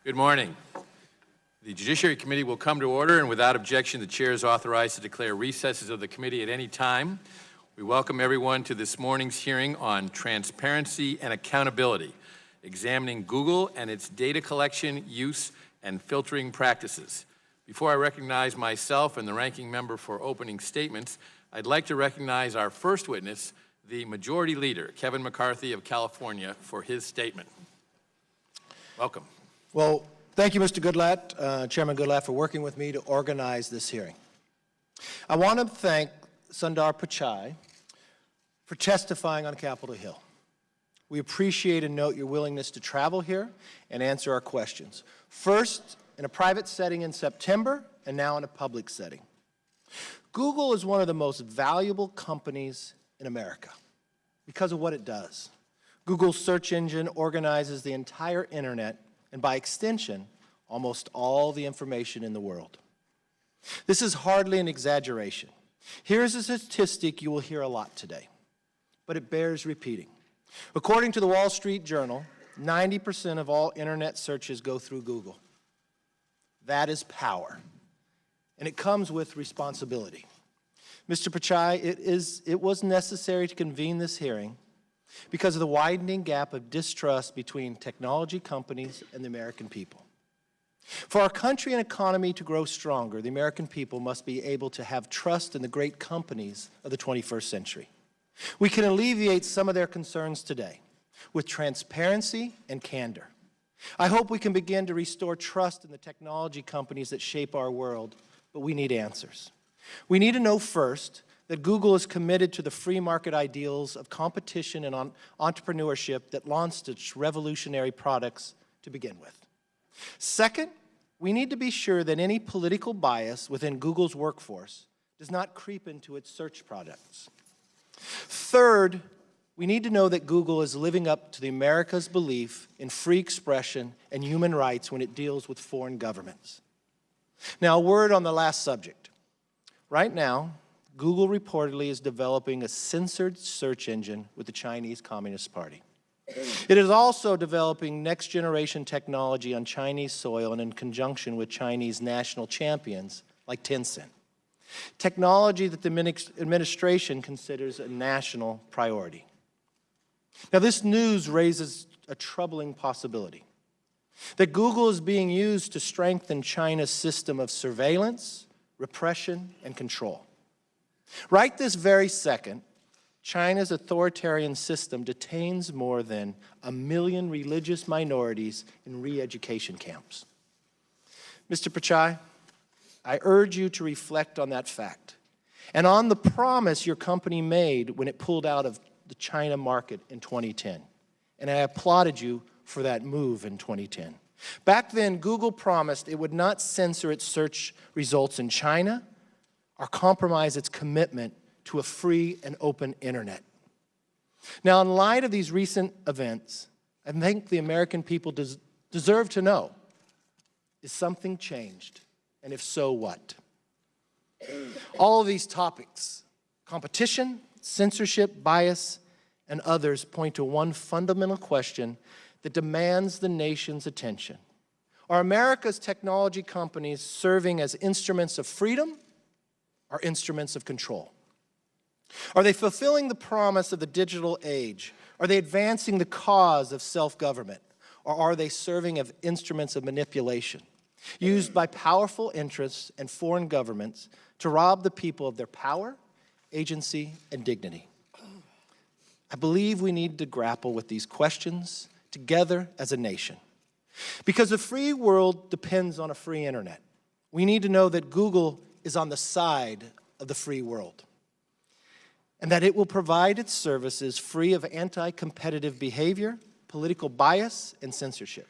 Good morning. The Judiciary Committee will come to order, and without objection, the chair is authorized to declare recesses of the committee at any time. We welcome everyone to this morning's hearing on transparency and accountability, examining Google and its data collection, use, and filtering practices. Before I recognize myself and the ranking member for opening statements, I'd like to recognize our first witness, the Majority Leader, Kevin McCarthy of California, for his statement. Welcome. Well, thank you, Mr. Goodlatte, Chairman Goodlatte, for working with me to organize this hearing. I want to thank Sundar Pichai for testifying on Capitol Hill. We appreciate and note your willingness to travel here and answer our questions. First, in a private setting in September, and now in a public setting. Google is one of the most valuable companies in America because of what it does. Google's search engine organizes the entire internet and by extension, almost all the information in the world. This is hardly an exaggeration. Here's a statistic you will hear a lot today, but it bears repeating. According to the Wall Street Journal, 90% of all internet searches go through Google. That is power, and it comes with responsibility. Mr. Pichai, it was necessary to convene this hearing because of the widening gap of distrust between technology companies and the American people. For our country and economy to grow stronger, the American people must be able to have trust in the great companies of the 21st century. We can alleviate some of their concerns today with transparency and candor. I hope we can begin to restore trust in the technology companies that shape our world, but we need answers. We need to know first that Google is committed to the free market ideals of competition and entrepreneurship that launched its revolutionary products to begin with. Second, we need to be sure that any political bias within Google's workforce does not creep into its search products. Third, we need to know that Google is living up to America's belief in free expression and human rights when it deals with foreign governments. Now, a word on the last subject. Right now, Google reportedly is developing a censored search engine with the Chinese Communist Party. It is also developing next-generation technology on Chinese soil and in conjunction with Chinese national champions like Tencent. Technology that the administration considers a national priority. Now, this news raises a troubling possibility that Google is being used to strengthen China's system of surveillance, repression, and control. Right this very second, China's authoritarian system detains more than 1 million religious minorities in re-education camps. Mr. Pichai, I urge you to reflect on that fact and on the promise your company made when it pulled out of the China market in 2010. And I applauded you for that move in 2010. Back then, Google promised it would not censor its search results in China or compromise its commitment to a free and open internet. Now, in light of these recent events, I think the American people deserve to know, is something changed? And if so, what? All of these topics, competition, censorship, bias, and others point to one fundamental question that demands the nation's attention. Are America's technology companies serving as instruments of freedom or instruments of control? Are they fulfilling the promise of the digital age? Are they advancing the cause of self-government? Or are they serving as instruments of manipulation, used by powerful interests and foreign governments to rob the people of their power, agency, and dignity? I believe we need to grapple with these questions together as a nation. Because the free world depends on a free internet. We need to know that Google is on the side of the free world, and that it will provide its services free of anti-competitive behavior, political bias, and censorship.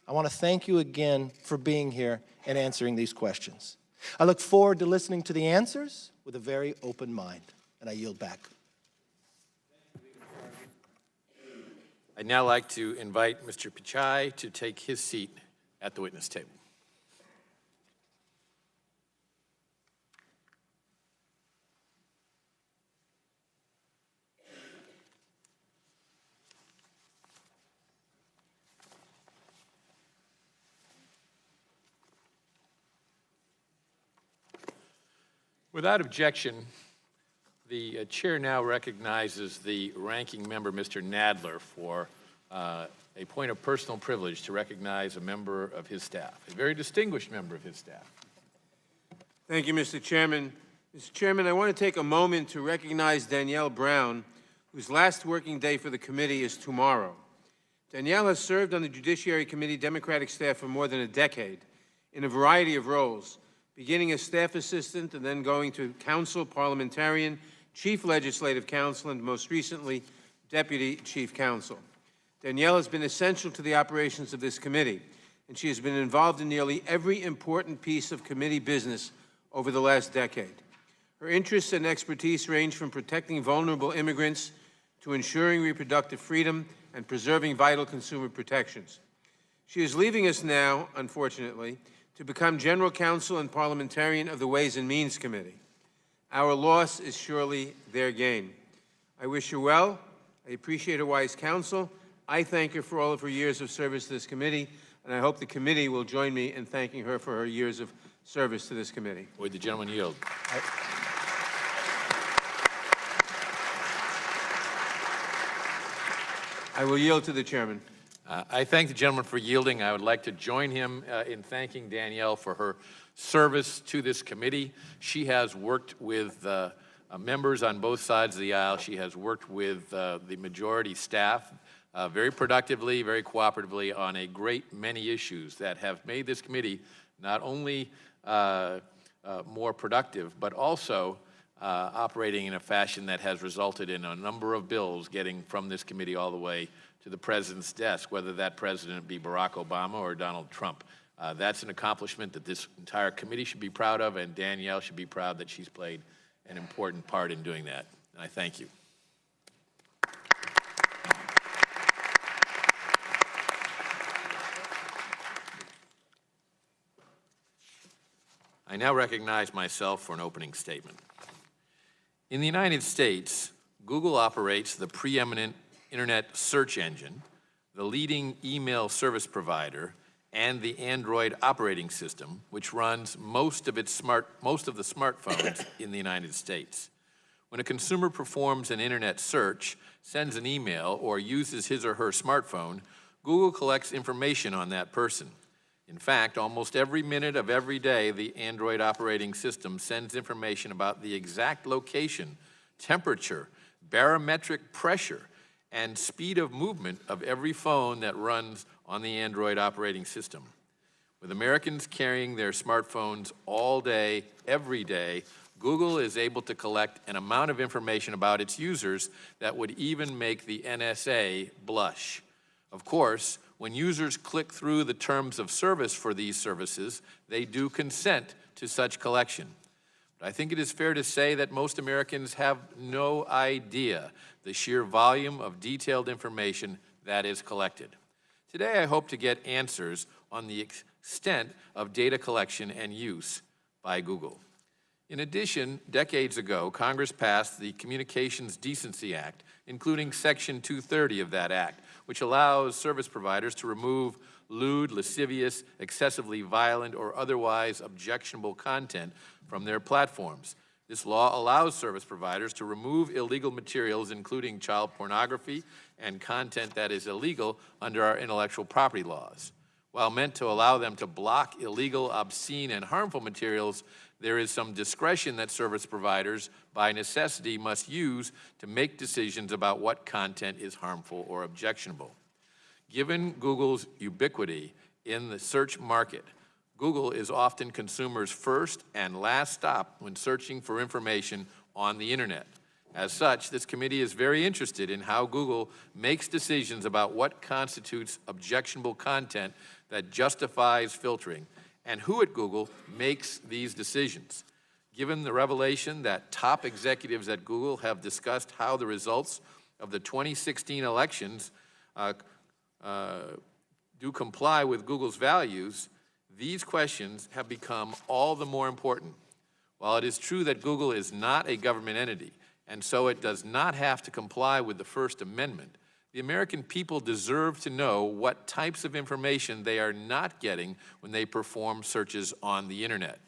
I want to thank you again for being here and answering these questions. I look forward to listening to the answers with a very open mind, and I yield back. I'd now like to invite Mr. Pichai to take his seat at the witness table. Without objection, the chair now recognizes the ranking member, Mr. Nadler, for a point of personal privilege to recognize a member of his staff, a very distinguished member of his staff. Thank you, Mr. Chairman. Mr. Chairman, I want to take a moment to recognize Danielle Brown, whose last working day for the committee is tomorrow. Danielle has served on the Judiciary Committee Democratic staff for more than a decade in a variety of roles, beginning as staff assistant and then going to counsel, parliamentarian, chief legislative counsel, and most recently, deputy chief counsel. Danielle has been essential to the operations of this committee, and she has been involved in nearly every important piece of committee business over the last decade. Her interests and expertise range from protecting vulnerable immigrants to ensuring reproductive freedom and preserving vital consumer protections. She is leaving us now, unfortunately, to become general counsel and parliamentarian of the Ways and Means Committee. Our loss is surely their gain. I wish her well. I appreciate her wise counsel. I thank her for all of her years of service to this committee, and I hope the committee will join me in thanking her for her years of service to this committee. Would the gentleman yield? I will yield to the chairman. I thank the gentleman for yielding. I would like to join him in thanking Danielle for her service to this committee. She has worked with members on both sides of the aisle. She has worked with the majority staff very productively, very cooperatively on a great many issues that have made this committee not only more productive, but also operating in a fashion that has resulted in a number of bills getting from this committee all the way to the president's desk, whether that president be Barack Obama or Donald Trump. That's an accomplishment that this entire committee should be proud of, and Danielle should be proud that she's played an important part in doing that. And I thank you. I now recognize myself for an opening statement. In the United States, Google operates the preeminent internet search engine, the leading email service provider, and the Android operating system, which runs most of the smartphones in the United States. When a consumer performs an internet search, sends an email, or uses his or her smartphone, Google collects information on that person. In fact, almost every minute of every day, the Android operating system sends information about the exact location, temperature, barometric pressure, and speed of movement of every phone that runs on the Android operating system. With Americans carrying their smartphones all day, every day, Google is able to collect an amount of information about its users that would even make the NSA blush. Of course, when users click through the terms of service for these services, they do consent to such collection. But I think it is fair to say that most Americans have no idea the sheer volume of detailed information that is collected. Today, I hope to get answers on the extent of data collection and use by Google. In addition, decades ago, Congress passed the Communications Decency Act, including Section 230 of that act, which allows service providers to remove lewd, lascivious, excessively violent, or otherwise objectionable content from their platforms. This law allows service providers to remove illegal materials, including child pornography and content that is illegal under our intellectual property laws. While meant to allow them to block illegal, obscene, and harmful materials, there is some discretion that service providers, by necessity, must use to make decisions about what content is harmful or objectionable. Given Google's ubiquity in the search market, Google is often consumers' first and last stop when searching for information on the internet. As such, this committee is very interested in how Google makes decisions about what constitutes objectionable content that justifies filtering, and who at Google makes these decisions. Given the revelation that top executives at Google have discussed how the results of the 2016 elections do comply with Google's values, these questions have become all the more important. While it is true that Google is not a government entity, and so it does not have to comply with the First Amendment, the American people deserve to know what types of information they are not getting when they perform searches on the internet.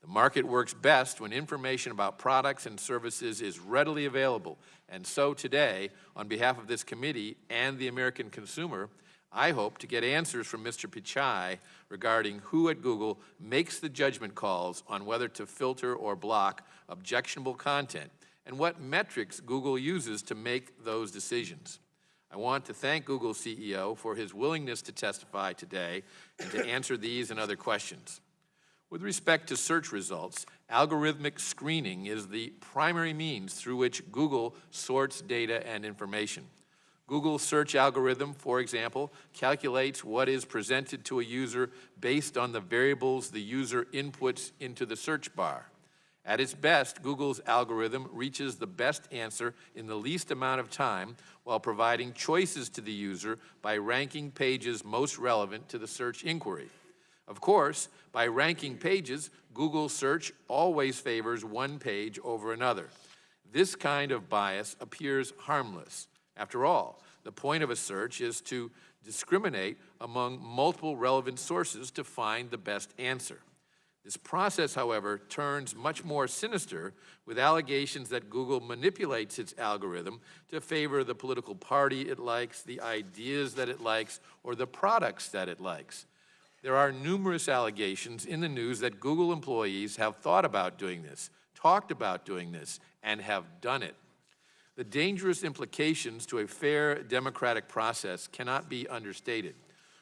The market works best when information about products and services is readily available. And so today, on behalf of this committee and the American consumer, I hope to get answers from Mr. Pichai regarding who at Google makes the judgment calls on whether to filter or block objectionable content and what metrics Google uses to make those decisions. I want to thank Google's CEO for his willingness to testify today and to answer these and other questions. With respect to search results, algorithmic screening is the primary means through which Google sorts data and information. Google's search algorithm, for example, calculates what is presented to a user based on the variables the user inputs into the search bar. At its best, Google's algorithm reaches the best answer in the least amount of time while providing choices to the user by ranking pages most relevant to the search inquiry. Of course, by ranking pages, Google search always favors one page over another. This kind of bias appears harmless. After all, the point of a search is to discriminate among multiple relevant sources to find the best answer. This process, however, turns much more sinister with allegations that Google manipulates its algorithm to favor the political party it likes, the ideas that it likes, or the products that it likes. There are numerous allegations in the news that Google employees have thought about doing this, talked about doing this, and have done it. The dangerous implications to a fair democratic process cannot be understated.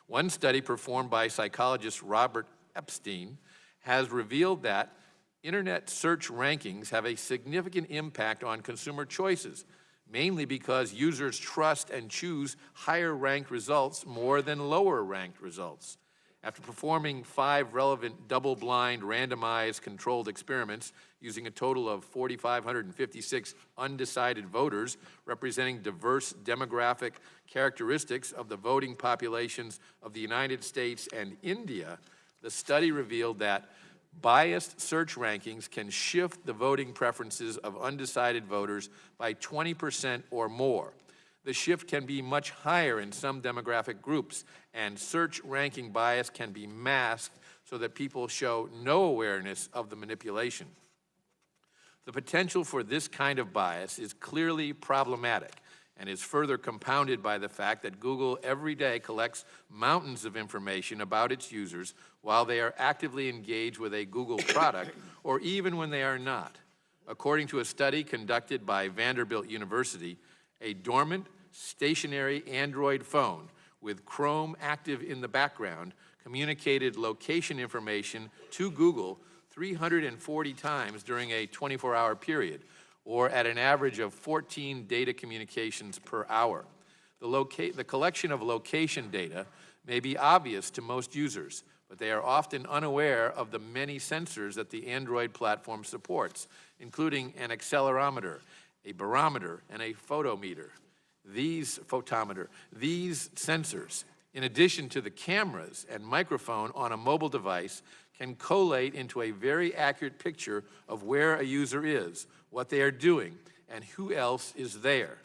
One study performed by psychologist Robert Epstein has revealed that internet search rankings have a significant impact on consumer choices, mainly because users trust and choose higher-ranked results more than lower-ranked results. After performing 5 relevant double-blind randomized controlled experiments using a total of 4,556 undecided voters representing diverse demographic characteristics of the voting populations of the United States and India, the study revealed that biased search rankings can shift the voting preferences of undecided voters by 20% or more. The shift can be much higher in some demographic groups, and search ranking bias can be masked so that people show no awareness of the manipulation. The potential for this kind of bias is clearly problematic and is further compounded by the fact that Google every day collects mountains of information about its users while they are actively engaged with a Google product or even when they are not. According to a study conducted by Vanderbilt University, a dormant, stationary Android phone with Chrome active in the background communicated location information to Google 340 times during a 24-hour period, or at an average of 14 data communications per hour. The collection of location data may be obvious to most users, but they are often unaware of the many sensors that the Android platform supports, including an accelerometer, a barometer, and a photometer. These sensors, in addition to the cameras and microphone on a mobile device, can collate into a very accurate picture of where a user is, what they are doing, and who else is there.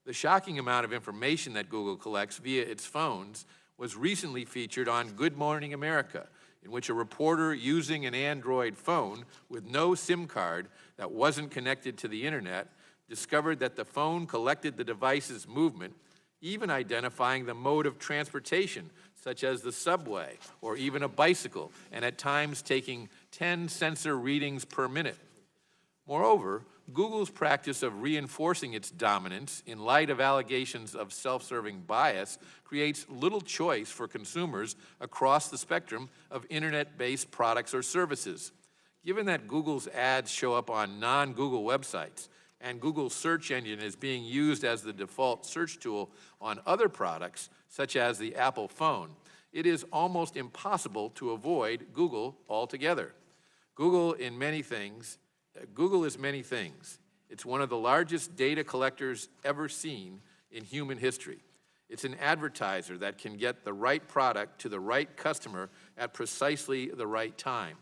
The shocking amount of information that Google collects via its phones was recently featured on Good Morning America, in which a reporter using an Android phone with no SIM card that wasn't connected to the internet discovered that the phone collected the device's movement, even identifying the mode of transportation, such as the subway or even a bicycle, and at times taking 10 sensor readings per minute. Moreover, Google's practice of reinforcing its dominance in light of allegations of self-serving bias creates little choice for consumers across the spectrum of internet-based products or services. Given that Google's ads show up on non-Google websites, and Google's search engine is being used as the default search tool on other products, such as the Apple phone, it is almost impossible to avoid Google altogether. Google is many things. It's one of the largest data collectors ever seen in human history. It's an advertiser that can get the right product to the right customer at precisely the right time.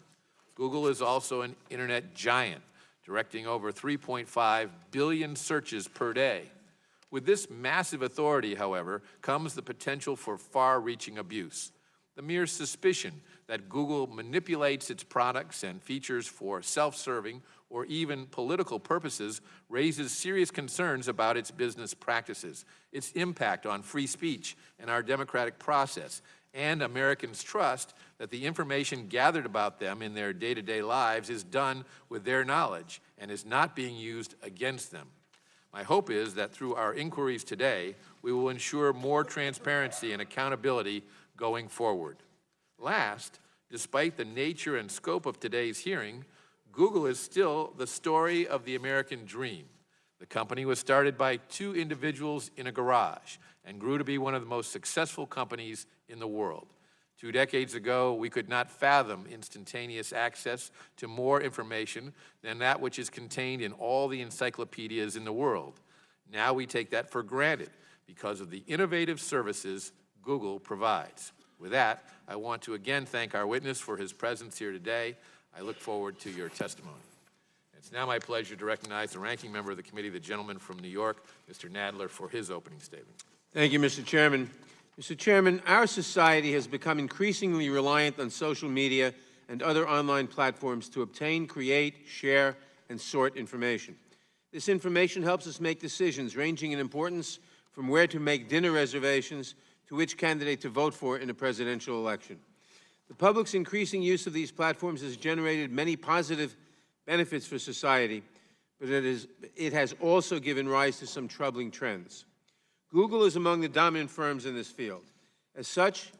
Google is also an internet giant, directing over 3.5 billion searches per day. With this massive authority, however, comes the potential for far-reaching abuse. The mere suspicion that Google manipulates its products and features for self-serving or even political purposes raises serious concerns about its business practices, its impact on free speech and our democratic process, and Americans' trust that the information gathered about them in their day-to-day lives is done with their knowledge and is not being used against them. My hope is that through our inquiries today, we will ensure more transparency and accountability going forward. Last, despite the nature and scope of today's hearing, Google is still the story of the American dream. The company was started by two individuals in a garage and grew to be one of the most successful companies in the world. 2 decades ago, we could not fathom instantaneous access to more information than that which is contained in all the encyclopedias in the world. Now we take that for granted because of the innovative services Google provides. With that, I want to again thank our witness for his presence here today. I look forward to your testimony. It's now my pleasure to recognize the ranking member of the committee, the gentleman from New York, Mr. Nadler, for his opening statement. Thank you, Mr. Chairman. Mr. Chairman, our society has become increasingly reliant on social media and other online platforms to obtain, create, share, and sort information. This information helps us make decisions ranging in importance from where to make dinner reservations to which candidate to vote for in a presidential election. The public's increasing use of these platforms has generated many positive benefits for society, but it has also given rise to some troubling trends. Google is among the dominant firms in this field. As such,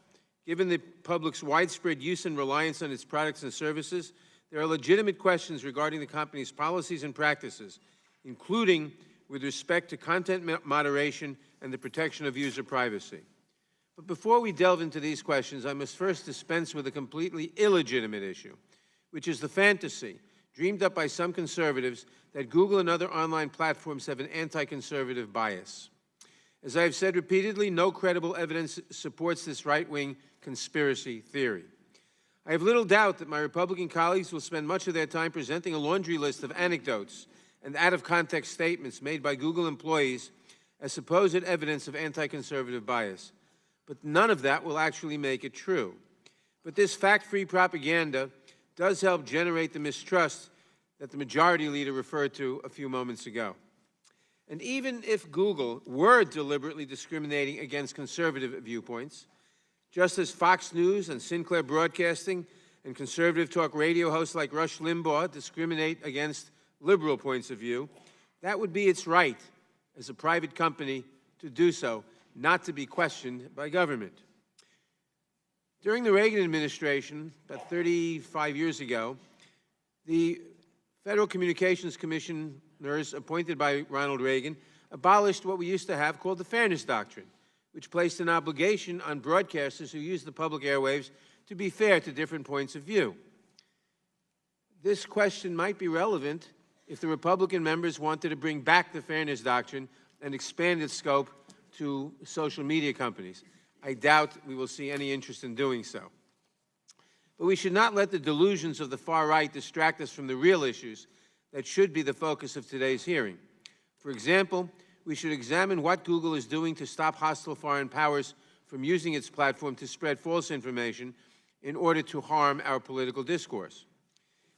given the public's widespread use and reliance on its products and services, there are legitimate questions regarding the company's policies and practices, including with respect to content moderation and the protection of user privacy. But before we delve into these questions, I must first dispense with a completely illegitimate issue, which is the fantasy, dreamed up by some conservatives, that Google and other online platforms have an anti-conservative bias. As I have said repeatedly, no credible evidence supports this right-wing conspiracy theory. I have little doubt that my Republican colleagues will spend much of their time presenting a laundry list of anecdotes and out-of-context statements made by Google employees as supposed evidence of anti-conservative bias. But none of that will actually make it true. But this fact-free propaganda does help generate the mistrust that the majority leader referred to a few moments ago. And even if Google were deliberately discriminating against conservative viewpoints, just as Fox News and Sinclair Broadcasting and conservative talk radio hosts like Rush Limbaugh discriminate against liberal points of view, that would be its right as a private company to do so, not to be questioned by government. During the Reagan administration, about 35 years ago, the Federal Communications Commissioners appointed by Ronald Reagan abolished what we used to have called the Fairness Doctrine, which placed an obligation on broadcasters who use the public airwaves to be fair to different points of view. This question might be relevant if the Republican members wanted to bring back the Fairness Doctrine and expand its scope to social media companies. I doubt we will see any interest in doing so. But we should not let the delusions of the far right distract us from the real issues that should be the focus of today's hearing. For example, we should examine what Google is doing to stop hostile foreign powers from using its platform to spread false information in order to harm our political discourse.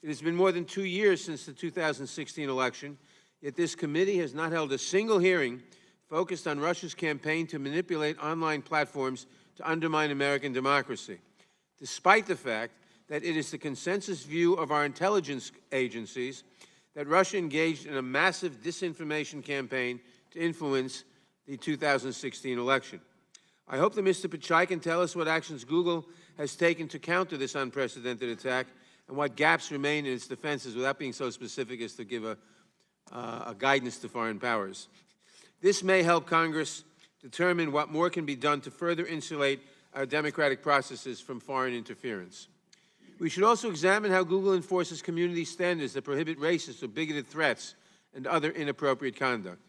It has been more than 2 years since the 2016 election, yet this committee has not held a single hearing focused on Russia's campaign to manipulate online platforms to undermine American democracy, despite the fact that it is the consensus view of our intelligence agencies that Russia engaged in a massive disinformation campaign to influence the 2016 election. I hope that Mr. Pichai can tell us what actions Google has taken to counter this unprecedented attack and what gaps remain in its defenses without being so specific as to give a guidance to foreign powers. This may help Congress determine what more can be done to further insulate our democratic processes from foreign interference. We should also examine how Google enforces community standards that prohibit racist or bigoted threats and other inappropriate conduct.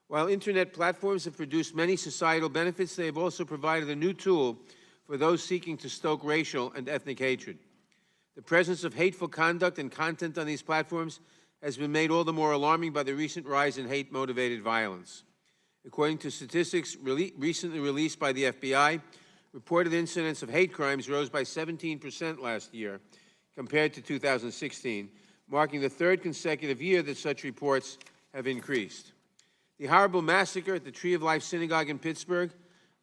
While Internet platforms have produced many societal benefits, they have also provided a new tool for those seeking to stoke racial and ethnic hatred. The presence of hateful conduct and content on these platforms has been made all the more alarming by the recent rise in hate-motivated violence. According to statistics recently released by the FBI, reported incidents of hate crimes rose by 17% last year compared to 2016, marking the third consecutive year that such reports have increased. The horrible massacre at the Tree of Life Synagogue in Pittsburgh,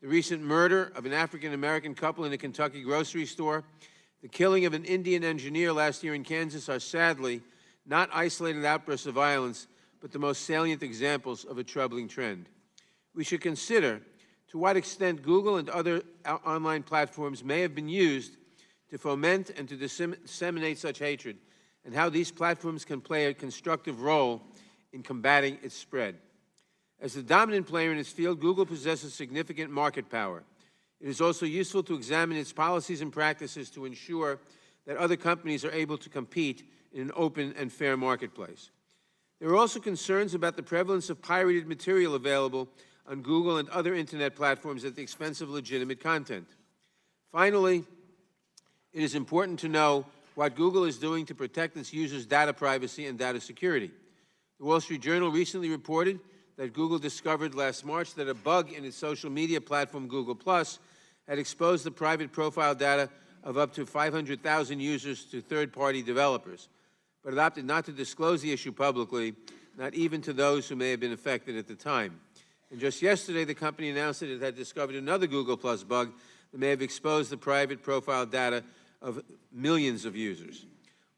the recent murder of an African-American couple in a Kentucky grocery store, the killing of an Indian engineer last year in Kansas are sadly not isolated outbursts of violence, but the most salient examples of a troubling trend. We should consider to what extent Google and other online platforms may have been used to foment and to disseminate such hatred, and how these platforms can play a constructive role in combating its spread. As the dominant player in its field, Google possesses significant market power. It is also useful to examine its policies and practices to ensure that other companies are able to compete in an open and fair marketplace. There are also concerns about the prevalence of pirated material available on Google and other internet platforms at the expense of legitimate content. Finally, it is important to know what Google is doing to protect its users' data privacy and data security. The Wall Street Journal recently reported that Google discovered last March that a bug in its social media platform Google+ had exposed the private profile data of up to 500,000 users to third-party developers, but it opted not to disclose the issue publicly, not even to those who may have been affected at the time. And just yesterday, the company announced that it had discovered another Google+ bug that may have exposed the private profile data of millions of users.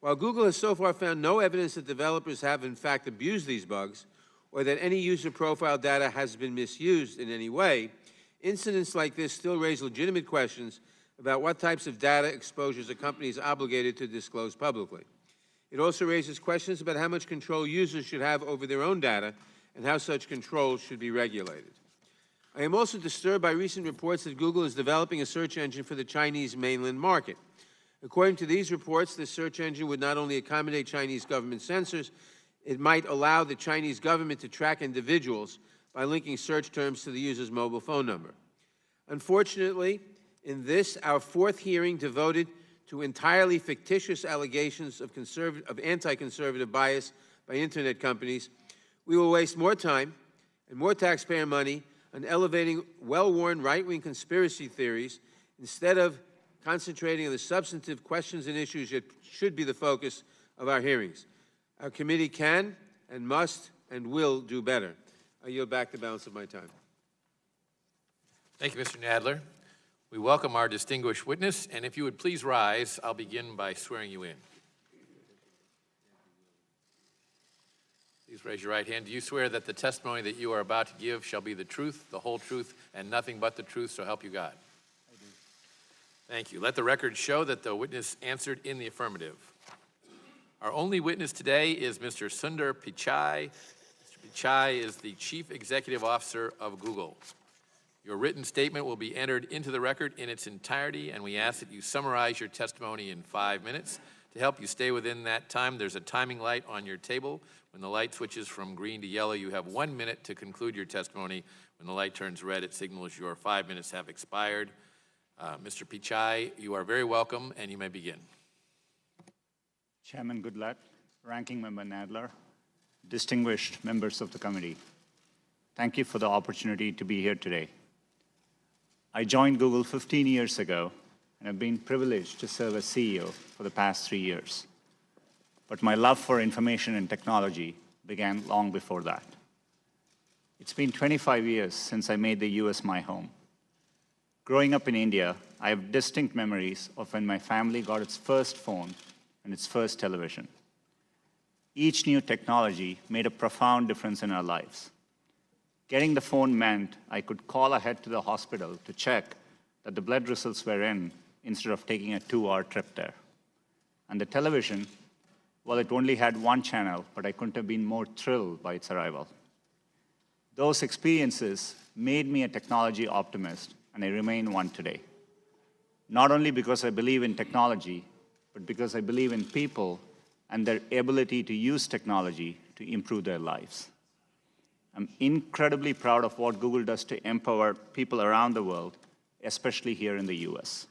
While Google has so far found no evidence that developers have in fact abused these bugs, or that any user profile data has been misused in any way, incidents like this still raise legitimate questions about what types of data exposures a company is obligated to disclose publicly. It also raises questions about how much control users should have over their own data and how such control should be regulated. I am also disturbed by recent reports that Google is developing a search engine for the Chinese mainland market. According to these reports, this search engine would not only accommodate Chinese government censors, it might allow the Chinese government to track individuals by linking search terms to the user's mobile phone number. Unfortunately, in this, our fourth hearing devoted to entirely fictitious allegations of anti-conservative bias by internet companies, we will waste more time and more taxpayer money on elevating well-worn right-wing conspiracy theories instead of concentrating on the substantive questions and issues that should be the focus of our hearings. Our committee can and must and will do better. I yield back the balance of my time. Thank you, Mr. Nadler. We welcome our distinguished witness, and if you would please rise, I'll begin by swearing you in. Please raise your right hand. Do you swear that the testimony that you are about to give shall be the truth, the whole truth, and nothing but the truth, so help you God? I do. Thank you. Let the record show that the witness answered in the affirmative. Our only witness today is Mr. Sundar Pichai. Mr. Pichai is the Chief Executive Officer of Google. Your written statement will be entered into the record in its entirety, and we ask that you summarize your testimony in 5 minutes. To help you stay within that time, there's a timing light on your table. When the light switches from green to yellow, you have 1 minute to conclude your testimony. When the light turns red, it signals your 5 minutes have expired. Mr. Pichai, you are very welcome, and you may begin. Chairman Goodlatte, Ranking Member Nadler, distinguished members of the committee, thank you for the opportunity to be here today. I joined Google 15 years ago and have been privileged to serve as CEO for the past 3 years. But my love for information and technology began long before that. It's been 25 years since I made the US my home. Growing up in India, I have distinct memories of when my family got its first phone and its first television. Each new technology made a profound difference in our lives. Getting the phone meant I could call ahead to the hospital to check that the blood results were in instead of taking a 2-hour trip there. And the television, well, it only had one channel, but I couldn't have been more thrilled by its arrival. Those experiences made me a technology optimist, and I remain one today. Not only because I believe in technology, but because I believe in people and their ability to use technology to improve their lives. I'm incredibly proud of what Google does to empower people around the world, especially here in the US.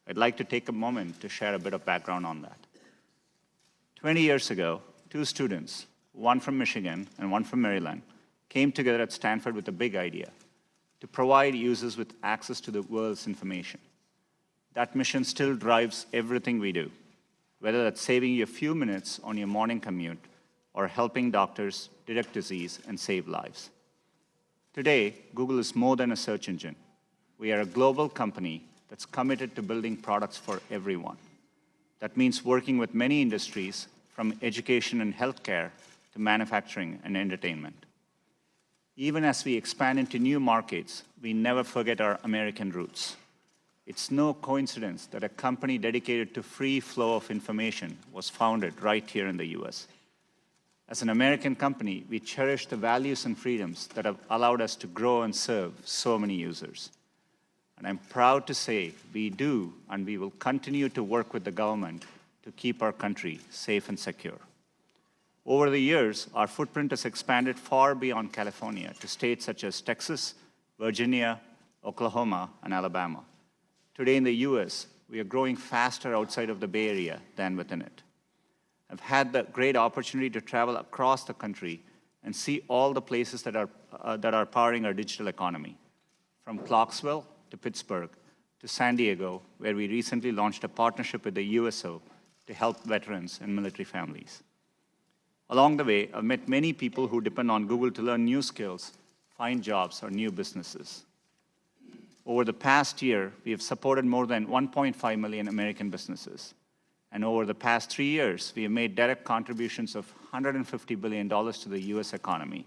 I'd like to take a moment to share a bit of background on that. 20 years ago, 2 students, one from Michigan and one from Maryland, came together at Stanford with a big idea: to provide users with access to the world's information. That mission still drives everything we do, whether that's saving you a few minutes on your morning commute or helping doctors detect disease and save lives. Today, Google is more than a search engine. We are a global company that's committed to building products for everyone. That means working with many industries, from education and healthcare to manufacturing and entertainment. Even as we expand into new markets, we never forget our American roots. It's no coincidence that a company dedicated to free flow of information was founded right here in the US. As an American company, we cherish the values and freedoms that have allowed us to grow and serve so many users. And I'm proud to say we do, and we will continue to work with the government to keep our country safe and secure. Over the years, our footprint has expanded far beyond California to states such as Texas, Virginia, Oklahoma, and Alabama. Today in the US, we are growing faster outside of the Bay Area than within it. I've had the great opportunity to travel across the country and see all the places that are powering our digital economy, from Clarksville to Pittsburgh to San Diego, where we recently launched a partnership with the USO to help veterans and military families. Along the way, I've met many people who depend on Google to learn new skills, find jobs, or new businesses. Over the past year, we have supported more than 1.5 million American businesses. And over the past 3 years, we have made direct contributions of $150 billion to the US economy,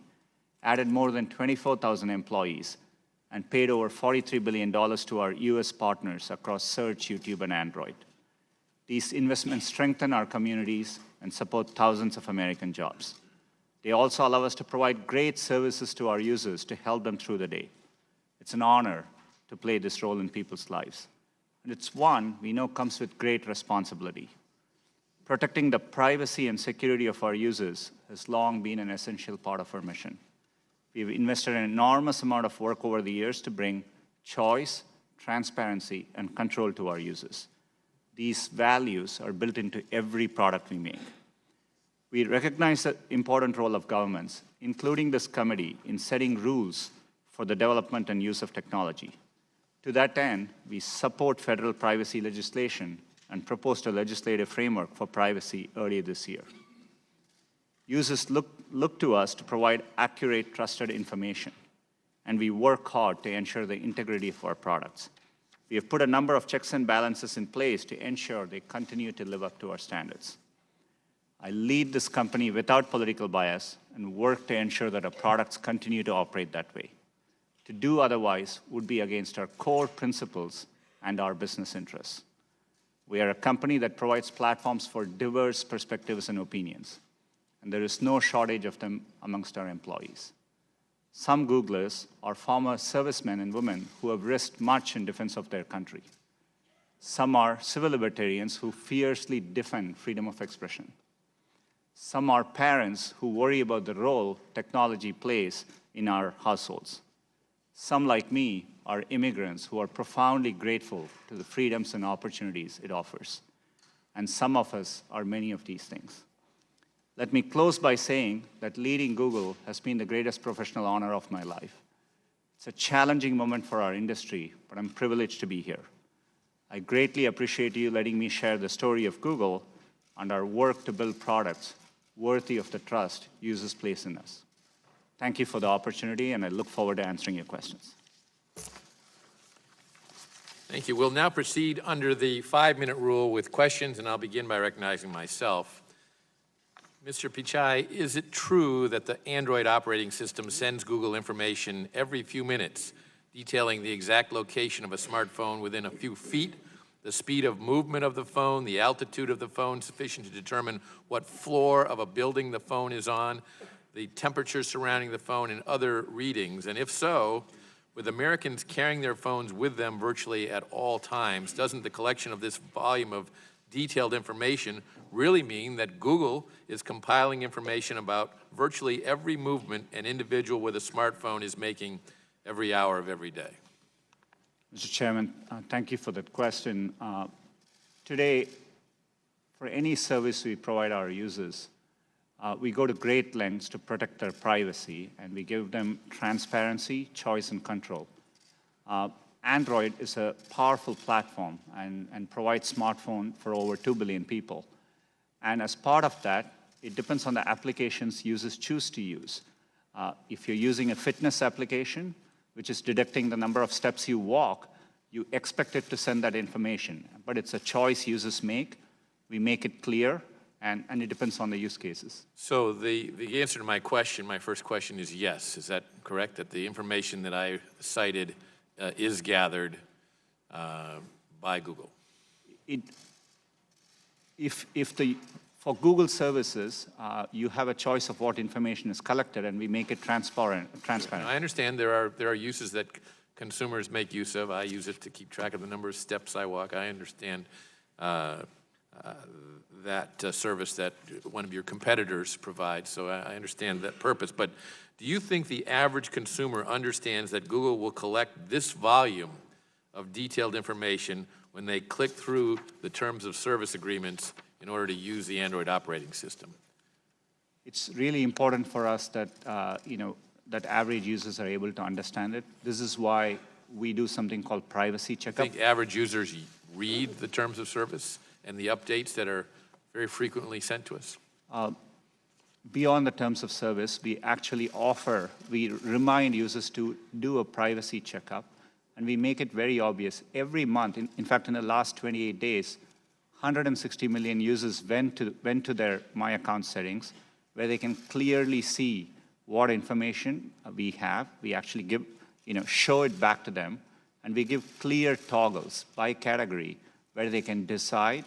added more than 24,000 employees, and paid over $43 billion to our US partners across Search, YouTube, and Android. These investments strengthen our communities and support thousands of American jobs. They also allow us to provide great services to our users to help them through the day. It's an honor to play this role in people's lives. And it's one we know comes with great responsibility. Protecting the privacy and security of our users has long been an essential part of our mission. We've invested an enormous amount of work over the years to bring choice, transparency, and control to our users. These values are built into every product we make. We recognize the important role of governments, including this committee, in setting rules for the development and use of technology. To that end, we support federal privacy legislation and proposed a legislative framework for privacy earlier this year. Users look to us to provide accurate, trusted information, and we work hard to ensure the integrity of our products. We have put a number of checks and balances in place to ensure they continue to live up to our standards. I lead this company without political bias and work to ensure that our products continue to operate that way. To do otherwise would be against our core principles and our business interests. We are a company that provides platforms for diverse perspectives and opinions, and there is no shortage of them amongst our employees. Some Googlers are former servicemen and women who have risked much in defense of their country. Some are civil libertarians who fiercely defend freedom of expression. Some are parents who worry about the role technology plays in our households. Some, like me, are immigrants who are profoundly grateful to the freedoms and opportunities it offers. And some of us are many of these things. Let me close by saying that leading Google has been the greatest professional honor of my life. It's a challenging moment for our industry, but I'm privileged to be here. I greatly appreciate you letting me share the story of Google and our work to build products worthy of the trust users place in us. Thank you for the opportunity, and I look forward to answering your questions. Thank you. We'll now proceed under the 5-minute rule with questions, and I'll begin by recognizing myself. Mr. Pichai, is it true that the Android operating system sends Google information every few minutes, detailing the exact location of a smartphone within a few feet, the speed of movement of the phone, the altitude of the phone sufficient to determine what floor of a building the phone is on, the temperature surrounding the phone, and other readings? And if so, with Americans carrying their phones with them virtually at all times, doesn't the collection of this volume of detailed information really mean that Google is compiling information about virtually every movement an individual with a smartphone is making every hour of every day? Mr. Chairman, thank you for that question. Today, for any service we provide our users, we go to great lengths to protect their privacy, and we give them transparency, choice, and control. Android is a powerful platform and provides smartphone for over 2 billion people. And as part of that, it depends on the applications users choose to use. If you're using a fitness application, which is detecting the number of steps you walk, you expect it to send that information. But it's a choice users make. We make it clear, and it depends on the use cases. So the answer to my question, my first question is yes. Is that correct, that the information that I cited is gathered by Google? For Google services, you have a choice of what information is collected, and we make it transparent. Now, I understand there are uses that consumers make use of. I use it to keep track of the number of steps I walk. I understand that service that one of your competitors provides, so I understand that purpose. But do you think the average consumer understands that Google will collect this volume of detailed information when they click through the terms of service agreements in order to use the Android operating system? It's really important for us that, that average users are able to understand it. This is why we do something called privacy I checkup. think average users read the terms of service and the updates that are very frequently sent to us? Beyond the terms of service, we remind users to do a privacy checkup, and we make it very obvious. Every month, in fact, in the last 28 days, 160 million users went to their My Account settings, where they can clearly see what information we have. We actually show it back to them, and we give clear toggles by category where they can decide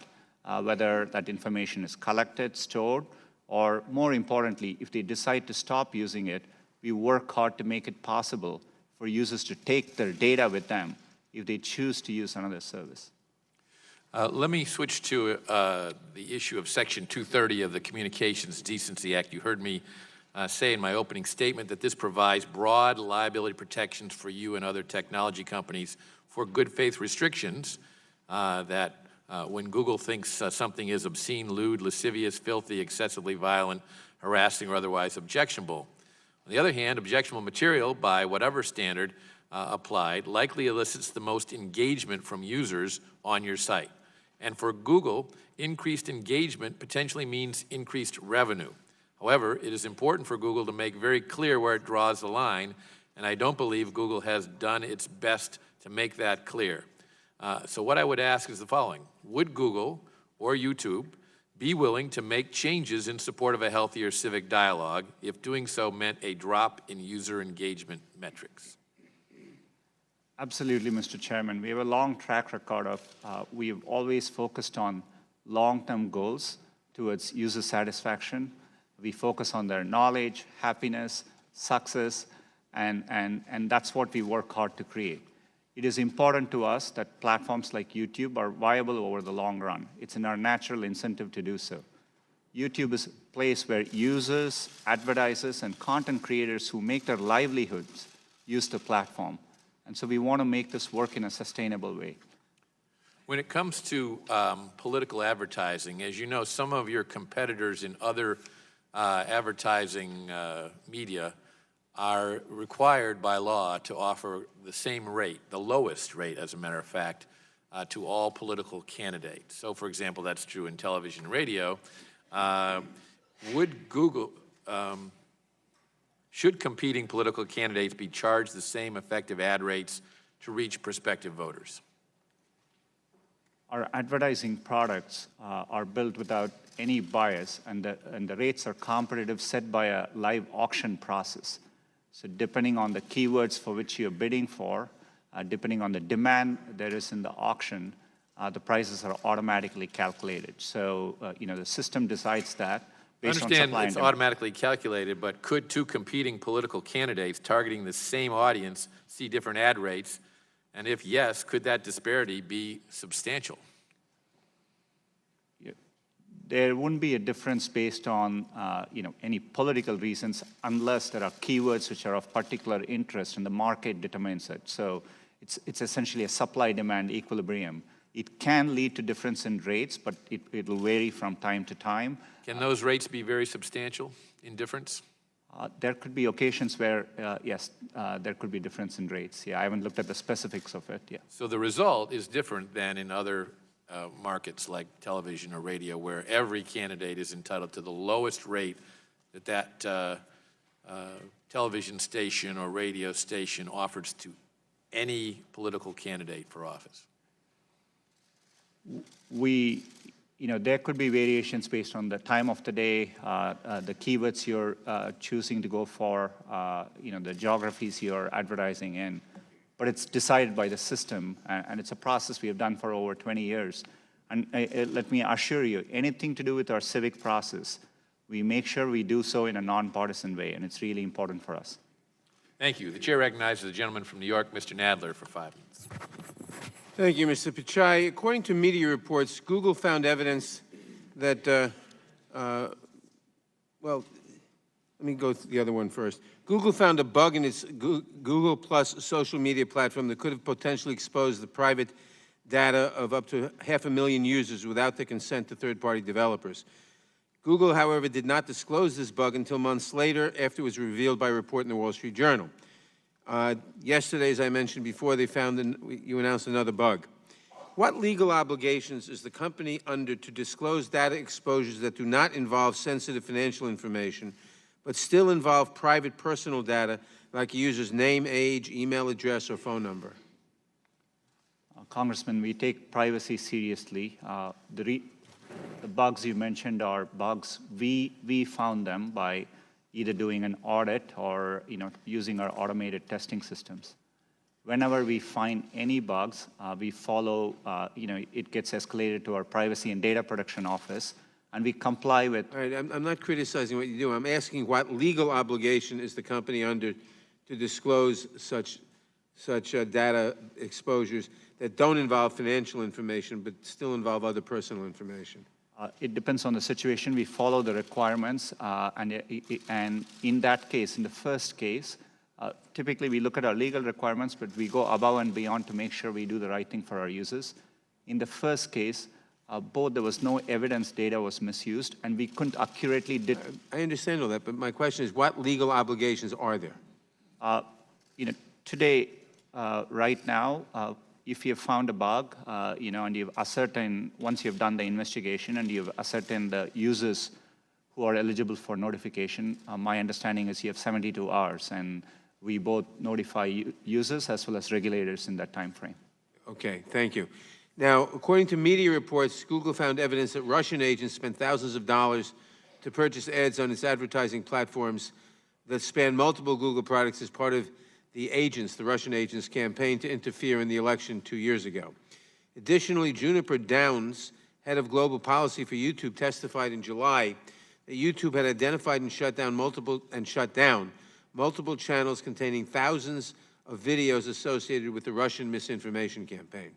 whether that information is collected, stored, or more importantly, if they decide to stop using it, we work hard to make it possible for users to take their data with them if they choose to use another service. Let me switch to the issue of Section 230 of the Communications Decency Act. You heard me say in my opening statement that this provides broad liability protections for you and other technology companies for good faith restrictions that when Google thinks something is obscene, lewd, lascivious, filthy, excessively violent, harassing, or otherwise objectionable. On the other hand, objectionable material, by whatever standard applied, likely elicits the most engagement from users on your site. And for Google, increased engagement potentially means increased revenue. However, it is important for Google to make very clear where it draws the line, and I don't believe Google has done its best to make that clear. So what I would ask is the following. Would Google or YouTube be willing to make changes in support of a healthier civic dialogue if doing so meant a drop in user engagement metrics? Absolutely, Mr. Chairman. We have a long track record of, we've always focused on long-term goals towards user satisfaction. We focus on their knowledge, happiness, success, and that's what we work hard to create. It is important to us that platforms like YouTube are viable over the long run. It's in our natural incentive to do so. YouTube is a place where users, advertisers, and content creators who make their livelihoods use the platform. And so we want to make this work in a sustainable way. When it comes to political advertising, as you know, some of your competitors in other advertising media are required by law to offer the same rate, the lowest rate, as a matter of fact, to all political candidates. So, for example, that's true in television and radio. Would Google, should competing political candidates be charged the same effective ad rates to reach prospective voters? Our advertising products are built without any bias, and the rates are competitive, set by a live auction process. So depending on the keywords for which you're bidding for, depending on the demand there is in the auction, the prices are automatically calculated. So, the system decides that based on supply and demand. I understand it's automatically calculated, but could two competing political candidates targeting the same audience see different ad rates? And if yes, could that disparity be substantial? There wouldn't be a difference based on any political reasons unless there are keywords which are of particular interest and the market determines it. So it's essentially a supply-demand equilibrium. It can lead to difference in rates, but it will vary from time to time. Can those rates be very substantial in difference? There could be occasions where, yes, there could be difference in rates. Yeah, I haven't looked at the specifics of it. Yeah. So the result is different than in other markets like television or radio, where every candidate is entitled to the lowest rate that television station or radio station offers to any political candidate for office. There could be variations based on the time of the day, the keywords you're choosing to go for, the geographies you're advertising in. But it's decided by the system, and it's a process we have done for over 20 years. And let me assure you, anything to do with our civic process, we make sure we do so in a nonpartisan way, and it's really important for us. Thank you. The chair recognizes the gentleman from New York, Mr. Nadler, for 5 minutes. Thank you, Mr. Pichai. According to media reports, Google found evidence that, well, let me go to the other one first. Google found a bug in its Google Plus social media platform that could have potentially exposed the private data of up to 500,000 users without the consent to third-party developers. Google, however, did not disclose this bug until months later after it was revealed by a report in the Wall Street Journal. Yesterday, as I mentioned before, you announced another bug. What legal obligations is the company under to disclose data exposures that do not involve sensitive financial information, but still involve private personal data like a user's name, age, email address, or phone number? Congressman, we take privacy seriously. The bugs you mentioned are bugs. We found them by either doing an audit or using our automated testing systems. Whenever we find any bugs, we follow, it gets escalated to our Privacy and Data Protection Office, and we comply with. All right, I'm not criticizing what you do. I'm asking what legal obligation is the company under to disclose such data exposures that don't involve financial information but still involve other personal information? It depends on the situation. We follow the requirements, and in that case, in the first case, typically we look at our legal requirements, but we go above and beyond to make sure we do the right thing for our users. In the first case, both there was no evidence data was misused, and we couldn't accurately I understand all that, but my question is, what legal obligations are there? Today, right now, if you have found a bug, and you've ascertained, once you've done the investigation and you've ascertained the users who are eligible for notification, my understanding is you have 72 hours, and we both notify users as well as regulators in that time frame. Okay, thank you. Now, according to media reports, Google found evidence that Russian agents spent thousands of dollars to purchase ads on its advertising platforms that span multiple Google products as part of the Russian agents' campaign to interfere in the election 2 years ago. Additionally, Juniper Downs, head of global policy for YouTube, testified in July that YouTube had identified and shut down multiple channels containing thousands of videos associated with the Russian misinformation campaign.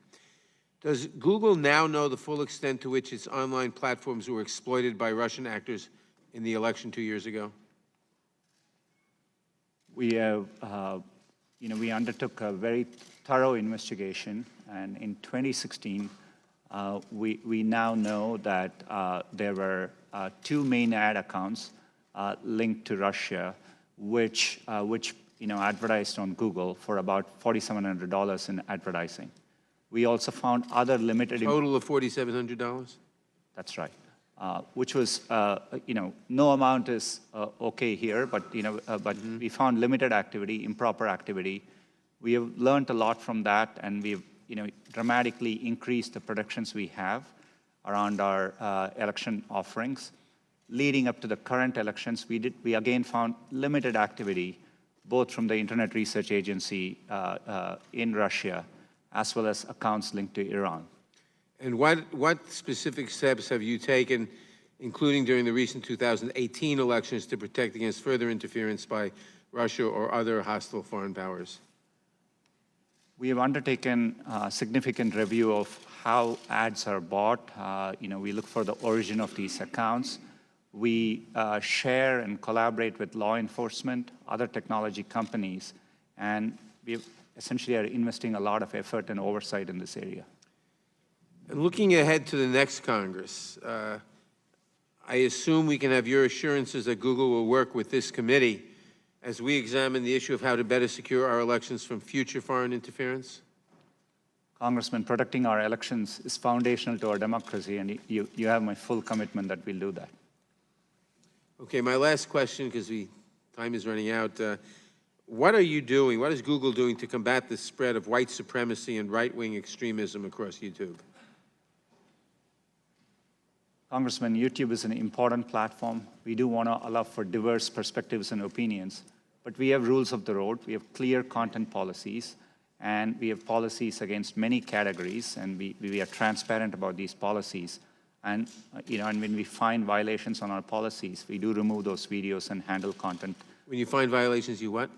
Does Google now know the full extent to which its online platforms were exploited by Russian actors in the election 2 years ago? We have, we undertook a very thorough investigation, and in 2016, we now know that there were 2 main ad accounts linked to Russia, which advertised on Google for about $4,700 in advertising. We also found other limited. Total of $4,700? That's right. Which was, no amount is okay here, but we found limited activity, improper activity. We have learned a lot from that, and we've, dramatically increased the protections we have around our election offerings. Leading up to the current elections, we again found limited activity, both from the Internet Research Agency in Russia, as well as accounts linked to Iran. And what specific steps have you taken, including during the recent 2018 elections, to protect against further interference by Russia or other hostile foreign powers? We have undertaken a significant review of how ads are bought. We look for the origin of these accounts. We share and collaborate with law enforcement, other technology companies, and we essentially are investing a lot of effort and oversight in this area. And looking ahead to the next Congress, I assume we can have your assurances that Google will work with this committee as we examine the issue of how to better secure our elections from future foreign interference? Congressman, protecting our elections is foundational to our democracy, and you have my full commitment that we'll do that. Okay, my last question, because time is running out. What are you doing, what is Google doing to combat the spread of white supremacy and right-wing extremism across YouTube? Congressman, YouTube is an important platform. We do want to allow for diverse perspectives and opinions, but we have rules of the road. We have clear content policies, and we have policies against many categories, and we are transparent about these policies. And, and when we find violations on our policies, we do remove those videos and handle content. When you find violations, you what?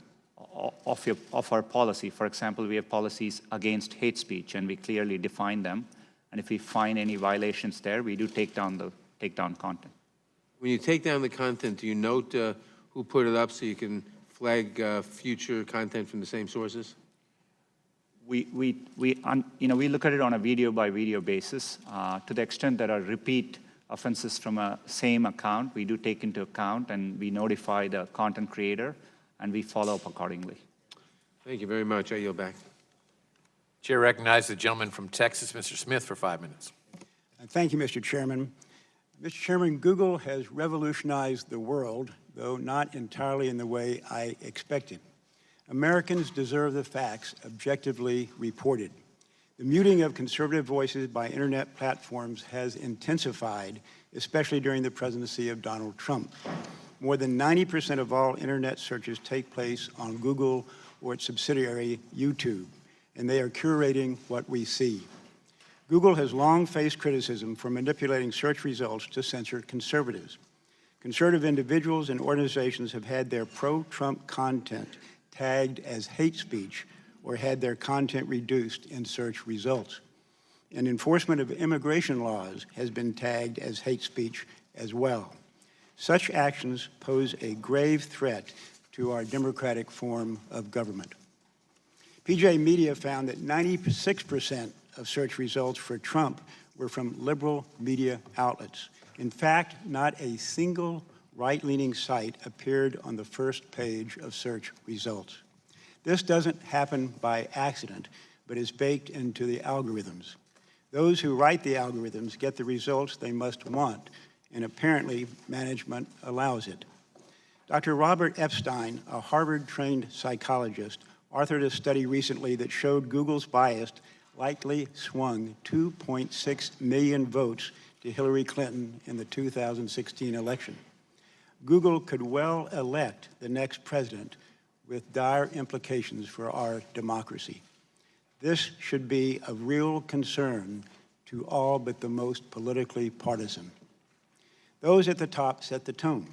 Of our policy. For example, we have policies against hate speech, and we clearly define them. And if we find any violations there, we do take down content. When you take down the content, do you note who put it up so you can flag future content from the same sources? We look at it on a video-by-video basis. To the extent there are repeat offenses from a same account, we do take into account, and we notify the content creator, and we follow up accordingly. Thank you very much. I yield back. Chair recognizes the gentleman from Texas, Mr. Smith, for 5 minutes. Thank you, Mr. Chairman. Mr. Chairman, Google has revolutionized the world, though not entirely in the way I expected. Americans deserve the facts objectively reported. The muting of conservative voices by internet platforms has intensified, especially during the presidency of Donald Trump. More than 90% of all internet searches take place on Google or its subsidiary, YouTube, and they are curating what we see. Google has long faced criticism for manipulating search results to censor conservatives. Conservative individuals and organizations have had their pro-Trump content tagged as hate speech or had their content reduced in search results. And enforcement of immigration laws has been tagged as hate speech as well. Such actions pose a grave threat to our democratic form of government. PJ Media found that 96% of search results for Trump were from liberal media outlets. In fact, not a single right-leaning site appeared on the first page of search results. This doesn't happen by accident, but is baked into the algorithms. Those who write the algorithms get the results they must want, and apparently management allows it. Dr. Robert Epstein, a Harvard-trained psychologist, authored a study recently that showed Google's bias likely swung 2.6 million votes to Hillary Clinton in the 2016 election. Google could well elect the next president with dire implications for our democracy. This should be of real concern to all but the most politically partisan. Those at the top set the tone.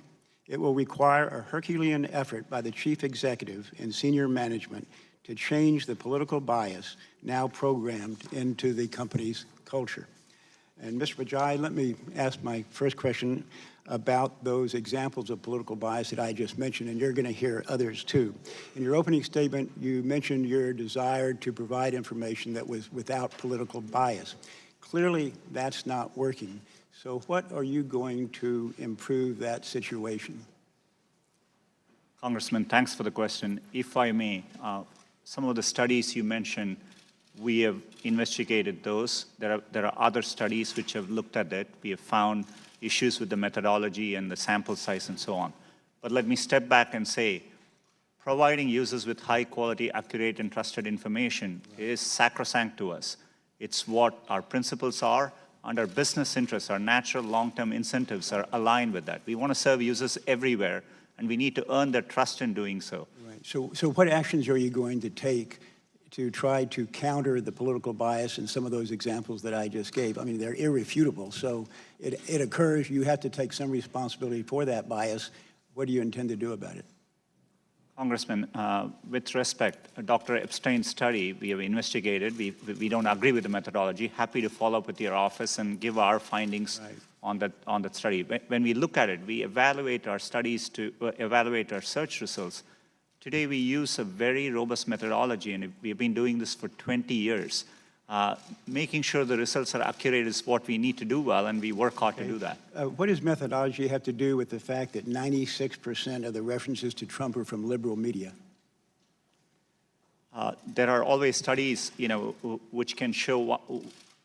It will require a Herculean effort by the chief executive and senior management to change the political bias now programmed into the company's culture. And Mr. Pichai, let me ask my first question about those examples of political bias that I just mentioned, and you're going to hear others too. In your opening statement, you mentioned your desire to provide information that was without political bias. Clearly, that's not working. So what are you going to improve that situation? Congressman, thanks for the question. If I may, some of the studies you mentioned, we have investigated those. There are other studies which have looked at it. We have found issues with the methodology and the sample size and so on. But let me step back and say, providing users with high quality, accurate, and trusted information is sacrosanct to us. It's what our principles are, and our business interests, our natural long-term incentives are aligned with that. We want to serve users everywhere, and we need to earn their trust in doing so. Right. So what actions are you going to take to try to counter the political bias in some of those examples that I just gave? I mean, they're irrefutable, so it occurs. You have to take some responsibility for that bias. What do you intend to do about it? Congressman, with respect, Dr. Epstein's study, we have investigated. We don't agree with the methodology. Happy to follow up with your office and give our findings on that study. When we look at it, we evaluate our studies to evaluate our search results. Today, we use a very robust methodology, and we've been doing this for 20 years. making sure the results are accurate is what we need to do well, and we work hard to do that. What does methodology have to do with the fact that 96% of the references to Trump are from liberal media? There are always studies, which can show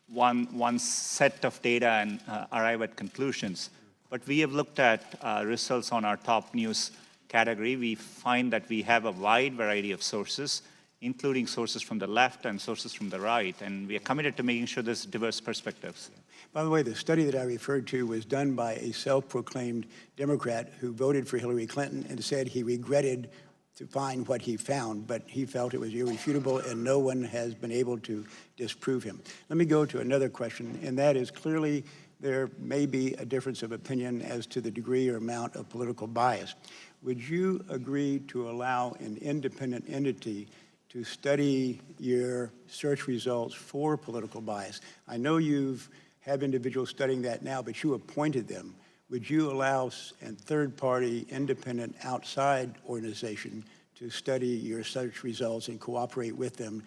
one set of data and arrive at conclusions. But we have looked at results on our top news category. We find that we have a wide variety of sources, including sources from the left and sources from the right, and we are committed to making sure there's diverse perspectives. By the way, the study that I referred to was done by a self-proclaimed Democrat who voted for Hillary Clinton and said he regretted to find what he found, but he felt it was irrefutable and no one has been able to disprove him. Let me go to another question, and that is clearly there may be a difference of opinion as to the degree or amount of political bias. Would you agree to allow an independent entity to study your search results for political bias? I know you've have individuals studying that now, but you appointed them. Would you allow a third-party, independent, outside organization to study your search results and cooperate with them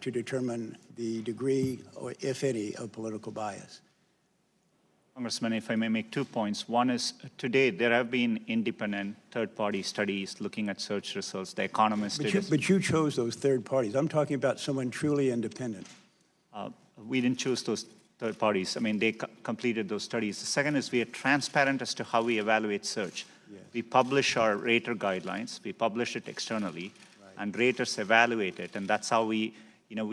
to determine the degree, or if any, of political bias? Congressman, if I may make 2 points. One is, today there have been independent third-party studies looking at search results. The Economist did it. But you chose those third parties. I'm talking about someone truly independent. We didn't choose those third parties. I mean, they completed those studies. The second is we are transparent as to how we evaluate search. Yes. We publish our rater guidelines. We publish it externally, right, and raters evaluate it, and that's how we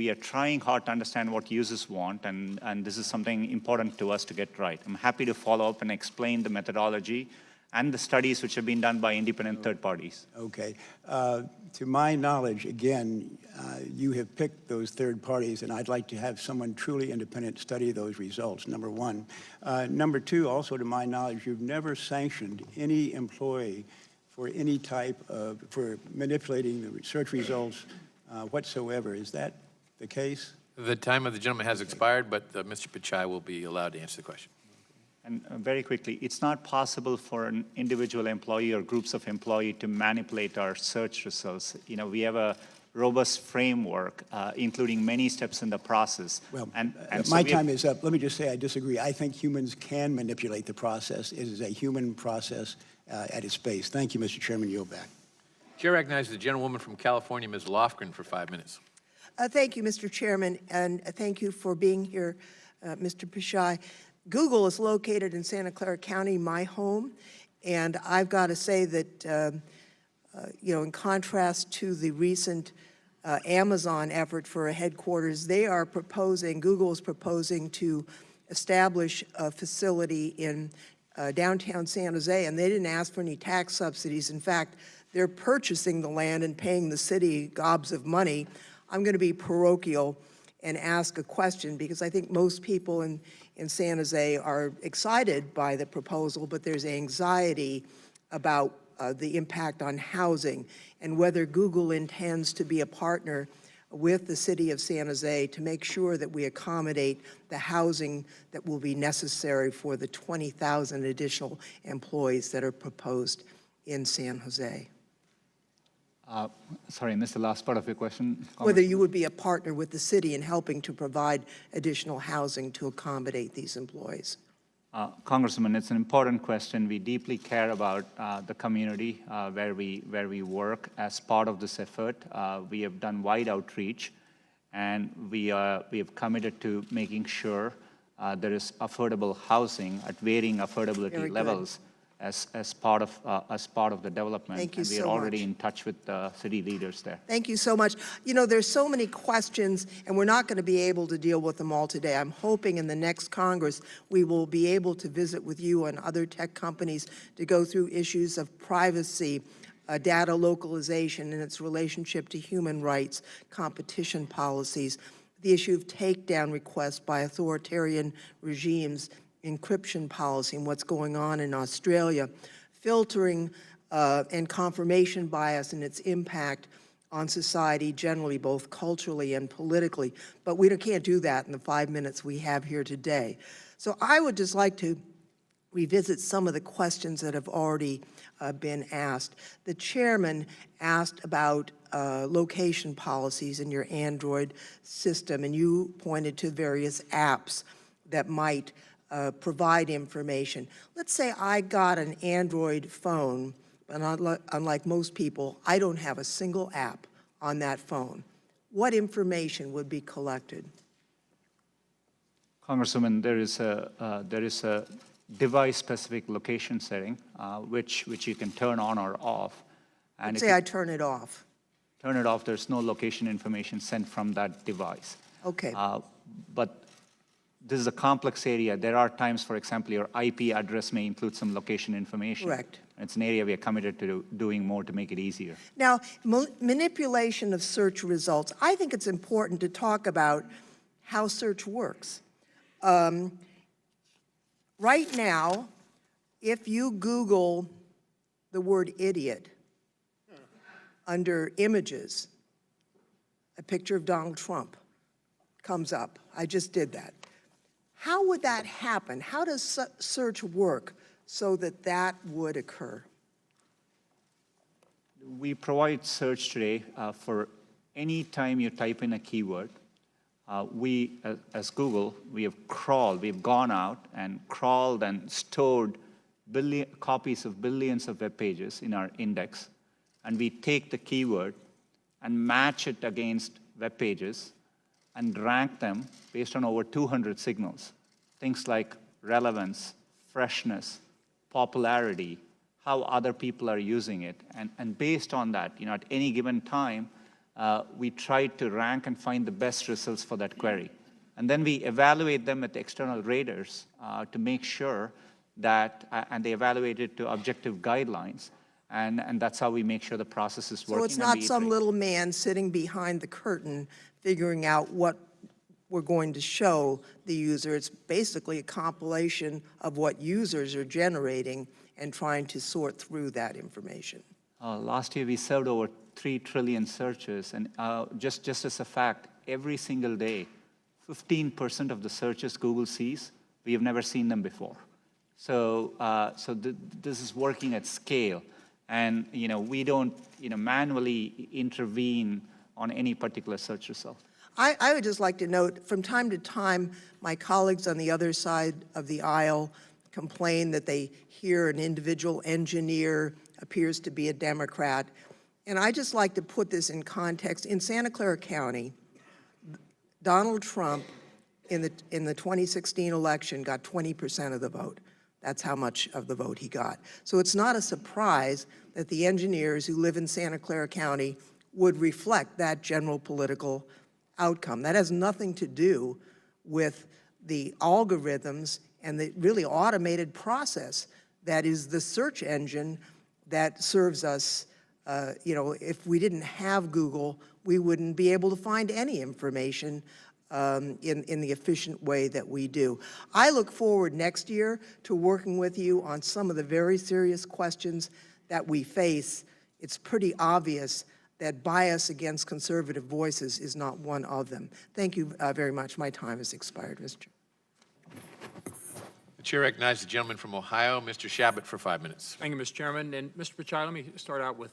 are trying hard to understand what users want, and this is something important to us to get right. I'm happy to follow up and explain the methodology and the studies which have been done by independent third parties. Okay. To my knowledge, again, you have picked those third parties, and I'd like to have someone truly independent study those results, number one. Number two, also to my knowledge, you've never sanctioned any employee for any type of, for manipulating the search results whatsoever. Is that the case? The time of the gentleman has expired, but Mr. Pichai will be allowed to answer the question. And very quickly, it's not possible for an individual employee or groups of employees to manipulate our search results. We have a robust framework, including many steps in the process. Well, and my time is up. Let me just say I disagree. I think humans can manipulate the process. It is a human process at its base. Thank you, Mr. Chairman. Yield back. Chair recognizes the gentlewoman from California, Ms. Lofgren, for 5 minutes. Thank you, Mr. Chairman, and thank you for being here, Mr. Pichai. Google is located in Santa Clara County, my home, and I've got to say that, in contrast to the recent Amazon effort for a headquarters, Google is proposing to establish a facility in downtown San Jose, and they didn't ask for any tax subsidies. In fact, they're purchasing the land and paying the city gobs of money. I'm going to be parochial and ask a question, because I think most people in San Jose are excited by the proposal, but there's anxiety about the impact on housing and whether Google intends to be a partner with the city of San Jose to make sure that we accommodate the housing that will be necessary for the 20,000 additional employees that are proposed in San Jose. Sorry, I missed the last part of your question. Whether you would be a partner with the city in helping to provide additional housing to accommodate these employees. Congressman, it's an important question. We deeply care about the community where we work. As part of this effort, we have done wide outreach, and we have committed to making sure there is affordable housing at varying affordability levels as part of the development. Thank you so much. And we are already in touch with the city leaders there. Thank you so much. There's so many questions, and we're not going to be able to deal with them all today. I'm hoping in the next Congress we will be able to visit with you and other tech companies to go through issues of privacy, data localization and its relationship to human rights, competition policies, the issue of takedown requests by authoritarian regimes, encryption policy and what's going on in Australia, filtering and confirmation bias and its impact on society generally, both culturally and politically. But we can't do that in the 5 minutes we have here today. So I would just like to revisit some of the questions that have already been asked. The chairman asked about location policies in your Android system, and you pointed to various apps that might provide information. Let's say I got an Android phone, but unlike most people, I don't have a single app on that phone. What information would be collected? Congresswoman, there is a device-specific location setting, which you can turn on or off. And Let's say I turn it off. Turn it off, there's no location information sent from that device. Okay. But this is a complex area. There are times, for example, your IP address may include some location information. Correct. It's an area we are committed to doing more to make it easier. Now, manipulation of search results. I think it's important to talk about how search works. Right now, if you Google the word idiot under images, a picture of Donald Trump comes up. I just did that. How would that happen? How does search work so that that would occur? We provide search today for any time you type in a keyword. We, as Google, we've gone out and crawled and stored copies of billions of web pages in our index, and we take the keyword and match it against web pages and rank them based on over 200 signals. Things like relevance, freshness, popularity, how other people are using it. And based on that, at any given time, we try to rank and find the best results for that query. And then we evaluate them with external raters to make sure that, and they evaluate it to objective guidelines. And that's how we make sure the process is working. So it's not some little man sitting behind the curtain figuring out what we're going to show the user. It's basically a compilation of what users are generating and trying to sort through that information. Last year, we served over 3 trillion searches, and just as a fact, every single day, 15% of the searches Google sees, we have never seen them before. So, this is working at scale, and we don't manually intervene on any particular search result. I would just like to note, from time to time, my colleagues on the other side of the aisle complain that they hear an individual engineer appears to be a Democrat. And I just like to put this in context. In Santa Clara County, Donald Trump in the 2016 election got 20% of the vote. That's how much of the vote he got. So it's not a surprise that the engineers who live in Santa Clara County would reflect that general political outcome. That has nothing to do with the algorithms and the really automated process that is the search engine that serves us. If we didn't have Google, we wouldn't be able to find any information in the efficient way that we do. I look forward next year to working with you on some of the very serious questions that we face. It's pretty obvious that bias against conservative voices is not one of them. Thank you very much. My time has expired, Mr. Chair. The chair recognizes the gentleman from Ohio, Mr. Chabot, for 5 minutes. Thank you, Mr. Chairman. And Mr. Pichai, let me start out with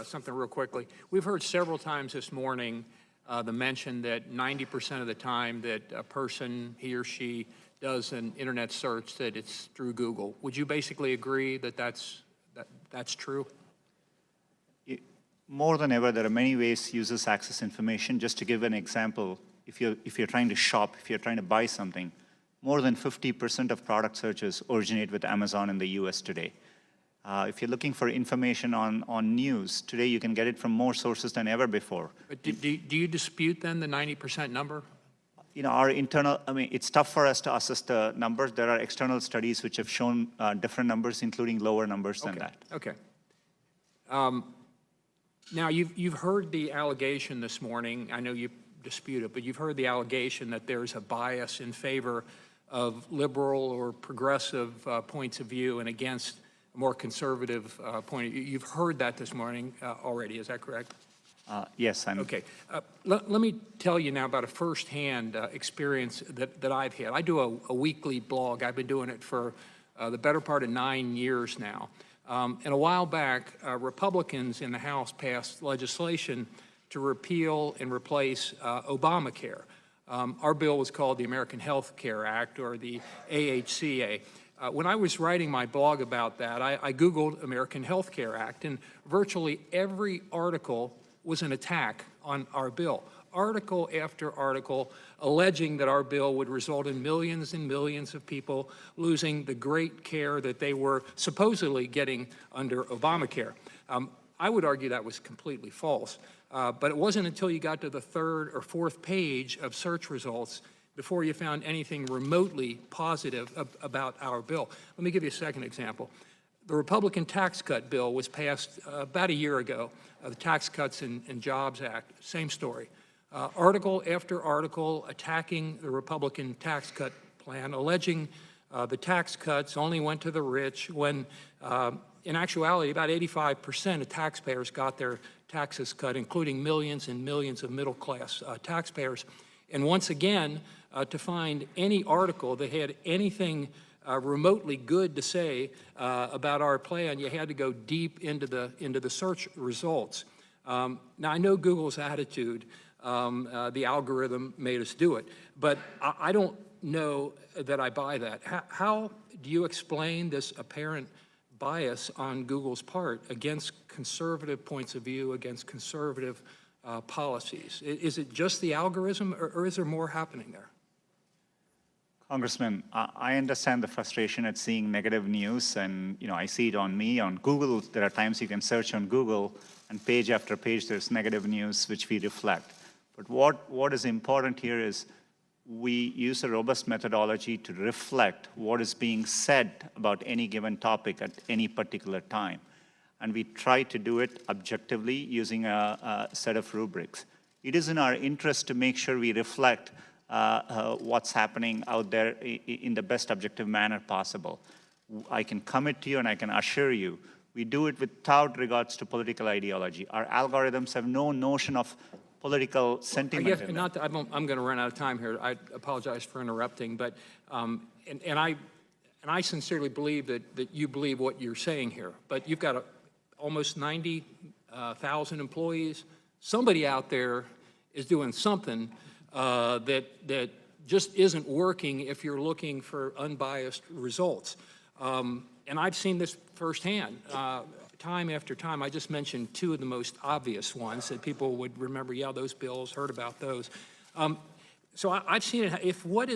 something real quickly. We've heard several times this morning the mention that 90% of the time that a person, he or she, does an internet search, that it's through Google. Would you basically agree that that's true? More than ever, there are many ways users access information. Just to give an example, if you're trying to shop, if you're trying to buy something, more than 50% of product searches originate with Amazon in the US today. If you're looking for information on news, today you can get it from more sources than ever before. But do you dispute then the 90% number? Our internal, it's tough for us to assess the numbers. There are external studies which have shown different numbers, including lower numbers than that. Okay. Now, you've heard the allegation this morning. I know you dispute it, but you've heard the allegation that there's a bias in favor of liberal or progressive points of view and against a more conservative point of view. You've heard that this morning already, is that correct? Yes, I'm... Okay. Let me tell you now about a firsthand experience that I've had. I do a weekly blog. I've been doing it for the better part of 9 years now. And a while back, Republicans in the House passed legislation to repeal and replace Obamacare. Our bill was called the American Health Care Act, or the AHCA. When I was writing my blog about that, I Googled American Health Care Act, and virtually every article was an attack on our bill. Article after article alleging that our bill would result in millions and millions of people losing the great care that they were supposedly getting under Obamacare. I would argue that was completely false, but it wasn't until you got to the third or fourth page of search results before you found anything remotely positive about our bill. Let me give you a second example. The Republican tax cut bill was passed about a year ago, the Tax Cuts and Jobs Act, same story. Article after article attacking the Republican tax cut plan, alleging the tax cuts only went to the rich when, in actuality, about 85% of taxpayers got their taxes cut, including millions and millions of middle-class taxpayers. And once again, to find any article that had anything remotely good to say about our plan, you had to go deep into the search results. Now, I know Google's attitude. The algorithm made us do it, but I don't know that I buy that. How do you explain this apparent bias on Google's part against conservative points of view, against conservative policies? Is it just the algorithm, or is there more happening there? Congressman, I understand the frustration at seeing negative news, and I see it on me. On Google, there are times you can search on Google, and page after page there's negative news which we reflect. But what is important here is we use a robust methodology to reflect what is being said about any given topic at any particular time. And we try to do it objectively using a set of rubrics. It is in our interest to make sure we reflect what's happening out there in the best objective manner possible. I can commit to you and I can assure you, we do it without regards to political ideology. Our algorithms have no notion of political sentiment. I guess, not that I'm going to run out of time here. I apologize for interrupting, but and I sincerely believe that you believe what you're saying here. But you've got almost 90,000 employees. Somebody out there is doing something that just isn't working if you're looking for unbiased results. And I've seen this firsthand. Time after time. I just mentioned two of the most obvious ones that people would remember. Yeah, those bills, heard about those. So I've seen it. If what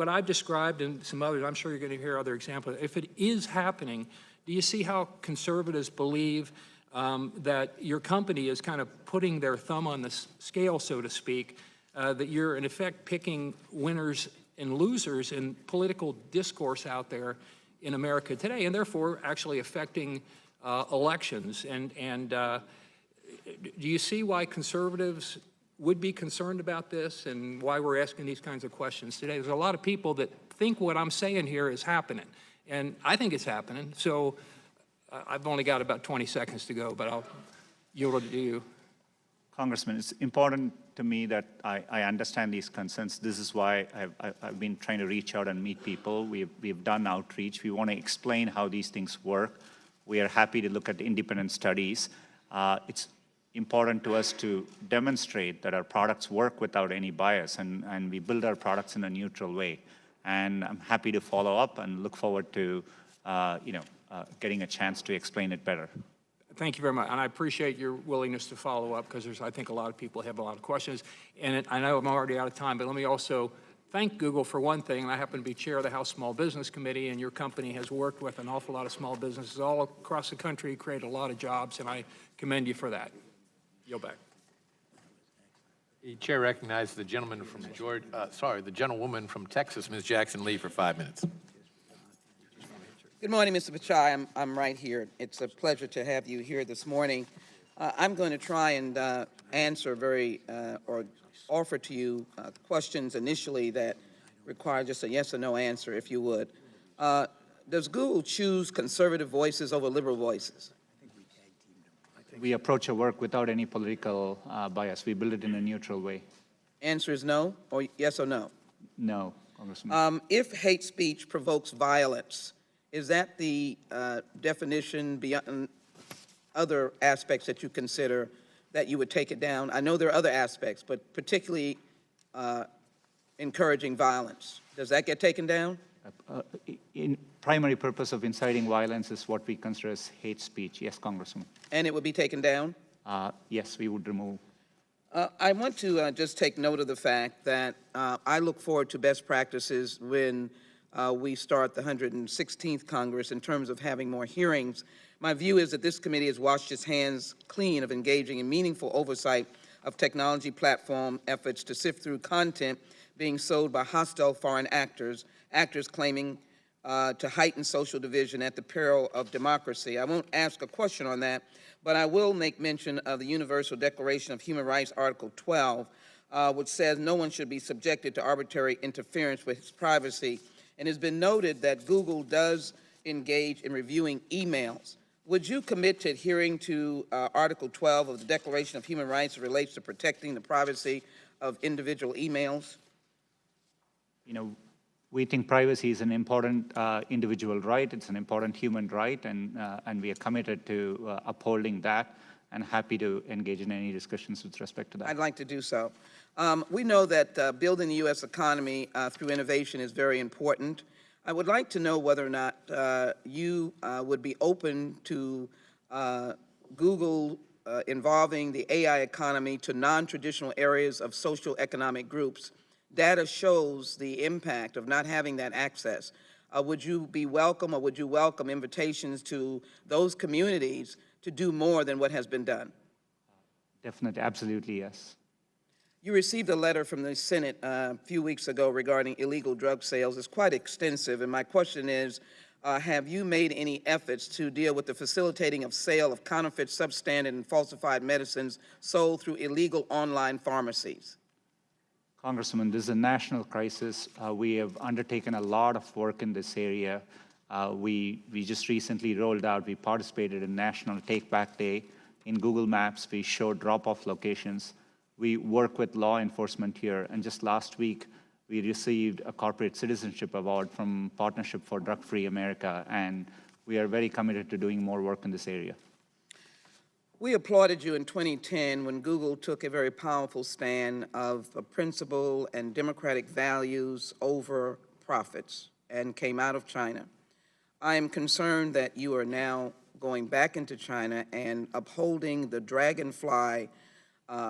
I've described and some others, I'm sure you're going to hear other examples. If it is happening, do you see how conservatives believe that your company is kind of putting their thumb on the scale, so to speak, that you're in effect picking winners and losers in political discourse out there in America today, and therefore actually affecting elections? And do you see why conservatives would be concerned about this and why we're asking these kinds of questions today? There's a lot of people that think what I'm saying here is happening, and I think it's happening. So I've only got about 20 seconds to go, but I'll yield it to you. Congressman, it's important to me that I understand these concerns. This is why I've been trying to reach out and meet people. We've done outreach. We want to explain how these things work. We are happy to look at independent studies. It's important to us to demonstrate that our products work without any bias, and we build our products in a neutral way. And I'm happy to follow up and look forward to getting a chance to explain it better. Thank you very much, and I appreciate your willingness to follow up, because I think a lot of people have a lot of questions. And I know I'm already out of time, but let me also thank Google for one thing. I happen to be chair of the House Small Business Committee, and your company has worked with an awful lot of small businesses all across the country, created a lot of jobs, and I commend you for that. Yield back. The chair recognizes the gentleman from the gentlewoman from Texas, Ms. Jackson Lee, for 5 minutes. Good morning, Mr. Pichai. I'm right here. It's a pleasure to have you here this morning. I'm going to try and answer or offer to you questions initially that require just a yes or no answer, if you would. Does Google choose conservative voices over liberal voices? We approach our work without any political bias. We build it in a neutral way. Answer is no, or yes or no? No, Congressman. If hate speech provokes violence, Is that the definition beyond other aspects that you consider that you would take it down? I know there are other aspects, but particularly encouraging violence. Does that get taken down? In primary purpose of inciting violence is what we consider as hate speech. Yes, Congressman. And it would be taken down? Yes, we would remove. I want to just take note of the fact that I look forward to best practices when we start the 116th Congress in terms of having more hearings. My view is that this committee has washed its hands clean of engaging in meaningful oversight of technology platform efforts to sift through content being sold by hostile foreign actors claiming to heighten social division at the peril of democracy. I won't ask a question on that, but I will make mention of the Universal Declaration of Human Rights, Article 12, which says no one should be subjected to arbitrary interference with his privacy. And it's been noted that Google does engage in reviewing emails. Would you commit to adhering to Article 12 of the Declaration of Human Rights that relates to protecting the privacy of individual emails? You know, we think privacy is an important individual right. It's an important human right, and we are committed to upholding that and happy to engage in any discussions with respect to that. I'd like to do so. We know that building the U.S. economy through innovation is very important. I would like to know whether or not you would be open to Google involving the AI economy to non-traditional areas of social economic groups. Data shows the impact of not having that access. Would you be welcome, or would you welcome invitations to those communities to do more than what has been done? Definitely, absolutely, yes. You received a letter from the Senate a few weeks ago regarding illegal drug sales. It's quite extensive, and my question is, have you made any efforts to deal with the facilitating of sale of counterfeit, substandard, and falsified medicines sold through illegal online pharmacies? Congressman, this is a national crisis. We have undertaken a lot of work in this area. We just recently rolled out, we participated in National Take Back Day. In Google Maps, we showed drop-off locations. We work with law enforcement here, and just last week, we received a corporate citizenship award from Partnership for Drug-Free America, and we are very committed to doing more work in this area. We applauded you in 2010 when Google took a very powerful stand of principle and democratic values over profits and came out of China. I am concerned that you are now going back into China and upholding the dragonfly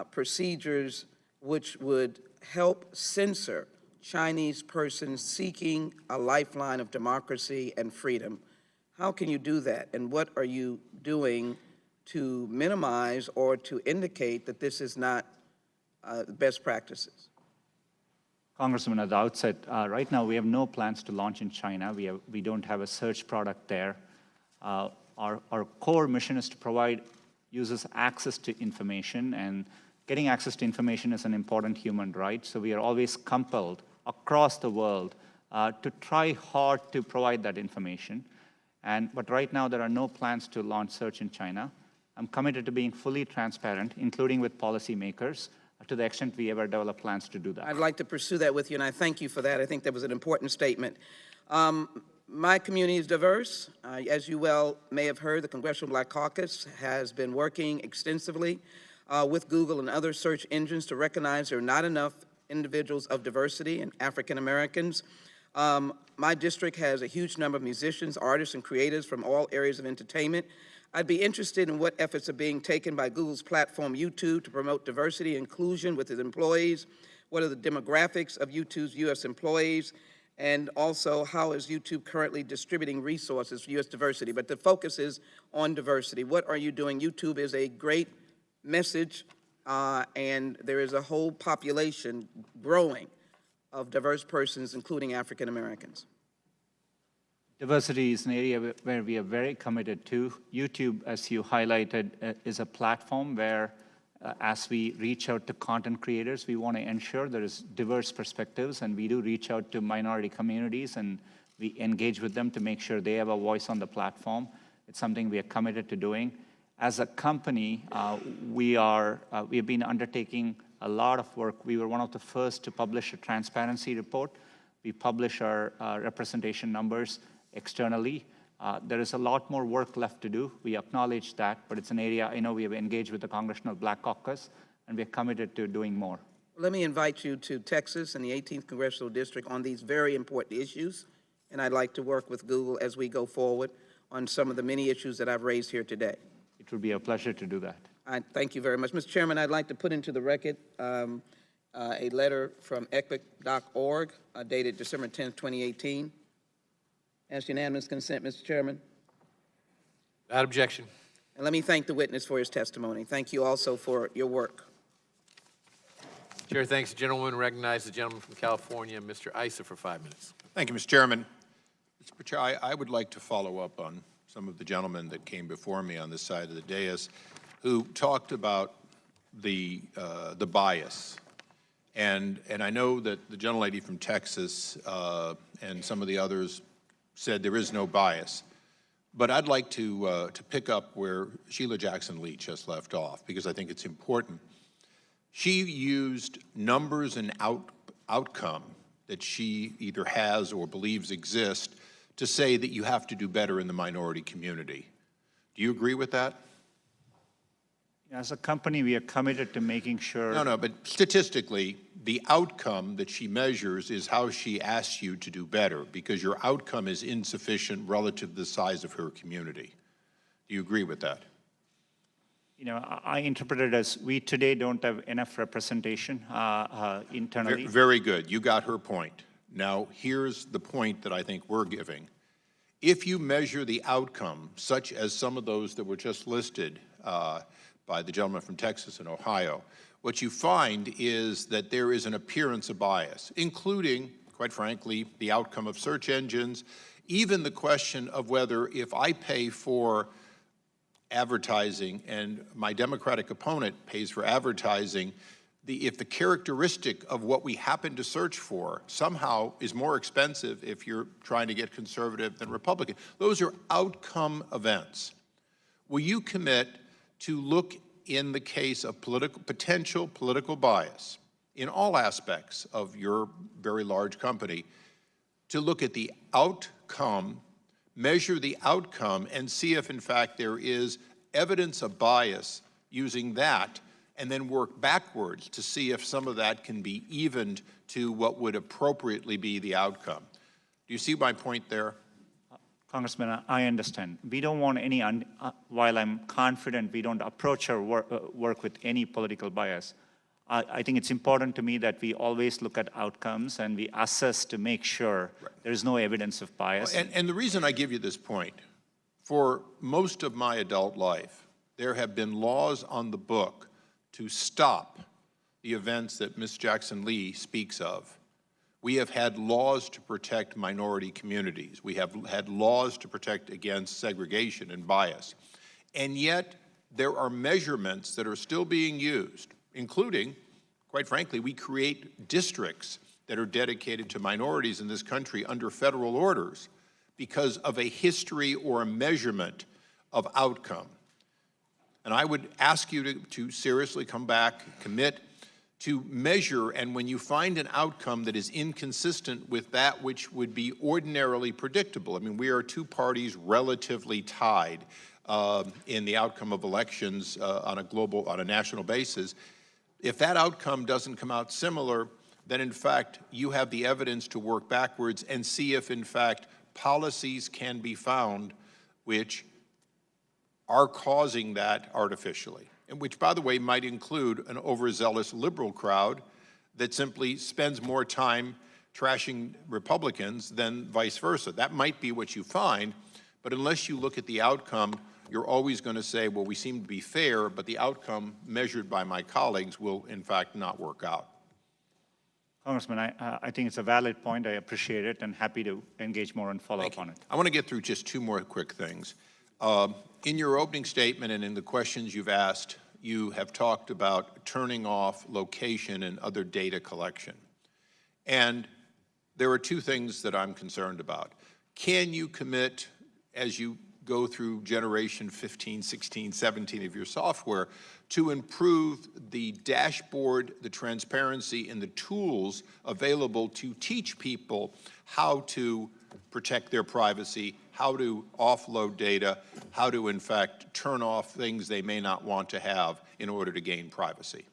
procedures which would help censor Chinese persons seeking a lifeline of democracy and freedom. How can you do that, and what are you doing to minimize or to indicate that this is not best practices? Congressman, at the outset, right now we have no plans to launch in China. We don't have a search product there. Our core mission is to provide users access to information, and getting access to information is an important human right. So we are always compelled across the world to try hard to provide that information. But right now there are no plans to launch search in China. I'm committed to being fully transparent, including with policymakers, to the extent we ever develop plans to do that. I'd like to pursue that with you, and I thank you for that. I think that was an important statement. My community is diverse. As you well may have heard, the Congressional Black Caucus has been working extensively with Google and other search engines to recognize there are not enough individuals of diversity and African Americans. My district has a huge number of musicians, artists, and creators from all areas of entertainment. I'd be interested in what efforts are being taken by Google's platform, YouTube, to promote diversity and inclusion with its employees. What are the demographics of YouTube's U.S. employees? And also, how is YouTube currently distributing resources for U.S. diversity? But the focus is on diversity. What are you doing? YouTube is a great message, and there is a whole population growing of diverse persons, including African Americans. Diversity is an area where we are very committed to. YouTube, as you highlighted, is a platform where, as we reach out to content creators, we want to ensure there is diverse perspectives, and we do reach out to minority communities, and we engage with them to make sure they have a voice on the platform. It's something we are committed to doing. As a company, we have been undertaking a lot of work. We were one of the first to publish a transparency report. We publish our representation numbers externally. There is a lot more work left to do. We acknowledge that, but it's an area I know we have engaged with the Congressional Black Caucus, and we're committed to doing more. Let me invite you to Texas and the 18th Congressional District on these very important issues, and I'd like to work with Google as we go forward on some of the many issues that I've raised here today. It would be a pleasure to do that. I thank you very much. Mr. Chairman, I'd like to put into the record a letter from epic.org dated December 10th, 2018. Ask unanimous consent, Mr. Chairman. Without objection. And let me thank the witness for his testimony. Thank you also for your work. Chair thanks the gentleman. Recognize the gentleman from California, Mr. Issa, for 5 minutes. Thank you, Mr. Chairman. Mr. Pichai, I would like to follow up on some of the gentlemen that came before me on this side of the dais who talked about the bias. And I know that the gentlelady from Texas and some of the others said there is no bias. But I'd like to pick up where Sheila Jackson Lee just left off, because I think it's important. She used numbers and outcome that she either has or believes exist to say that you have to do better in the minority community. Do you agree with that? As a company, we are committed to making sure... No, but statistically, the outcome that she measures is how she asks you to do better, because your outcome is insufficient relative to the size of her community. Do you agree with that? You know, I interpret it as we today don't have enough representation internally. Very good. You got her point. Now, here's the point that I think we're giving. If you measure the outcome, such as some of those that were just listed by the gentleman from Texas and Ohio, what you find is that there is an appearance of bias, including, quite frankly, the outcome of search engines, even the question of whether if I pay for advertising and my Democratic opponent pays for advertising, if the characteristic of what we happen to search for somehow is more expensive if you're trying to get conservative than Republican. Those are outcome events. Will you commit to look in the case of potential political bias in all aspects of your very large company, to look at the outcome, measure the outcome, and see if, in fact, there is evidence of bias using that, and then work backwards to see if some of that can be evened to what would appropriately be the outcome? Do you see my point there? Congressman, I understand. We don't want any, while I'm confident we don't approach our work with any political bias, I think it's important to me that we always look at outcomes and we assess to make sure there's no evidence of bias. And the reason I give you this point, for most of my adult life, there have been laws on the book to stop the events that Ms. Jackson Lee speaks of. We have had laws to protect minority communities. We have had laws to protect against segregation and bias. And yet, there are measurements that are still being used, including, quite frankly, we create districts that are dedicated to minorities in this country under federal orders because of a history or a measurement of outcome. And I would ask you to seriously come back, commit to measure, and when you find an outcome that is inconsistent with that which would be ordinarily predictable, I mean, we are two parties relatively tied in the outcome of elections on a national basis. If that outcome doesn't come out similar, then in fact, you have the evidence to work backwards and see if in fact policies can be found which are causing that artificially. And which, by the way, might include an overzealous liberal crowd that simply spends more time trashing Republicans than vice versa. That might be what you find, but unless you look at the outcome, you're always going to say, well, we seem to be fair, but the outcome measured by my colleagues will, in fact, not work out. Congressman, I think it's a valid point. I appreciate it and happy to engage more and follow up on it. I want to get through just two more quick things. In your opening statement and in the questions you've asked, you have talked about turning off location and other data collection. And there are two things that I'm concerned about. Can you commit, as you go through generation 15, 16, 17 of your software, to improve the dashboard, the transparency, and the tools available to teach people how to protect their privacy how to offload data, how to, in fact, turn off things they may not want to have in order to gain privacy?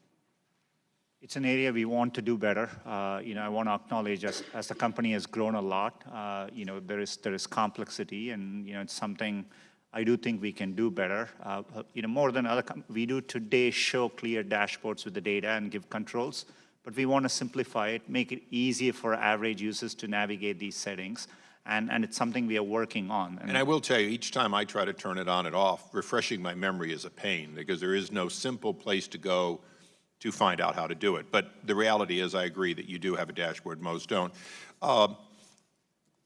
It's an area we want to do better. I want to acknowledge as the company has grown a lot, there is complexity, and it's something I do think we can do better. More than we do today show clear dashboards with the data and give controls, but we want to simplify it, make it easier for average users to navigate these settings, and it's something we are working on. And I will tell you, each time I try to turn it on and off, refreshing my memory is a pain, because there is no simple place to go to find out how to do it. But the reality is, I agree that you do have a dashboard, most don't. I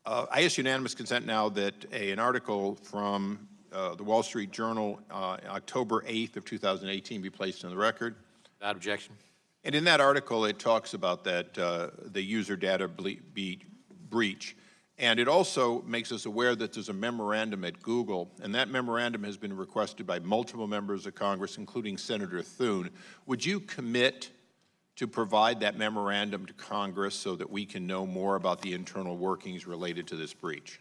ask unanimous consent now that an article from the Wall Street Journal, October 8th of 2018, be placed in the record. Without objection. And in that article, it talks about that the user data breach. And it also makes us aware that there's a memorandum at Google, and that memorandum has been requested by multiple members of Congress, including Senator Thune. Would you commit to provide that memorandum to Congress so that we can know more about the internal workings related to this breach?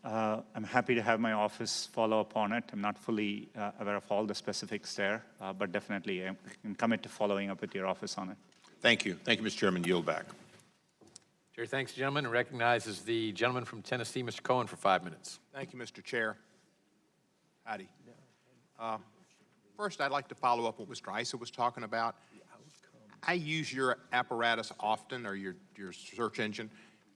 I'm happy to have my office follow up on it. I'm not fully aware of all the specifics there, but definitely I can commit to following up with your office on it. Thank you. Thank you, Mr. Chairman. Yield back. Chair thanks the gentleman and recognizes the gentleman from Tennessee, Mr. Cohen, for 5 minutes. Thank you, Mr. Chair. Howdy. First, I'd like to follow up what Mr. Issa was talking about. I use your apparatus often, or your search engine,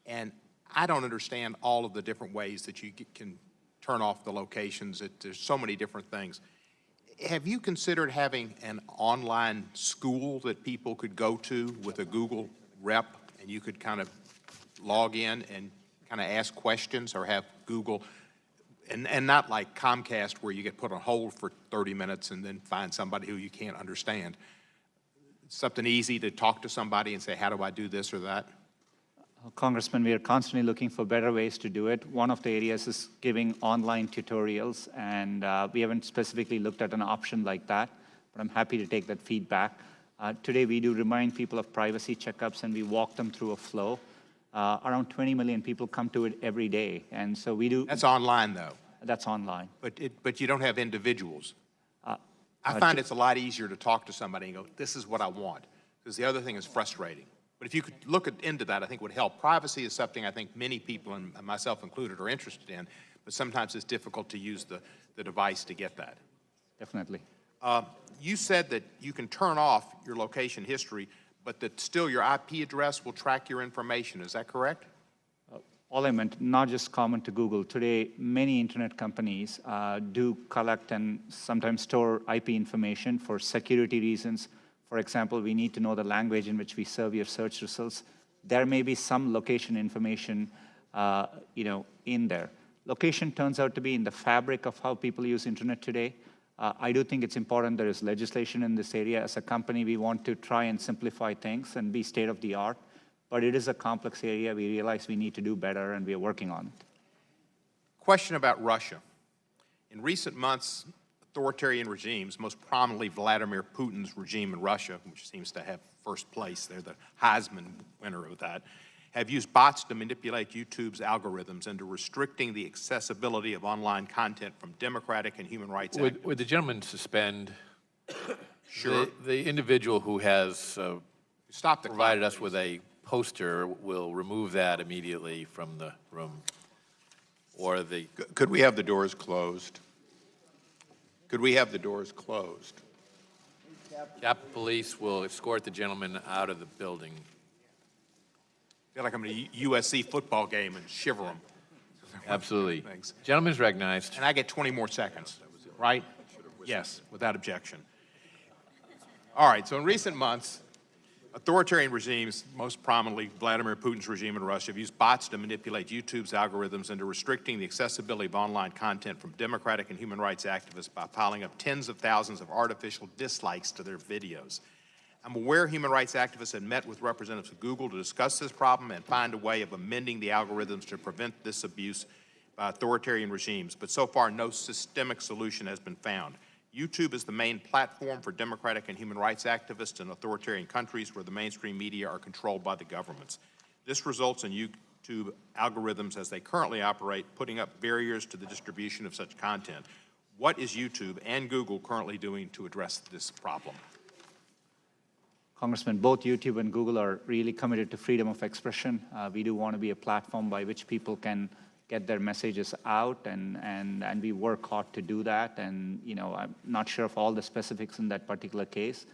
and I don't understand all of the different ways that you can turn off the locations. There's so many different things. Have you considered having an online school that people could go to with a Google rep, and you could kind of log in and kind of ask questions, or have Google, and not like Comcast where you get put on hold for 30 minutes and then find somebody who you can't understand. Something easy to talk to somebody and say, how do I do this or that? Congressman, we are constantly looking for better ways to do it. One of the areas is giving online tutorials, and we haven't specifically looked at an option like that, but I'm happy to take that feedback. Today, we do remind people of privacy checkups, and we walk them through a flow. Around 20 million people come to it every day, and so we do. That's online, though. That's online. But you don't have individuals. I find it's a lot easier to talk to somebody and go, this is what I want, because the other thing is frustrating. But if you could look into that, I think would help. Privacy is something I think many people, and myself included, are interested in, but sometimes it's difficult to use the device to get that. Definitely. You said that you can turn off your location history, but that still your IP address will track your information. Is that correct? All I meant, not just common to Google. Today, many internet companies do collect and sometimes store IP information for security reasons. For example, we need to know the language in which we serve your search results. There may be some location information, in there. Location turns out to be in the fabric of how people use internet today. I do think it's important there is legislation in this area. As a company, we want to try and simplify things and be state of the art, but it is a complex area. We realize we need to do better, and we are working on it. Question about Russia. In recent months, authoritarian regimes, most prominently Vladimir Putin's regime in Russia, which seems to have first place, they're the Heisman winner of that, have used bots to manipulate YouTube's algorithms into restricting the accessibility of online content from democratic and human rights activists. Would the gentleman suspend Sure. the individual who has Stop the provided clock, us with a poster will remove that immediately from the room? Or the... Could we have the doors closed? Could we have the doors closed? Capitol Police will escort the gentleman out of the building. I feel like I'm at a USC football game and shiver them. Absolutely. Thanks. Gentleman is recognized. And I get 20 more seconds, right? Yes, without objection. All right, so in recent months, authoritarian regimes, most prominently Vladimir Putin's regime in Russia, have used bots to manipulate YouTube's algorithms into restricting the accessibility of online content from democratic and human rights activists by piling up tens of thousands of artificial dislikes to their videos. I'm aware human rights activists had met with representatives of Google to discuss this problem and find a way of amending the algorithms to prevent this abuse by authoritarian regimes, but so far no systemic solution has been found. YouTube is the main platform for democratic and human rights activists in authoritarian countries where the mainstream media are controlled by the governments. This results in YouTube algorithms as they currently operate, putting up barriers to the distribution of such content. What is YouTube and Google currently doing to address this problem? Congressman, both YouTube and Google are really committed to freedom of expression. We do want to be a platform by which people can get their messages out, and we work hard to do that. And, you know, I'm not sure of all the specifics in that particular case,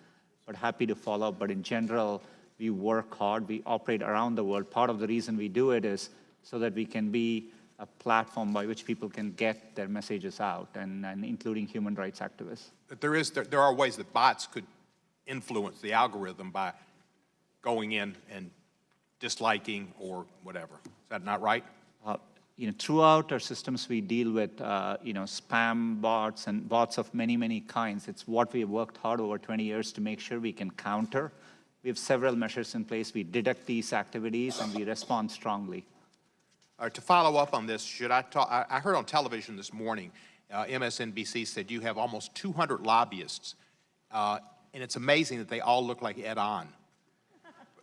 but happy to follow up. But in general, we work hard. We operate around the world. Part of the reason we do it is so that we can be a platform by which people can get their messages out, and including human rights activists. But there are ways that bots could influence the algorithm by going in and disliking or whatever. Is that not right? You know, throughout our systems, we deal with, you know, spam bots and bots of many, many kinds. It's what we have worked hard over 20 years to make sure we can counter. We have several measures in place. We detect these activities, and we respond strongly. To follow up on this, should I talk? I heard on television this morning, MSNBC said you have almost 200 lobbyists, and it's amazing that they all look like Ed On.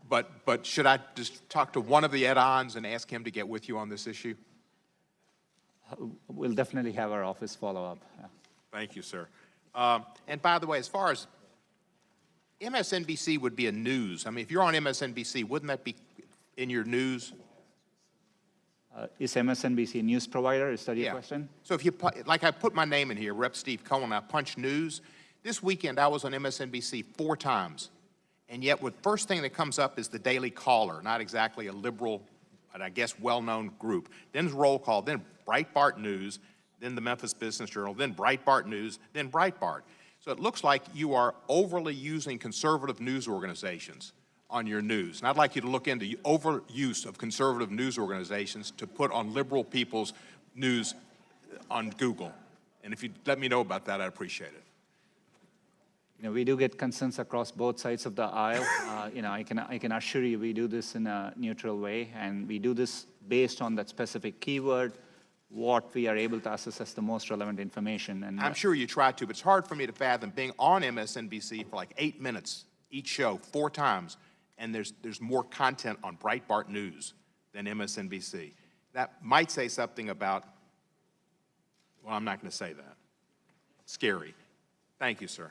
But should I just talk to one of the Ed Ons and ask him to get with you on this issue? We'll definitely have our office follow up. Yeah. Thank you, sir. And by the way, as far as MSNBC would be a news, I mean, if you're on MSNBC, wouldn't that be in your news? Is MSNBC a news provider? Is that your question? So if you, like I put my name in here, Rep. Steve Cohen, I punch news. This weekend I was on MSNBC 4 times, and yet the first thing that comes up is the Daily Caller, not exactly a liberal, but I guess well-known group. Then Roll Call, then Breitbart News, then the Memphis Business Journal, then Breitbart News, then Breitbart. So it looks like you are overly using conservative news organizations on your news. And I'd like you to look into the overuse of conservative news organizations to put on liberal people's news on Google. And if you'd let me know about that, I'd appreciate it. You know, we do get concerns across both sides of the aisle. You know, I can assure you we do this in a neutral way, and we do this based on that specific keyword, what we are able to assess as the most relevant information. And I'm sure you try to, but it's hard for me to fathom being on MSNBC for like 8 minutes each show, 4 times, and there's more content on Breitbart News than MSNBC. That might say something about, well, I'm not going to say that. Scary. Thank you, sir.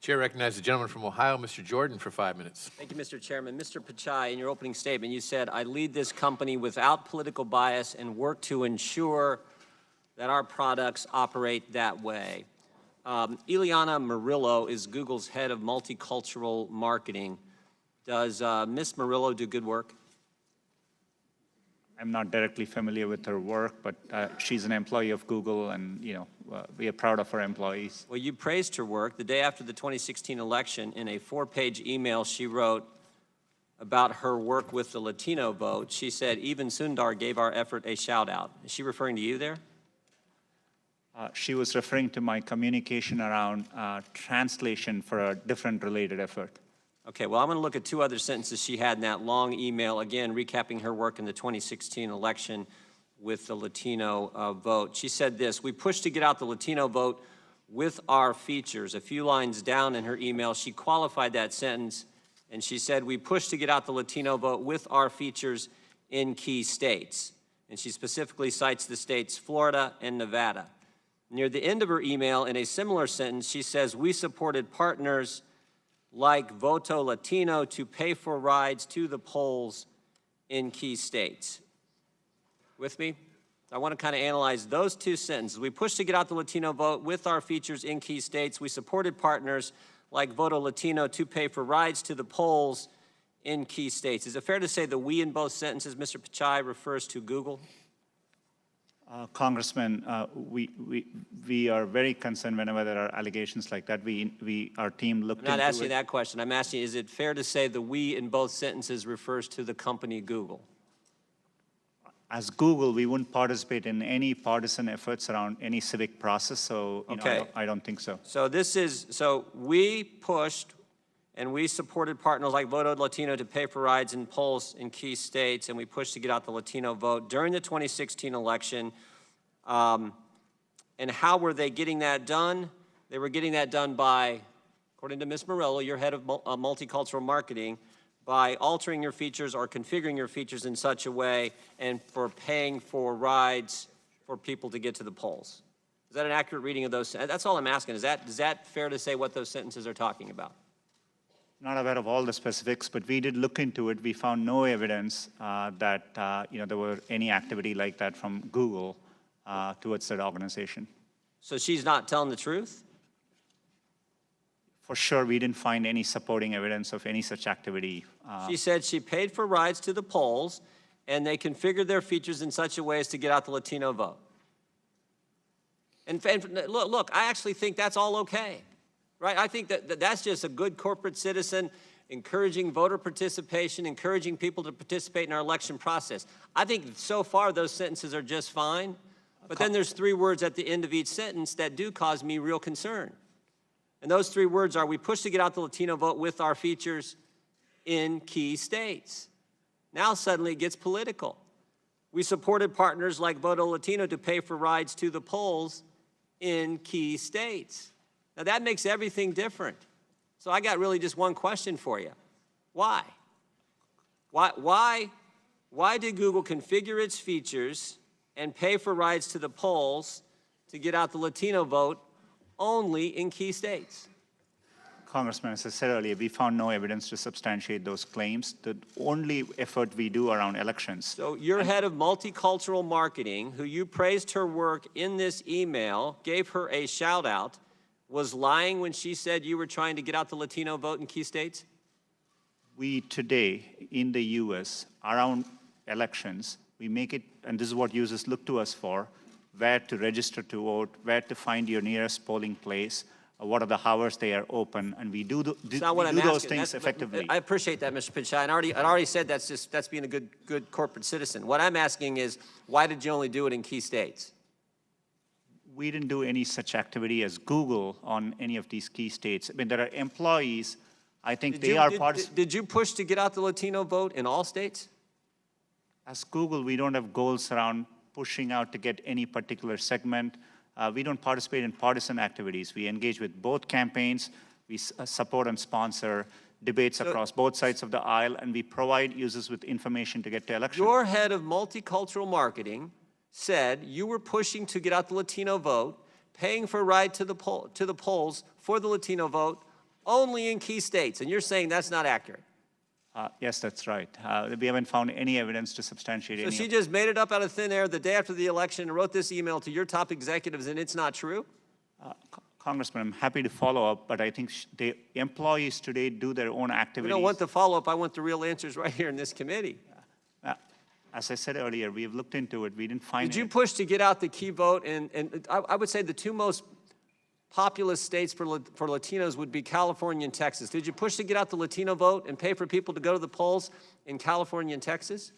Chair recognizes the gentleman from Ohio, Mr. Jordan, for 5 minutes. Thank you, Mr. Chairman. Mr. Pichai, in your opening statement, you said, I lead this company without political bias and work to ensure that our products operate that way. Ileana Murillo is Google's head of multicultural marketing. Does Ms. Murillo do good work? I'm not directly familiar with her work, but she's an employee of Google, and, you know, we are proud of our employees. Well, you praised her work. The day after the 2016 election, in a 4-page email she wrote about her work with the Latino vote, she said, even Sundar gave our effort a shout-out. Is she referring to you there? She was referring to my communication around translation for a different related effort. Okay, well, I'm going to look at 2 other sentences she had in that long email, again, recapping her work in the 2016 election with the Latino vote. She said this, we pushed to get out the Latino vote with our features. A few lines down in her email, she qualified that sentence, and she said, we pushed to get out the Latino vote with our features in key states. And she specifically cites the states Florida and Nevada. Near the end of her email, in a similar sentence, she says, we supported partners like Voto Latino to pay for rides to the polls in key states. With me? I want to kind of analyze those 2 sentences. We pushed to get out the Latino vote with our features in key states. We supported partners like Voto Latino to pay for rides to the polls in key states. Is it fair to say the we in both sentences, Mr. Pichai, refers to Google? Congressman, we are very concerned whenever there are allegations like that. Our team looked into it. I'm not asking that question. I'm asking, is it fair to say the we in both sentences refers to the company Google? As Google, we wouldn't participate in any partisan efforts around any civic process, so you know, I don't think so. So we pushed and we supported partners like Voto Latino to pay for rides in polls in key states, and we pushed to get out the Latino vote during the 2016 election. And how were they getting that done? They were getting that done by according to Ms. Morello, you're head of multicultural marketing, by altering your features or configuring your features in such a way and for paying for rides for people to get to the polls. Is that an accurate reading of those? That's all I'm asking. Is that fair to say what those sentences are talking about? Not aware of all the specifics, but we did look into it. We found no evidence that there were any activity like that from Google towards that organization. So she's not telling the truth? For sure, we didn't find any supporting evidence of any such activity. She said she paid for rides to the polls, and they configured their features in such a way as to get out the Latino vote. And look, I actually think that's all okay, right? I think that's just a good corporate citizen encouraging voter participation, encouraging people to participate in our election process. I think so far those sentences are just fine, but then there's 3 words at the end of each sentence that do cause me real concern. And those 3 words are, we push to get out the Latino vote with our features in key states. Now suddenly it gets political. We supported partners like Voto Latino to pay for rides to the polls in key states. Now that makes everything different. So I got really just one question for you. Why? Why did Google configure its features and pay for rides to the polls to get out the Latino vote only in key states? Congressman, as I said earlier, we found no evidence to substantiate those claims. The only effort we do around elections. So your head of multicultural marketing, who you praised her work in this email, gave her a shout out, was lying when she said you were trying to get out the Latino vote in key states? We today, in the US, around elections, we make it, and this is what users look to us for, where to register to vote, where to find your nearest polling place, what are the hours they are open, and we do those things effectively. I appreciate that, Mr. Pichai. I already said that's being a good corporate citizen. What I'm asking is, why did you only do it in key states? We didn't do any such activity as Google on any of these key states. I mean, there are employees, I think Did you push to get out the Latino vote in all states? As Google, we don't have goals around pushing out to get any particular segment. We don't participate in partisan activities. We engage with both campaigns. We support and sponsor debates across both sides of the aisle, and we provide users with information to get to elections. Your head of multicultural marketing said you were pushing to get out the Latino vote, paying for a ride to the polls for the Latino vote only in key states, and you're saying that's not accurate. Yes, that's right. We haven't found any evidence to substantiate any. So she just made it up out of thin air the day after the election and wrote this email to your top executives, and it's not true? Congressman, I'm happy to follow up, but I think the employees today do their own activities. We don't want the follow-up. I want the real answers right here in this committee. As I said earlier, we have looked into it. We didn't find Did you push to get out the key vote? And I would say the 2 most populous states for Latinos would be California and Texas. Did you push to get out the Latino vote and pay for people to go to the polls in California and Texas?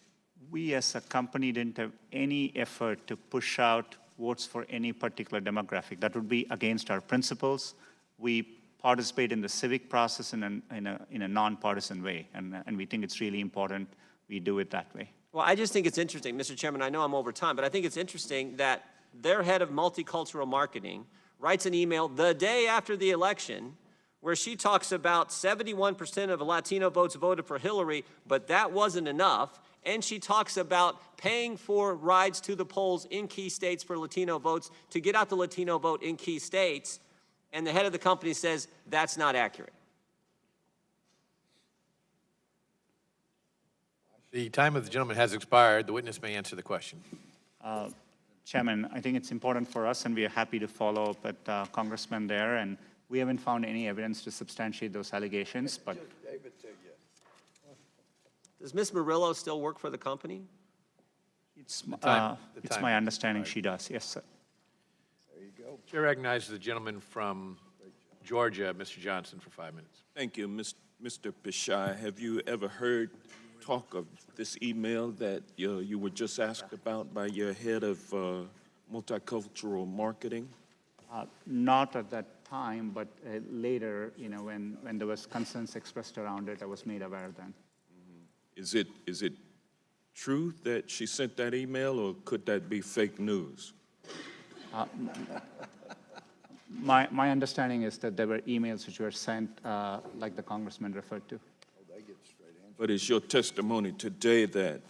We as a company didn't have any effort to push out votes for any particular demographic. That would be against our principles. We participate in the civic process in a nonpartisan way, and we think it's really important we do it that way. Well, I just think it's interesting, Mr. Chairman, I know I'm over time, but I think it's interesting that their head of multicultural marketing writes an email the day after the election where she talks about 71% of Latino votes voted for Hillary, but that wasn't enough. And she talks about paying for rides to the polls in key states for Latino votes to get out the Latino vote in key states. And the head of the company says that's not accurate. The time of the gentleman has expired. The witness may answer the question. Chairman, I think it's important for us, and we are happy to follow up with Congressman there, and we haven't found any evidence to substantiate those allegations. But does Ms. Murillo still work for the company? It's my understanding she does. Yes, sir. There you go. Chair recognizes the gentleman from Georgia, Mr. Johnson, for 5 minutes. Thank you, Mr. Pichai. Have you ever heard talk of this email that you were just asked about by your head of multicultural marketing? Not at that time, but later, when there was concerns expressed around it, I was made aware then. Mm-hmm. Is it true that she sent that email, or could that be fake news? My understanding is that there were emails which were sent, like the congressman referred to. But is your testimony today that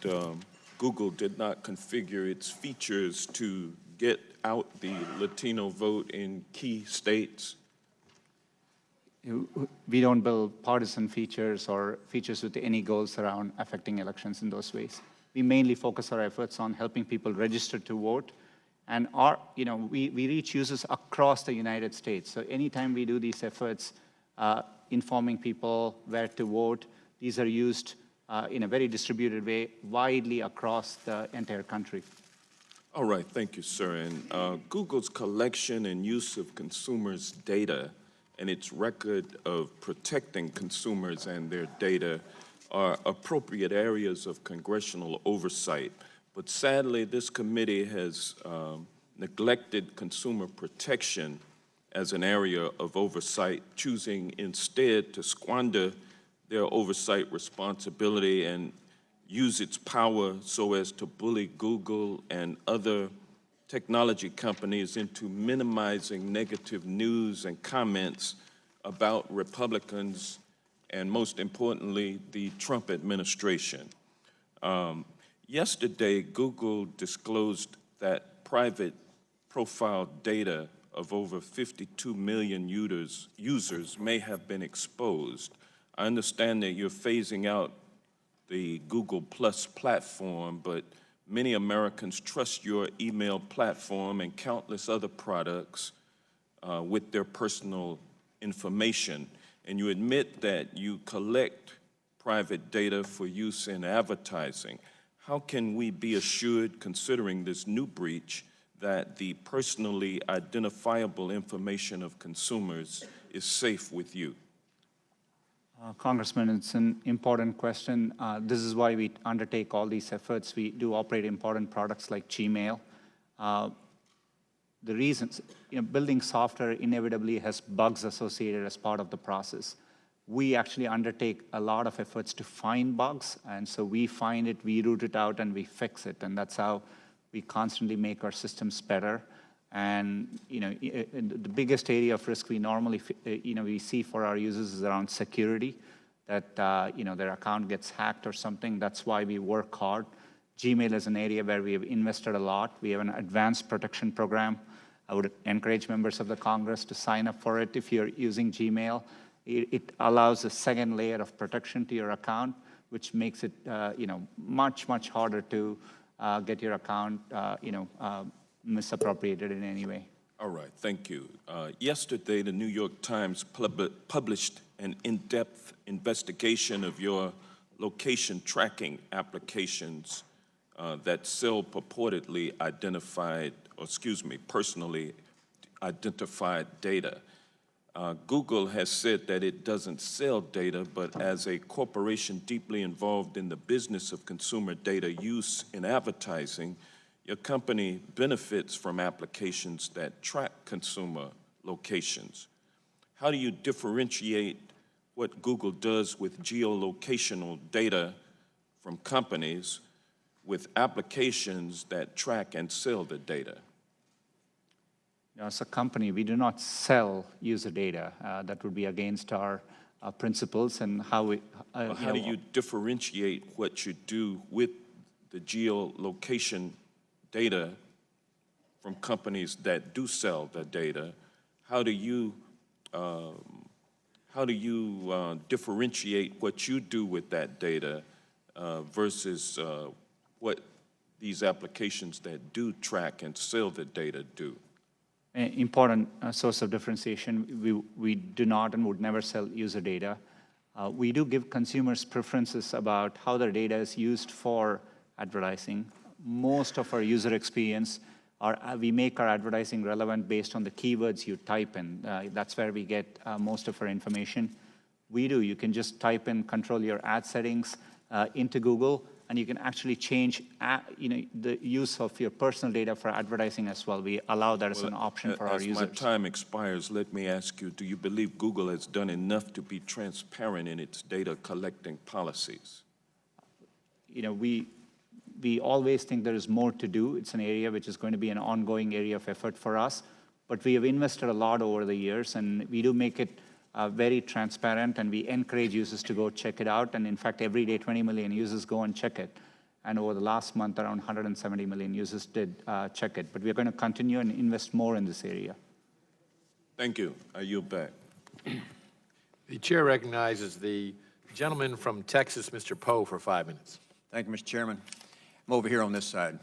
Google did not configure its features to get out the Latino vote in key states? We don't build partisan features or features with any goals around affecting elections in those ways. We mainly focus our efforts on helping people register to vote. And we reach users across the United States. So anytime we do these efforts, informing people where to vote, these are used in a very distributed way, widely across the entire country. All right, thank you, sir. And Google's collection and use of consumers' data and its record of protecting consumers and their data are appropriate areas of congressional oversight. But sadly, this committee has neglected consumer protection as an area of oversight, choosing instead to squander their oversight responsibility and use its power so as to bully Google and other technology companies into minimizing negative news and comments about Republicans and, most importantly, the Trump administration. Yesterday, Google disclosed that private profile data of over 52 million users may have been exposed. I understand that you're phasing out the Google Plus platform, but many Americans trust your email platform and countless other products with their personal information. And you admit that you collect private data for use in advertising. How can we be assured, considering this new breach, that the personally identifiable information of consumers is safe with you? Congressman, it's an important question. This is why we undertake all these efforts. We do operate important products like Gmail. The reasons, building software inevitably has bugs associated as part of the process. We actually undertake a lot of efforts to find bugs, and so we find it, we root it out, and we fix it, and that's how we constantly make our systems better. And the biggest area of risk we normally we see for our users is around security, that their account gets hacked or something. That's why we work hard. Gmail is an area where we have invested a lot. We have an advanced protection program. I would encourage members of the Congress to sign up for it if you're using Gmail. It allows a second layer of protection to your account, which makes it much harder to get your account misappropriated in any way. All right, thank you. Yesterday, the New York Times published an in-depth investigation of your location tracking applications that sell purportedly personally identified data. Google has said that it doesn't sell data, but as a corporation deeply involved in the business of consumer data use in advertising, your company benefits from applications that track consumer locations. How do you differentiate what Google does with geolocational data from companies with applications that track and sell the data? As a company, we do not sell user data. That would be against our principles and how we... How do you differentiate what you do with the geolocation data from companies that do sell the data? How do you differentiate what you do with that data versus what these applications that do track and sell the data do? An important source of differentiation. We do not and would never sell user data. We do give consumers preferences about how their data is used for advertising. Most of our user experience, we make our advertising relevant based on the keywords you type in. That's where we get most of our information. You can just type in, control your ad settings into Google, and you can actually change the use of your personal data for advertising as well. We allow that as an option for our users. As my time expires, let me ask you, do you believe Google has done enough to be transparent in its data collecting policies? We always think there is more to do. It's an area which is going to be an ongoing area of effort for us. but we have invested a lot over the years, and we do make it very transparent, and we encourage users to go check it out. And in fact, every day, 20 million users go and check it. And over the last month, around 170 million users did check it. But we're going to continue and invest more in this area. Thank you. I yield back. The chair recognizes the gentleman from Texas, Mr. Poe, for 5 minutes. Thank you, Mr. Chairman. I'm over here on this side.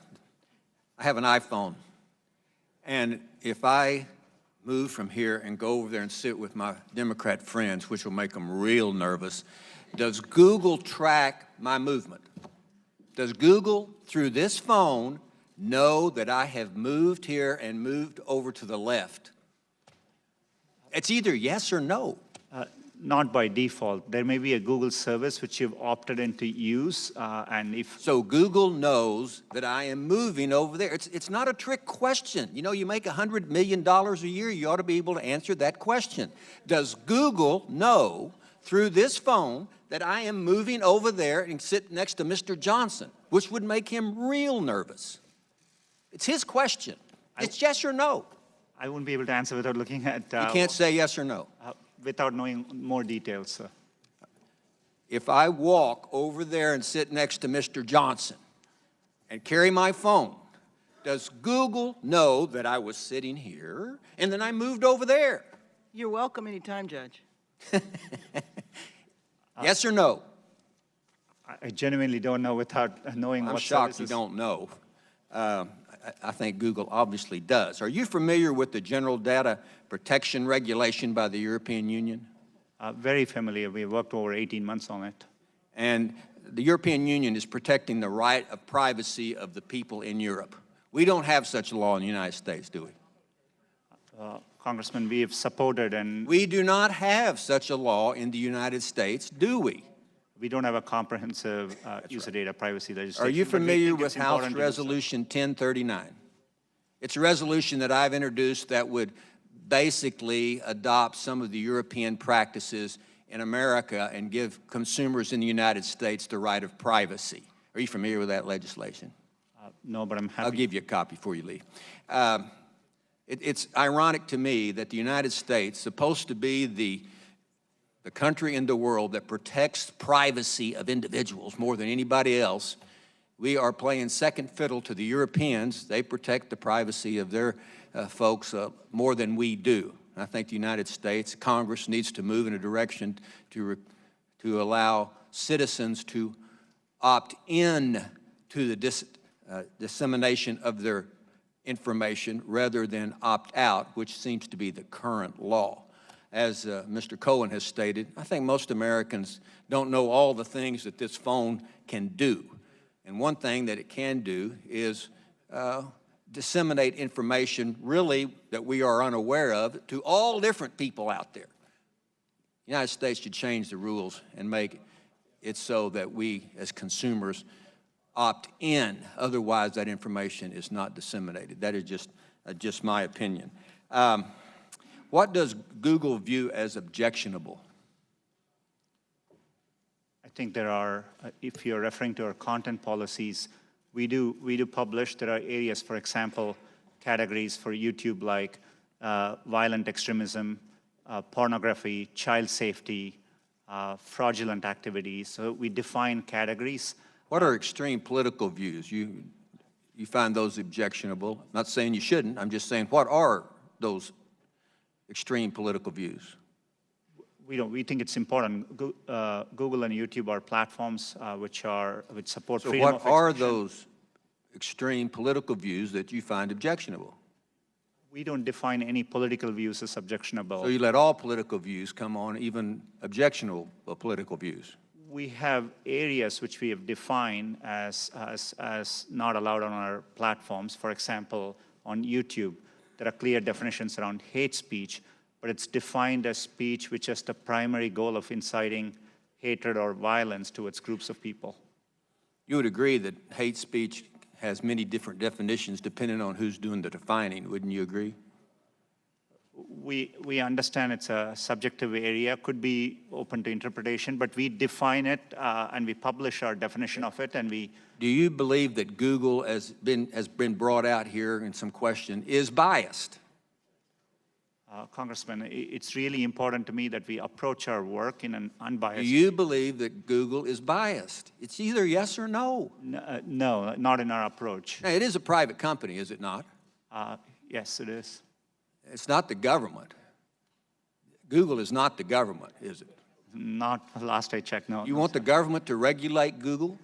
I have an iPhone, and if I move from here and go over there and sit with my Democrat friends, which will make them real nervous, does Google track my movement? Does Google, through this phone, know that I have moved here and moved over to the left? It's either yes or no. Not by default. There may be a Google service which you've opted in to use, and if... So Google knows that I am moving over there. It's not a trick question. You know, you make $100 million a year, you ought to be able to answer that question. Does Google know through this phone that I am moving over there and sit next to Mr. Johnson, which would make him real nervous? It's his question. It's yes or no. I wouldn't be able to answer without looking at... You can't say yes or no. Without knowing more details, sir. If I walk over there and sit next to Mr. Johnson and carry my phone, does Google know that I was sitting here and then I moved over there? You're welcome anytime, Judge. Yes or no? I genuinely don't know without knowing I'm what shocked services... you don't know. I think Google obviously does. Are you familiar with the General Data Protection Regulation by the European Union? Very familiar. We worked over 18 months on it. And the European Union is protecting the right of privacy of the people in Europe. We don't have such a law in the United States, do we? Congressman, we have supported and... We do not have such a law in the United States, do we? We don't have a comprehensive user data privacy legislation. Are you familiar with House Resolution 1039? It's a resolution that I've introduced that would basically adopt some of the European practices in America and give consumers in the United States the right of privacy. Are you familiar with that legislation? No, but I'm happy. I'll give you a copy before you leave. It's ironic to me that the United States, supposed to be the country in the world that protects privacy of individuals more than anybody else, we are playing second fiddle to the Europeans. They protect the privacy of their folks more than we do. I think the United States Congress needs to move in a direction to allow citizens to opt in to the dissemination of their information rather than opt out, which seems to be the current law. As Mr. Cohen has stated, I think most Americans don't know all the things that this phone can do. And one thing that it can do is disseminate information really that we are unaware of to all different people out there. The United States should change the rules and make it so that we as consumers opt in. Otherwise, that information is not disseminated. That is just my opinion. What does Google view as objectionable? I think there are, if you're referring to our content policies, we do publish. There are areas, for example, categories for YouTube like violent extremism, pornography, child safety, fraudulent activities. So we define categories. What are extreme political views? You find those objectionable? I'm not saying you shouldn't. I'm just saying, what are those extreme political views? We think it's important. Google and YouTube are platforms which support freedom of expression. So what are those extreme political views that you find objectionable? We don't define any political views as objectionable. So you let all political views come on, even objectionable political views? We have areas which we have defined as not allowed on our platforms. For example, on YouTube, there are clear definitions around hate speech, but it's defined as speech which has the primary goal of inciting hatred or violence towards groups of people. You would agree that hate speech has many different definitions depending on who's doing the defining, wouldn't you agree? We understand it's a subjective area, could be open to interpretation, but we define it and we publish our definition of it, and we... Do you believe that Google has been brought out here in some question is biased? Congressman, it's really important to me that we approach our work in an unbiased. Do you believe that Google is biased? It's either yes or no. No, not in our approach. Now, it is a private company, is it not? Yes, it is. It's not the government. Google is not the government, is it? Not last I checked, no. You want the government to regulate Google?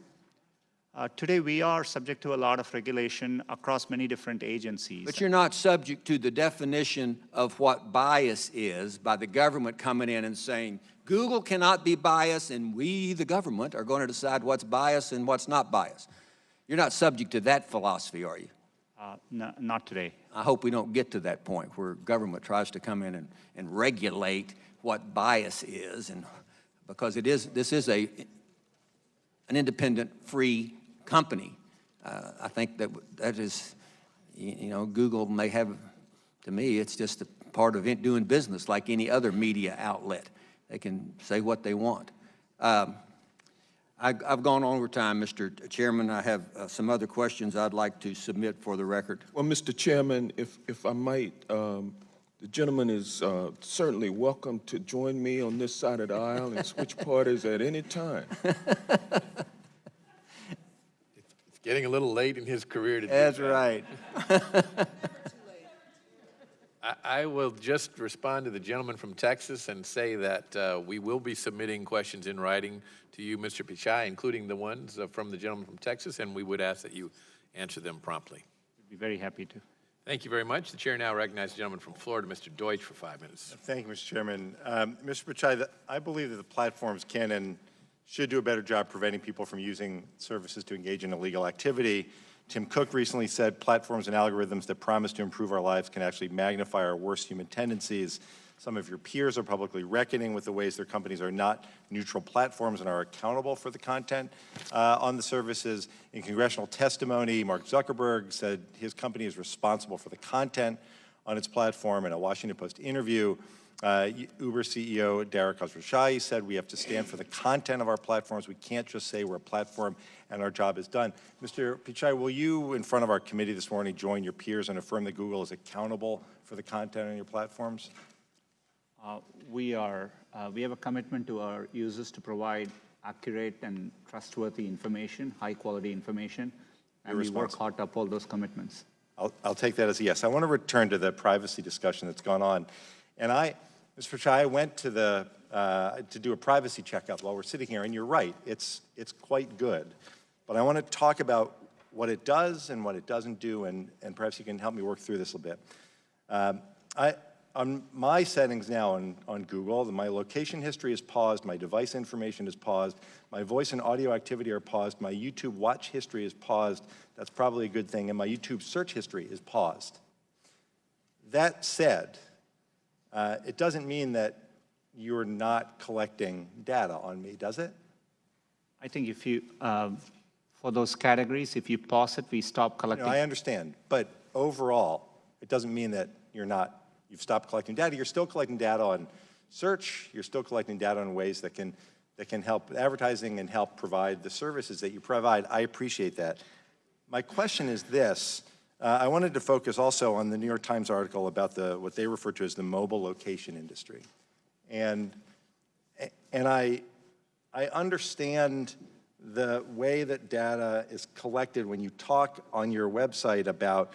Today, we are subject to a lot of regulation across many different agencies. But you're not subject to the definition of what bias is by the government coming in and saying, Google cannot be biased, and we, the government, are going to decide what's biased and what's not biased. You're not subject to that philosophy, are you? No, not today. I hope we don't get to that point where government tries to come in and regulate what bias is, and because this is an independent, free company. I think that is, Google may have, to me, it's just a part of it doing business like any other media outlet. They can say what they want. I've gone over time, Mr. Chairman. I have some other questions I'd like to submit for the record. Well, Mr. Chairman, if I might, the gentleman is certainly welcome to join me on this side of the aisle and switch parties at any time. It's getting a little late in his career to do That's that. right. I will just respond to the gentleman from Texas and say that we will be submitting questions in writing to you, Mr. Pichai, including the ones from the gentleman from Texas, and we would ask that you answer them promptly. I'd be very happy to. Thank you very much. The chair now recognizes the gentleman from Florida, Mr. Deutch, for 5 minutes. Thank you, Mr. Chairman. Mr. Pichai, I believe that the platforms can and should do a better job preventing people from using services to engage in illegal activity. Tim Cook recently said platforms and algorithms that promise to improve our lives can actually magnify our worst human tendencies. Some of your peers are publicly reckoning with the ways their companies are not neutral platforms and are accountable for the content on the services. In congressional testimony, Mark Zuckerberg said his company is responsible for the content on its platform. In a Washington Post interview, Uber CEO Derek Khosrowshahi said we have to stand for the content of our platforms. We can't just say we're a platform and our job is done. Mr. Pichai, will you, in front of our committee this morning, join your peers and affirm that Google is accountable for the content on your platforms? We have a commitment to our users to provide accurate and trustworthy information, high-quality information, and we work hard to uphold those commitments. I'll take that as a yes. I want to return to the privacy discussion that's gone on. And Mr. Pichai, I went to to do a privacy checkup while we're sitting here, and you're right, it's quite good. But I want to talk about what it does and what it doesn't do, and perhaps you can help me work through this a bit. On my settings now on Google, my location history is paused, my device information is paused, my voice and audio activity are paused, my YouTube watch history is paused, that's probably a good thing, and my YouTube search history is paused. That said, it doesn't mean that you're not collecting data on me, does it? I think if you, for those categories, if you pause it, we stop collecting. I understand, but overall, it doesn't mean that you've stopped collecting data. You're still collecting data on search. You're still collecting data in ways that can help advertising and help provide the services that you provide. I appreciate that. My question is this. I wanted to focus also on the New York Times article about what they refer to as the mobile location industry. And I understand the way that data is collected when you talk on your website about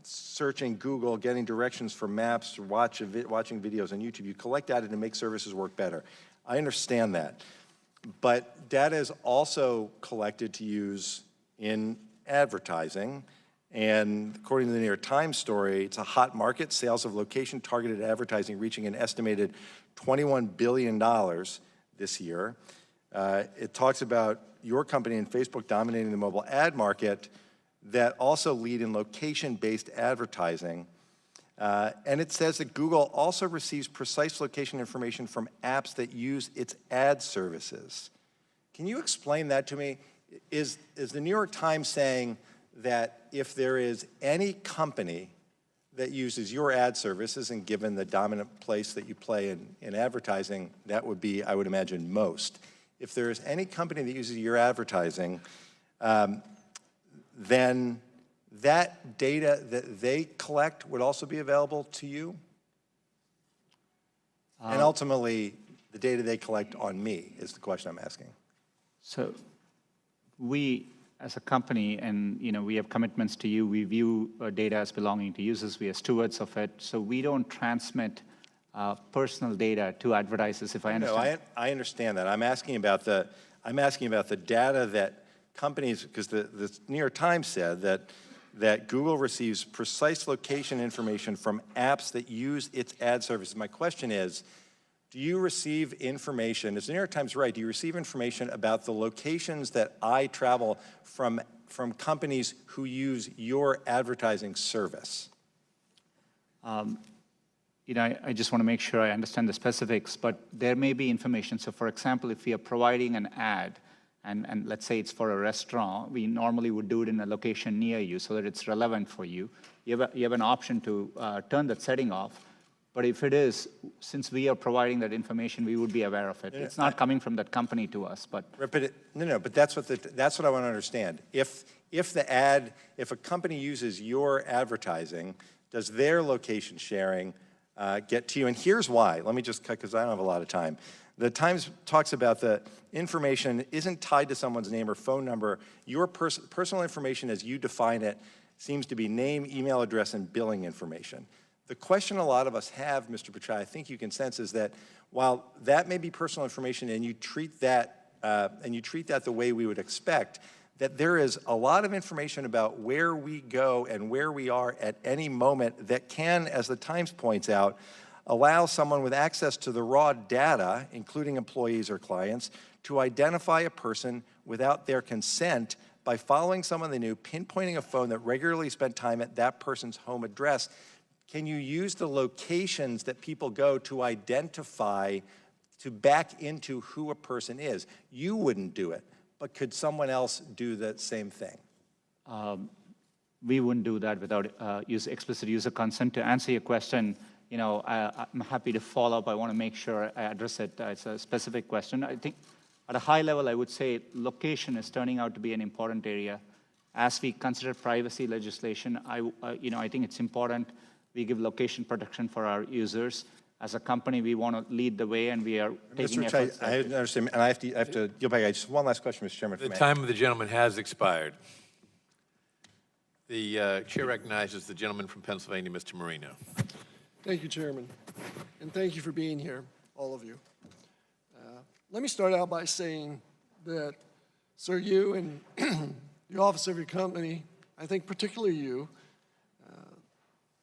searching Google, getting directions for maps, watching videos on YouTube. You collect data to make services work better. I understand that. But data is also collected to use in advertising. And according to the New York Times story, it's a hot market. Sales of location-targeted advertising reaching an estimated $21 billion this year. It talks about your company and Facebook dominating the mobile ad market that also lead in location-based advertising. And it says that Google also receives precise location information from apps that use its ad services. Can you explain that to me? Is the New York Times saying that if there is any company that uses your ad services, and given the dominant place that you play in advertising, that would be, I would imagine, most. If there is any company that uses your advertising, then that data that they collect would also be available to you? And ultimately, the data they collect on me is the question I'm asking. So we, as a company, and we have commitments to you, we view data as belonging to users, we are stewards of it, so we don't transmit personal data to advertisers, if I understand. No, I understand that. I'm asking about the data that companies, because the New York Times said that Google receives precise location information from apps that use its ad services. My question is, do you receive information, is the New York Times right, do you receive information about the locations that I travel from companies who use your advertising service? I just want to make sure I understand the specifics, but there may be information. So for example, if we are providing an ad, and let's say it's for a restaurant, we normally would do it in a location near you so that it's relevant for you. You have an option to turn that setting off. But if it is, since we are providing that information, we would be aware of it. It's not coming from that company to us, but. But that's what I want to understand. If a company uses your advertising, does their location sharing get to you? And here's why. Let me just cut, because I don't have a lot of time. The Times talks about the information isn't tied to someone's name or phone number. Your personal information as you define it seems to be name, email address, and billing information. The question a lot of us have, Mr. Pichai, I think you can sense, is that while that may be personal information and you treat that the way we would expect, that there is a lot of information about where we go and where we are at any moment that can, as the Times points out, allow someone with access to the raw data, including employees or clients, to identify a person without their consent by following someone they knew, pinpointing a phone that regularly spent time at that person's home address. Can you use the locations that people go to identify, to back into who a person is? You wouldn't do it, but could someone else do the same thing? We wouldn't do that without explicit user consent. To answer your question, I'm happy to follow up. I want to make sure I address it. It's a specific question. I think at a high level, I would say location is turning out to be an important area. As we consider privacy legislation, I think it's important we give location protection for our users. As a company, we want to lead the way, and we are taking efforts. I understand, and I have to go back. Just one last question, Mr. Chairman. The time of the gentleman has expired. The chair recognizes the gentleman from Pennsylvania, Mr. Marino. Thank you, Chairman, and thank you for being here, all of you. Let me start out by saying that, sir, you and the office of your company, I think particularly you,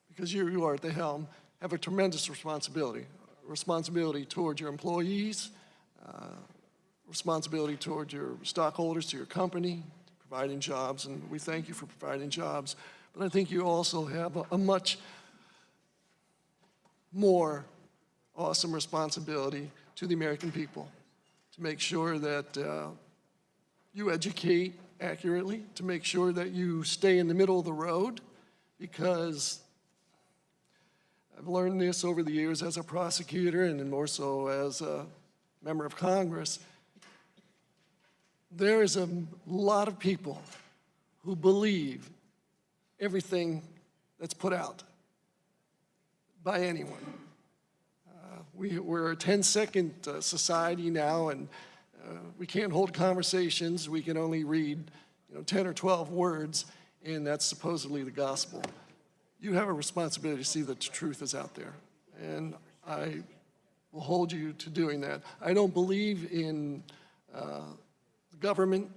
because you are at the helm, have a tremendous responsibility toward your employees, responsibility toward your stockholders, to your company, providing jobs, and we thank you for providing jobs. But I think you also have a much more awesome responsibility to the American people, to make sure that you educate accurately, to make sure that you stay in the middle of the road, because I've learned this over the years as a prosecutor and then more so as a member of Congress. There is a lot of people who believe everything that's put out by anyone. We're a 10-second society now, and we can't hold conversations. We can only read 10 or 12 words, and that's supposedly the gospel. You have a responsibility to see that the truth is out there, and I will hold you to doing that. I don't believe in the government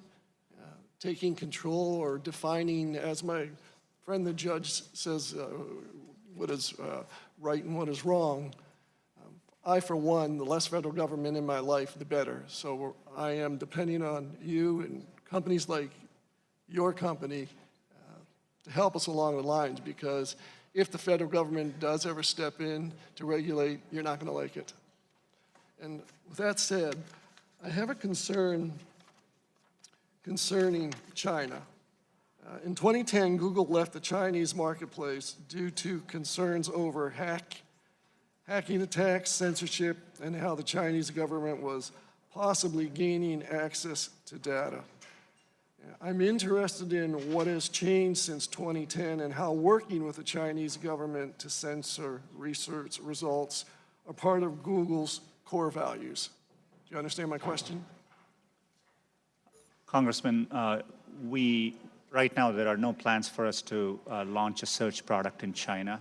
taking control or defining, as my friend the judge says, what is right and what is wrong. I, for one, the less federal government in my life, the better. So I am depending on you and companies like your company to help us along the lines, because if the federal government does ever step in to regulate, you're not going to like it. And with that said, I have a concern concerning China. In 2010, Google left the Chinese marketplace due to concerns over hacking attacks, censorship, and how the Chinese government was possibly gaining access to data. I'm interested in what has changed since 2010 and how working with the Chinese government to censor research results are part of Google's core values. Do you understand my question? Congressman, right now there are no plans for us to launch a search product in China.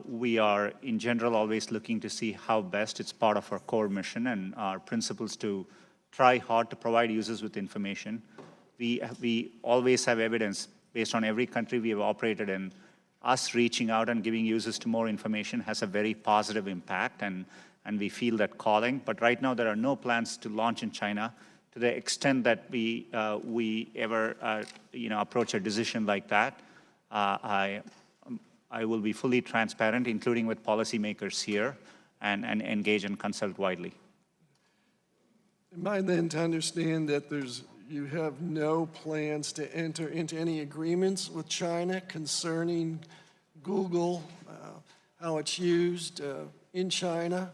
We are, in general, always looking to see how best. It's part of our core mission and our principles to try hard to provide users with information. We always have evidence based on every country we have operated in. Us reaching out and giving users to more information has a very positive impact, and we feel that calling. But right now, there are no plans to launch in China. To the extent that we ever approach a decision like that, I will be fully transparent, including with policymakers here, and engage and consult widely. Am I then to understand that you have no plans to enter into any agreements with China concerning Google, how it's used in China?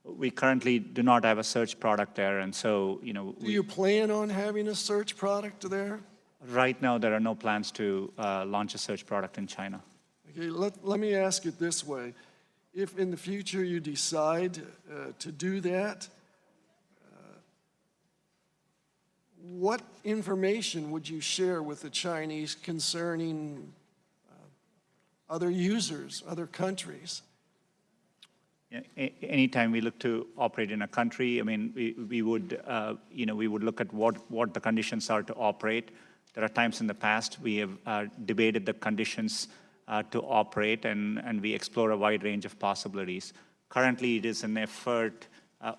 We currently do not have a search product there, and so, Do you plan on having a search product there? Right now, there are no plans to launch a search product in China. Okay, let me ask it this way. If in the future you decide to do that, what information would you share with the Chinese concerning other users, other countries? Anytime we look to operate in a country, I mean, we would look at what the conditions are to operate. There are times in the past we have debated the conditions to operate, and we explore a wide range of possibilities. Currently, it is an effort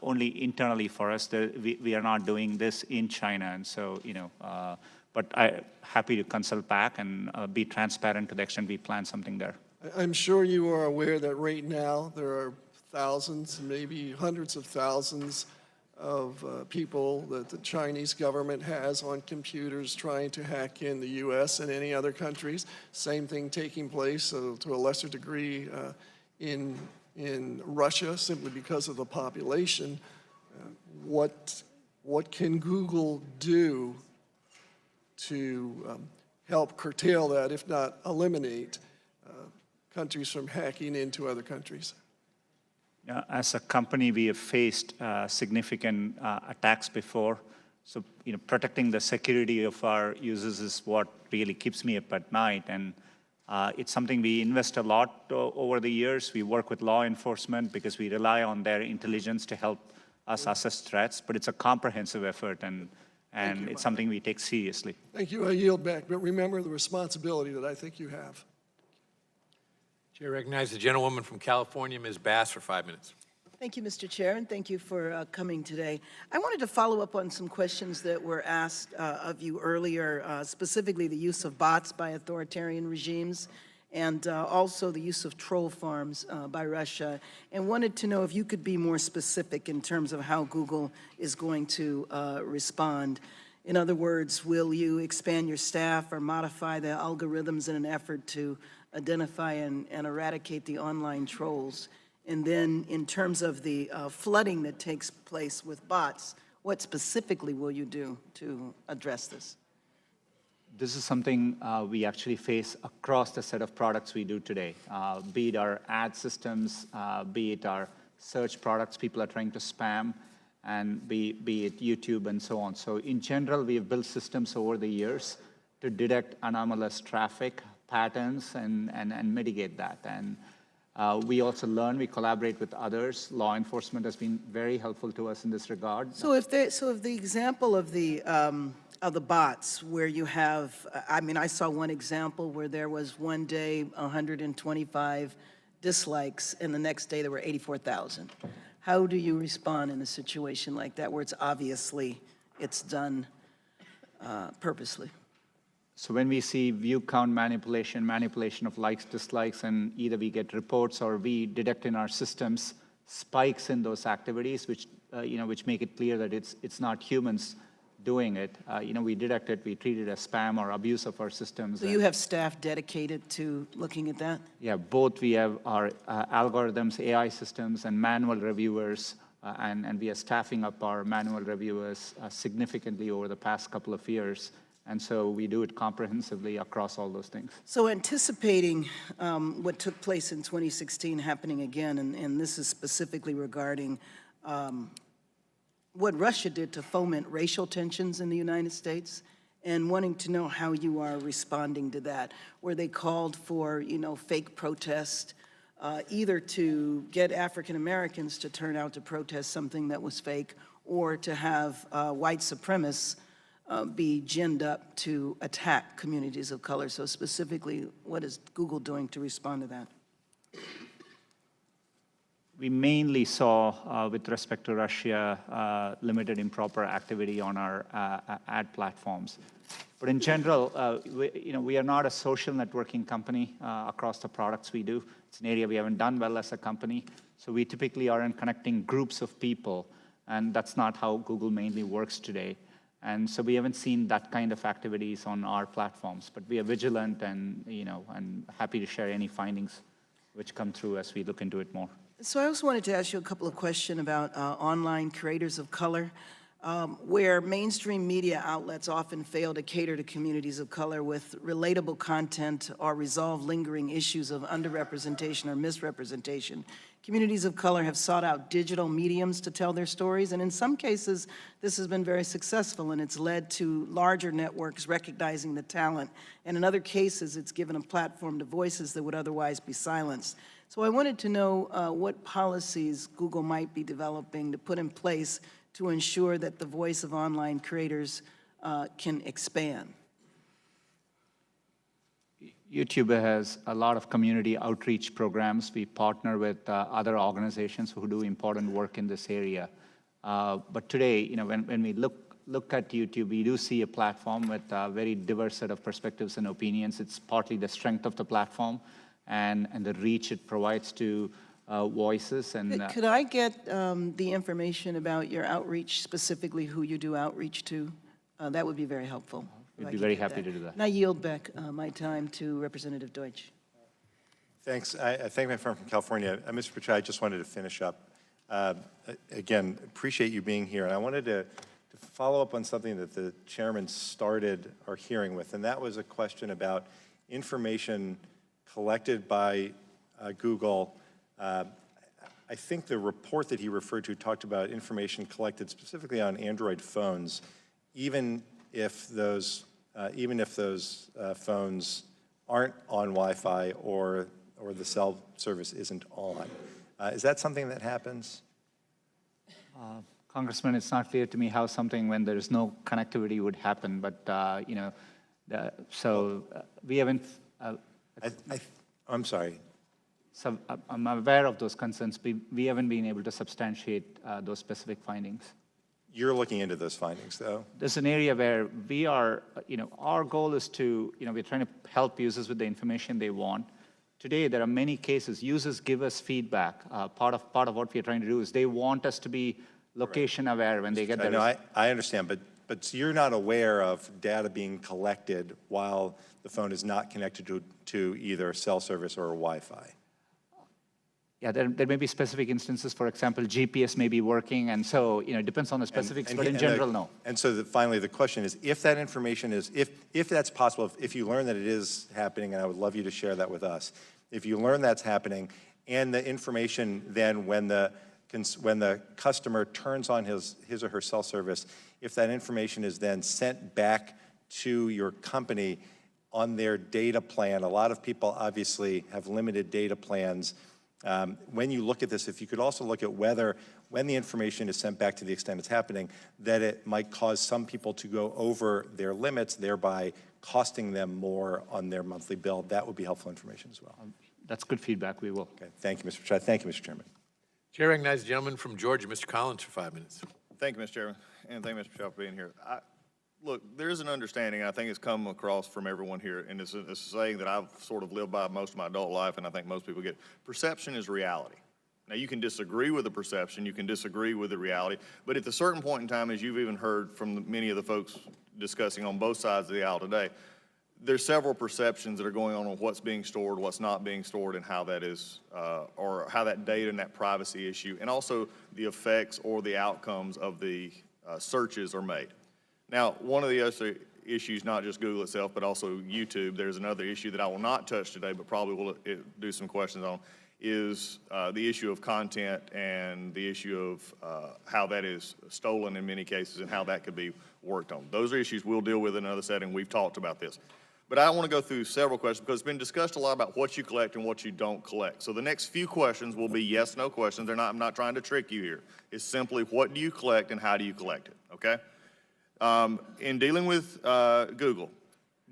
only internally for us. We are not doing this in China, and so, but I'm happy to consult back and be transparent to the extent we plan something there. I'm sure you are aware that right now there are thousands, maybe hundreds of thousands of people that the Chinese government has on computers trying to hack in the U.S. and any other countries. Same thing taking place to a lesser degree in Russia, simply because of the population. What can Google do to help curtail that, if not eliminate, countries from hacking into other countries? As a company, we have faced significant attacks before. So, protecting the security of our users is what really keeps me up at night. And it's something we invest a lot over the years. We work with law enforcement because we rely on their intelligence to help us assess threats. But it's a comprehensive effort, and it's something we take seriously. Thank you. I yield back. But remember the responsibility that I think you have. Chair recognizes the gentlewoman from California, Ms. Bass, for 5 minutes. Thank you, Mr. Chair, and thank you for coming today. I wanted to follow up on some questions that were asked of you earlier, specifically the use of bots by authoritarian regimes and also the use of troll farms by Russia, and wanted to know if you could be more specific in terms of how Google is going to respond. In other words, will you expand your staff or modify the algorithms in an effort to identify and eradicate the online trolls? And then in terms of the flooding that takes place with bots, what specifically will you do to address this? This is something we actually face across the set of products we do today, be it our ad systems, be it our search products people are trying to spam, and be it YouTube and so on. So in general, we have built systems over the years to detect anomalous traffic patterns and mitigate that. And we also learn, we collaborate with others. Law enforcement has been very helpful to us in this regard. So if the example of the bots where you have, I mean, I saw one example where there was one day 125 dislikes and the next day there were 84,000. How do you respond in a situation like that where it's obviously done purposely? So when we see view count manipulation of likes, dislikes, and either we get reports or we detect in our systems spikes in those activities, which make it clear that it's not humans doing it. We detect it, we treat it as spam or abuse of our systems. So you have staff dedicated to looking at that? Yeah, both. We have our algorithms, AI systems, and manual reviewers and we are staffing up our manual reviewers significantly over the past couple of years. And so we do it comprehensively across all those things. So anticipating what took place in 2016 happening again, and this is specifically regarding what Russia did to foment racial tensions in the United States, and wanting to know how you are responding to that, where they called for, fake protest, either to get African Americans to turn out to protest something that was fake, or to have white supremacists be ginned up to attack communities of color. So specifically, what is Google doing to respond to that? We mainly saw, with respect to Russia, limited improper activity on our ad platforms. But in general, we are not a social networking company across the products we do. It's an area we haven't done well as a company. So we typically aren't connecting groups of people, and that's not how Google mainly works today. And so we haven't seen that kind of activities on our platforms. But we are vigilant and, and happy to share any findings which come through as we look into it more. So I also wanted to ask you a couple of questions about online creators of color, where mainstream media outlets often fail to cater to communities of color with relatable content or resolve lingering issues of underrepresentation or misrepresentation. Communities of color have sought out digital mediums to tell their stories, and in some cases, this has been very successful, and it's led to larger networks recognizing the talent. And in other cases, it's given a platform to voices that would otherwise be silenced. So I wanted to know what policies Google might be developing to put in place to ensure that the voice of online creators can expand. YouTube has a lot of community outreach programs. We partner with other organizations who do important work in this area. But today, when we look at YouTube, we do see a platform with a very diverse set of perspectives and opinions. It's partly the strength of the platform and the reach it provides to voices. And Could I get the information about your outreach, specifically who you do outreach to? That would be very helpful. We'd be very happy to do that. And I yield back my time to Representative Deutch. Thanks. I thank my friend from California. Mr. Pichai, I just wanted to finish up. Again, appreciate you being here. And I wanted to follow up on something that the chairman started our hearing with, and that was a question about information collected by Google. I think the report that he referred to talked about information collected specifically on Android phones, even if those phones aren't on Wi-Fi or the cell service isn't on. Is that something that happens? Congressman, it's not clear to me how something when there's no connectivity would happen, but we haven't. I'm sorry. So I'm aware of those concerns. We haven't been able to substantiate those specific findings. You're looking into those findings, though? There's an area where we are, our goal is to, we're trying to help users with the information they want. Today, there are many cases, users give us feedback. Part of what we're trying to do is they want us to be location aware when they get their... I understand, but so you're not aware of data being collected while the phone is not connected to either cell service or Wi-Fi? Yeah, there may be specific instances. For example, GPS may be working, and so it depends on the specifics, but in general, no. And so finally, the question is, if that information is, if that's possible, if you learn that it is happening, and I would love you to share that with us, if you learn that's happening, and the information then when the customer turns on his or her cell service, if that information is then sent back to your company on their data plan, a lot of people obviously have limited data plans. When you look at this, if you could also look at whether, when the information is sent back to the extent it's happening, that it might cause some people to go over their limits, thereby costing them more on their monthly bill, that would be helpful information as well. That's good feedback. We will. Okay. Thank you, Mr. Pichai. Thank you, Mr. Chairman. Chair recognizes the gentleman from Georgia, Mr. Collins, for 5 minutes. Thank you, Mr. Chairman, and thank you, Mr. Pichai, for being here. Look, there is an understanding, I think it's come across from everyone here, and it's a saying that I've sort of lived by most of my adult life, and I think most people get. Perception is reality. Now, you can disagree with the perception, you can disagree with the reality, but at a certain point in time, as you've even heard from many of the folks discussing on both sides of the aisle today, there's several perceptions that are going on what's being stored, what's not being stored, and how that is, or how that data and that privacy issue, and also the effects or the outcomes of the searches are made. Now, one of the other issues, not just Google itself, but also YouTube, there's another issue that I will not touch today, but probably will do some questions on, is the issue of content and the issue of how that is stolen in many cases and how that could be worked on. Those are issues we'll deal with in another setting. We've talked about this. But I want to go through several questions because it's been discussed a lot about what you collect and what you don't collect. So the next few questions will be yes, no questions. I'm not trying to trick you here. It's simply what do you collect and how do you collect it, okay? In dealing with Google,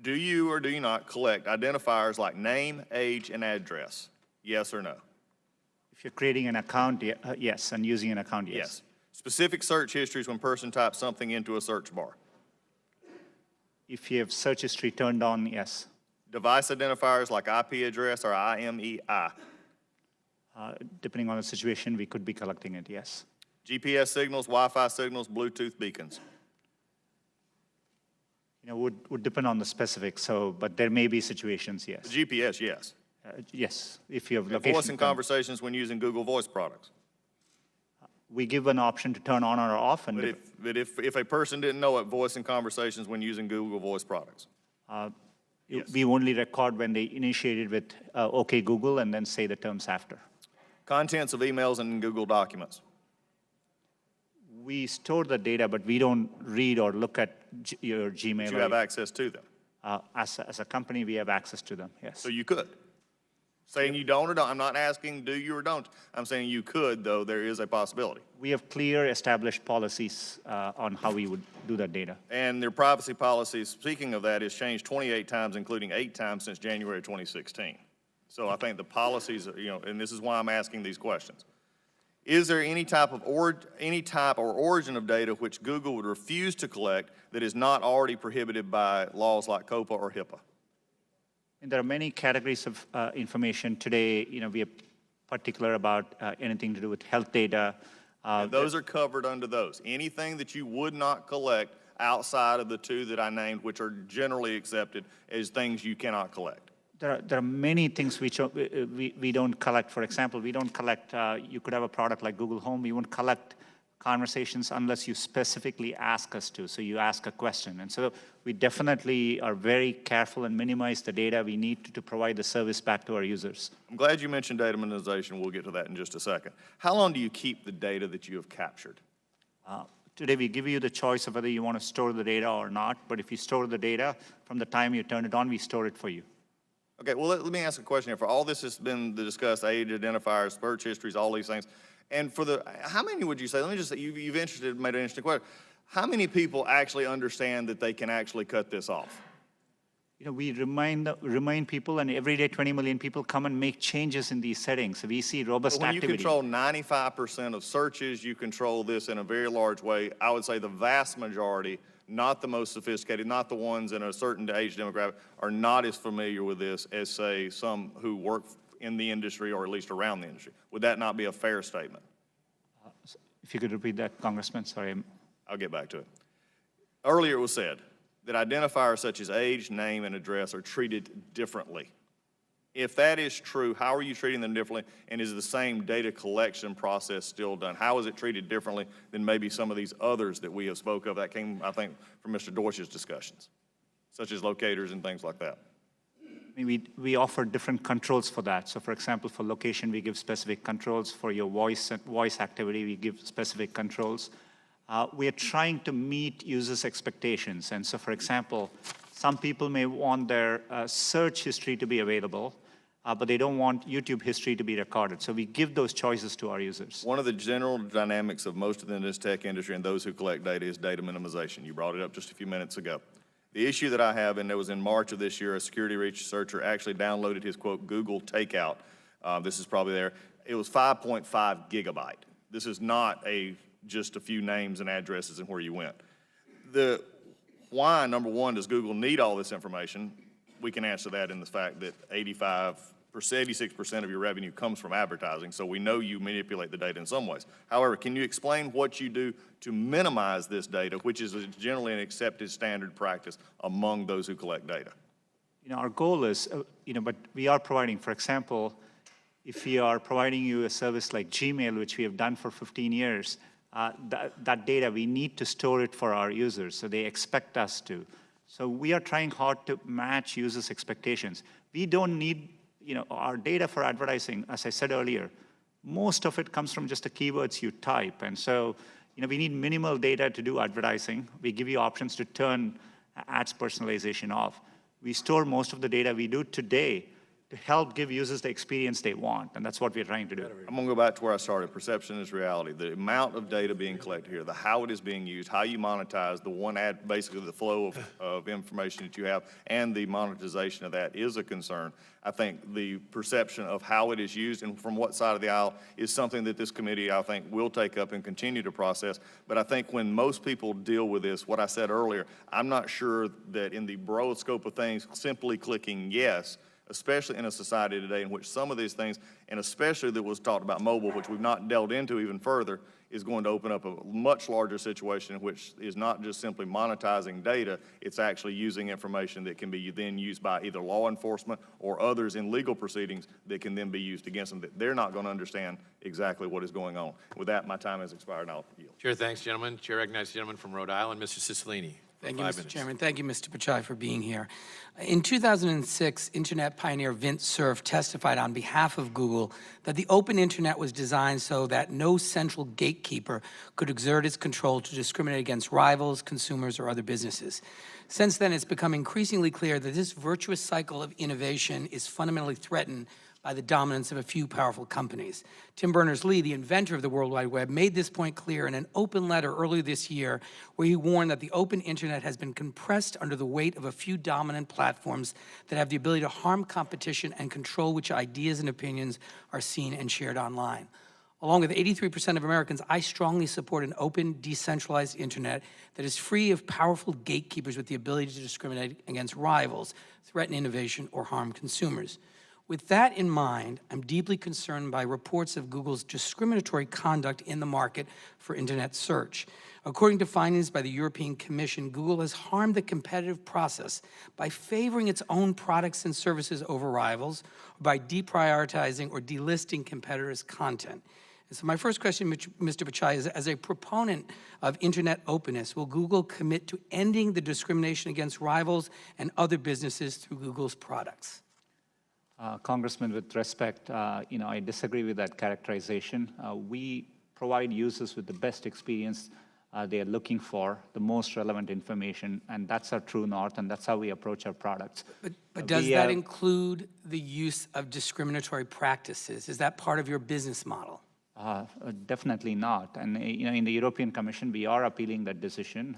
do you or do you not collect identifiers like name, age, and address? Yes or no? If you're creating an account, yes, and using an account, yes. Yes. Specific search histories when a person types something into a search bar. If you have search history turned on, yes. Device identifiers like IP address or IMEI. Depending on the situation, we could be collecting it, yes. GPS signals, Wi-Fi signals, Bluetooth beacons. You know, would depend on the specifics, but there may be situations, yes. The GPS, yes. Yes, if you have location. Voice and conversations when using Google Voice products. We give an option to turn on or off. And but if a person didn't know it, voice and conversations when using Google Voice products. Yes. We only record when they initiated with OK Google and then say the terms after. Contents of emails and Google documents. We store the data, but we don't read or look at your Gmail. But you have access to them. As a company, we have access to them, yes. So you could. Saying you don't or don't. I'm not asking do you or don't. I'm saying you could, though there is a possibility. We have clear established policies on how we would do that data. And their privacy policies, speaking of that, has changed 28 times, including 8 times since January 2016. So I think the policies, and this is why I'm asking these questions. Is there any type or origin of data which Google would refuse to collect that is not already prohibited by laws like COPA or HIPAA? And there are many categories of information today. We are particular about anything to do with health data. And those are covered under those. Anything that you would not collect outside of the two that I named, which are generally accepted as things you cannot collect. There are many things which we don't collect. For example, we don't collect, you could have a product like Google Home. We won't collect conversations unless you specifically ask us to. So you ask a question. And so we definitely are very careful and minimize the data we need to provide the service back to our users. I'm glad you mentioned data minimization. We'll get to that in just a second. How long do you keep the data that you have captured? Today we give you the choice of whether you want to store the data or not. But if you store the data, from the time you turn it on, we store it for you. Okay, well, let me ask a question here. For all this has been discussed, age identifiers, search histories, all these things, and for how many would you say, let me just say, you've made an interesting question. How many people actually understand that they can actually cut this off? We remind people, and every day 20 million people come and make changes in these settings. So we see robust activity. When you control 95% of searches, you control this in a very large way. I would say the vast majority, not the most sophisticated, not the ones in a certain age demographic, are not as familiar with this as, say, some who work in the industry or at least around the industry. Would that not be a fair statement? If you could repeat that, Congressman, sorry. I'll get back to it. Earlier it was said that identifiers such as age, name, and address are treated differently. If that is true, how are you treating them differently, and is the same data collection process still done? How is it treated differently than maybe some of these others that we have spoke of that came, I think, from Mr. Deutch's discussions, such as locators and things like that? We offer different controls for that. So for example, for location, we give specific controls. For your voice activity, we give specific controls. We are trying to meet users' expectations. And so for example, some people may want their search history to be available, but they don't want YouTube history to be recorded. So we give those choices to our users. One of the general dynamics of most of this tech industry and those who collect data is data minimization. You brought it up just a few minutes ago. The issue that I have, and it was in March of this year, a security researcher actually downloaded his, quote, Google Takeout. This is probably there. It was 5.5 gigabyte. This is not just a few names and addresses and where you went. Why, number one, does Google need all this information? We can answer that in the fact that 86% of your revenue comes from advertising, so we know you manipulate the data in some ways. However, can you explain what you do to minimize this data, which is generally an accepted standard practice among those who collect data? Our goal is, but we are providing, for example, if we are providing you a service like Gmail, which we have done for 15 years, that data, we need to store it for our users, so they expect us to. So we are trying hard to match users' expectations. We don't need, our data for advertising, as I said earlier, most of it comes from just the keywords you type. And so, we need minimal data to do advertising. We give you options to turn ads personalization off. We store most of the data we do today to help give users the experience they want, and that's what we're trying to do. I'm going to go back to where I started. Perception is reality. The amount of data being collected here, how it is being used, how you monetize, the one ad, basically the flow of information that you have, and the monetization of that is a concern. I think the perception of how it is used and from what side of the aisle is something that this committee, I think, will take up and continue to process. But I think when most people deal with this, what I said earlier, I'm not sure that in the broad scope of things, simply clicking yes, especially in a society today in which some of these things, and especially that was talked about mobile, which we've not delved into even further, is going to open up a much larger situation in which is not just simply monetizing data, it's actually using information that can be then used by either law enforcement or others in legal proceedings that can then be used against them, that they're not going to understand exactly what is going on. With that, my time has expired, and I'll yield. Chair, thanks, gentlemen. Chair recognizes the gentleman from Rhode Island, Mr. Cicilline. Thank you, Mr. Chairman. Thank you, Mr. Pichai, for being here. In 2006, Internet pioneer Vint Cerf testified on behalf of Google that the open Internet was designed so that no central gatekeeper could exert its control to discriminate against rivals, consumers, or other businesses. Since then, it's become increasingly clear that this virtuous cycle of innovation is fundamentally threatened by the dominance of a few powerful companies. Tim Berners-Lee, the inventor of the World Wide Web, made this point clear in an open letter earlier this year where he warned that the open Internet has been compressed under the weight of a few dominant platforms that have the ability to harm competition and control which ideas and opinions are seen and shared online. Along with 83% of Americans, I strongly support an open, decentralized Internet that is free of powerful gatekeepers with the ability to discriminate against rivals, threaten innovation, or harm consumers. With that in mind, I'm deeply concerned by reports of Google's discriminatory conduct in the market for Internet search. According to findings by the European Commission, Google has harmed the competitive process by favoring its own products and services over rivals, or by deprioritizing or delisting competitors' content. And so my first question, Mr. Pichai, is as a proponent of Internet openness, will Google commit to ending the discrimination against rivals and other businesses through Google's products? Congressman, with respect, I disagree with that characterization. We provide users with the best experience they are looking for, the most relevant information, and that's our true north, and that's how we approach our products. But does that include the use of discriminatory practices? Is that part of your business model? Definitely not. And in the European Commission, we are appealing that decision.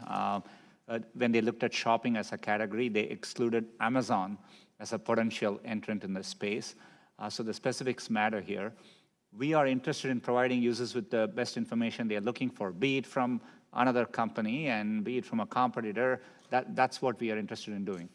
When they looked at shopping as a category, they excluded Amazon as a potential entrant in the space. So the specifics matter here. We are interested in providing users with the best information they are looking for, be it from another company and be it from a competitor. That's what we are interested in doing.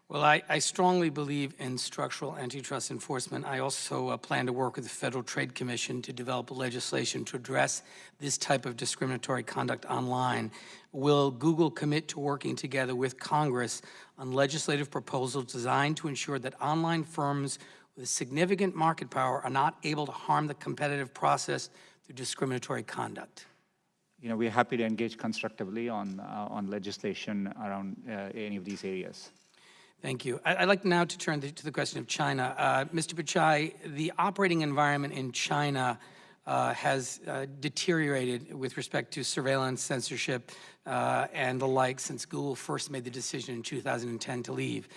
Well, I strongly believe in structural antitrust enforcement. I also plan to work with the Federal Trade Commission to develop legislation to address this type of discriminatory conduct online. Will Google commit to working together with Congress on legislative proposals designed to ensure that online firms with significant market power are not able to harm the competitive process through discriminatory conduct? We're happy to engage constructively on legislation around any of these areas. Thank you. I'd like now to turn to the question of China. Mr. Pichai, the operating environment in China has deteriorated with respect to surveillance, censorship, and the like since Google first made the decision in 2010 to leave.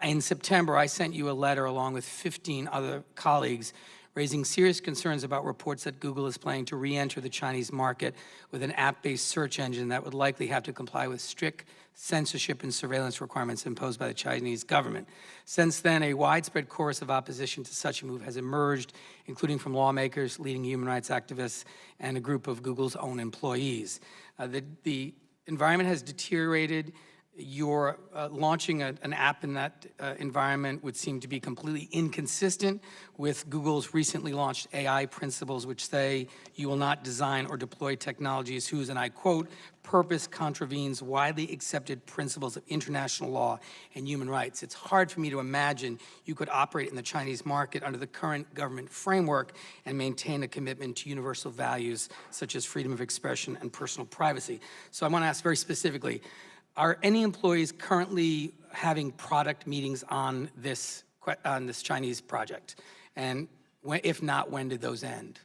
In September, I sent you a letter along with 15 other colleagues raising serious concerns about reports that Google is planning to re-enter the Chinese market with an app-based search engine that would likely have to comply with strict censorship and surveillance requirements imposed by the Chinese government. Since then, a widespread chorus of opposition to such a move has emerged, including from lawmakers, leading human rights activists, and a group of Google's own employees. The environment has deteriorated Your launching an app in that environment would seem to be completely inconsistent with Google's recently launched AI principles, which say you will not design or deploy technologies whose, and I quote, purpose contravenes widely accepted principles of international law and human rights. It's hard for me to imagine you could operate in the Chinese market under the current government framework and maintain a commitment to universal values such as freedom of expression and personal privacy. So I want to ask very specifically, are any employees currently having product meetings on this Chinese project? And if not, when did those end?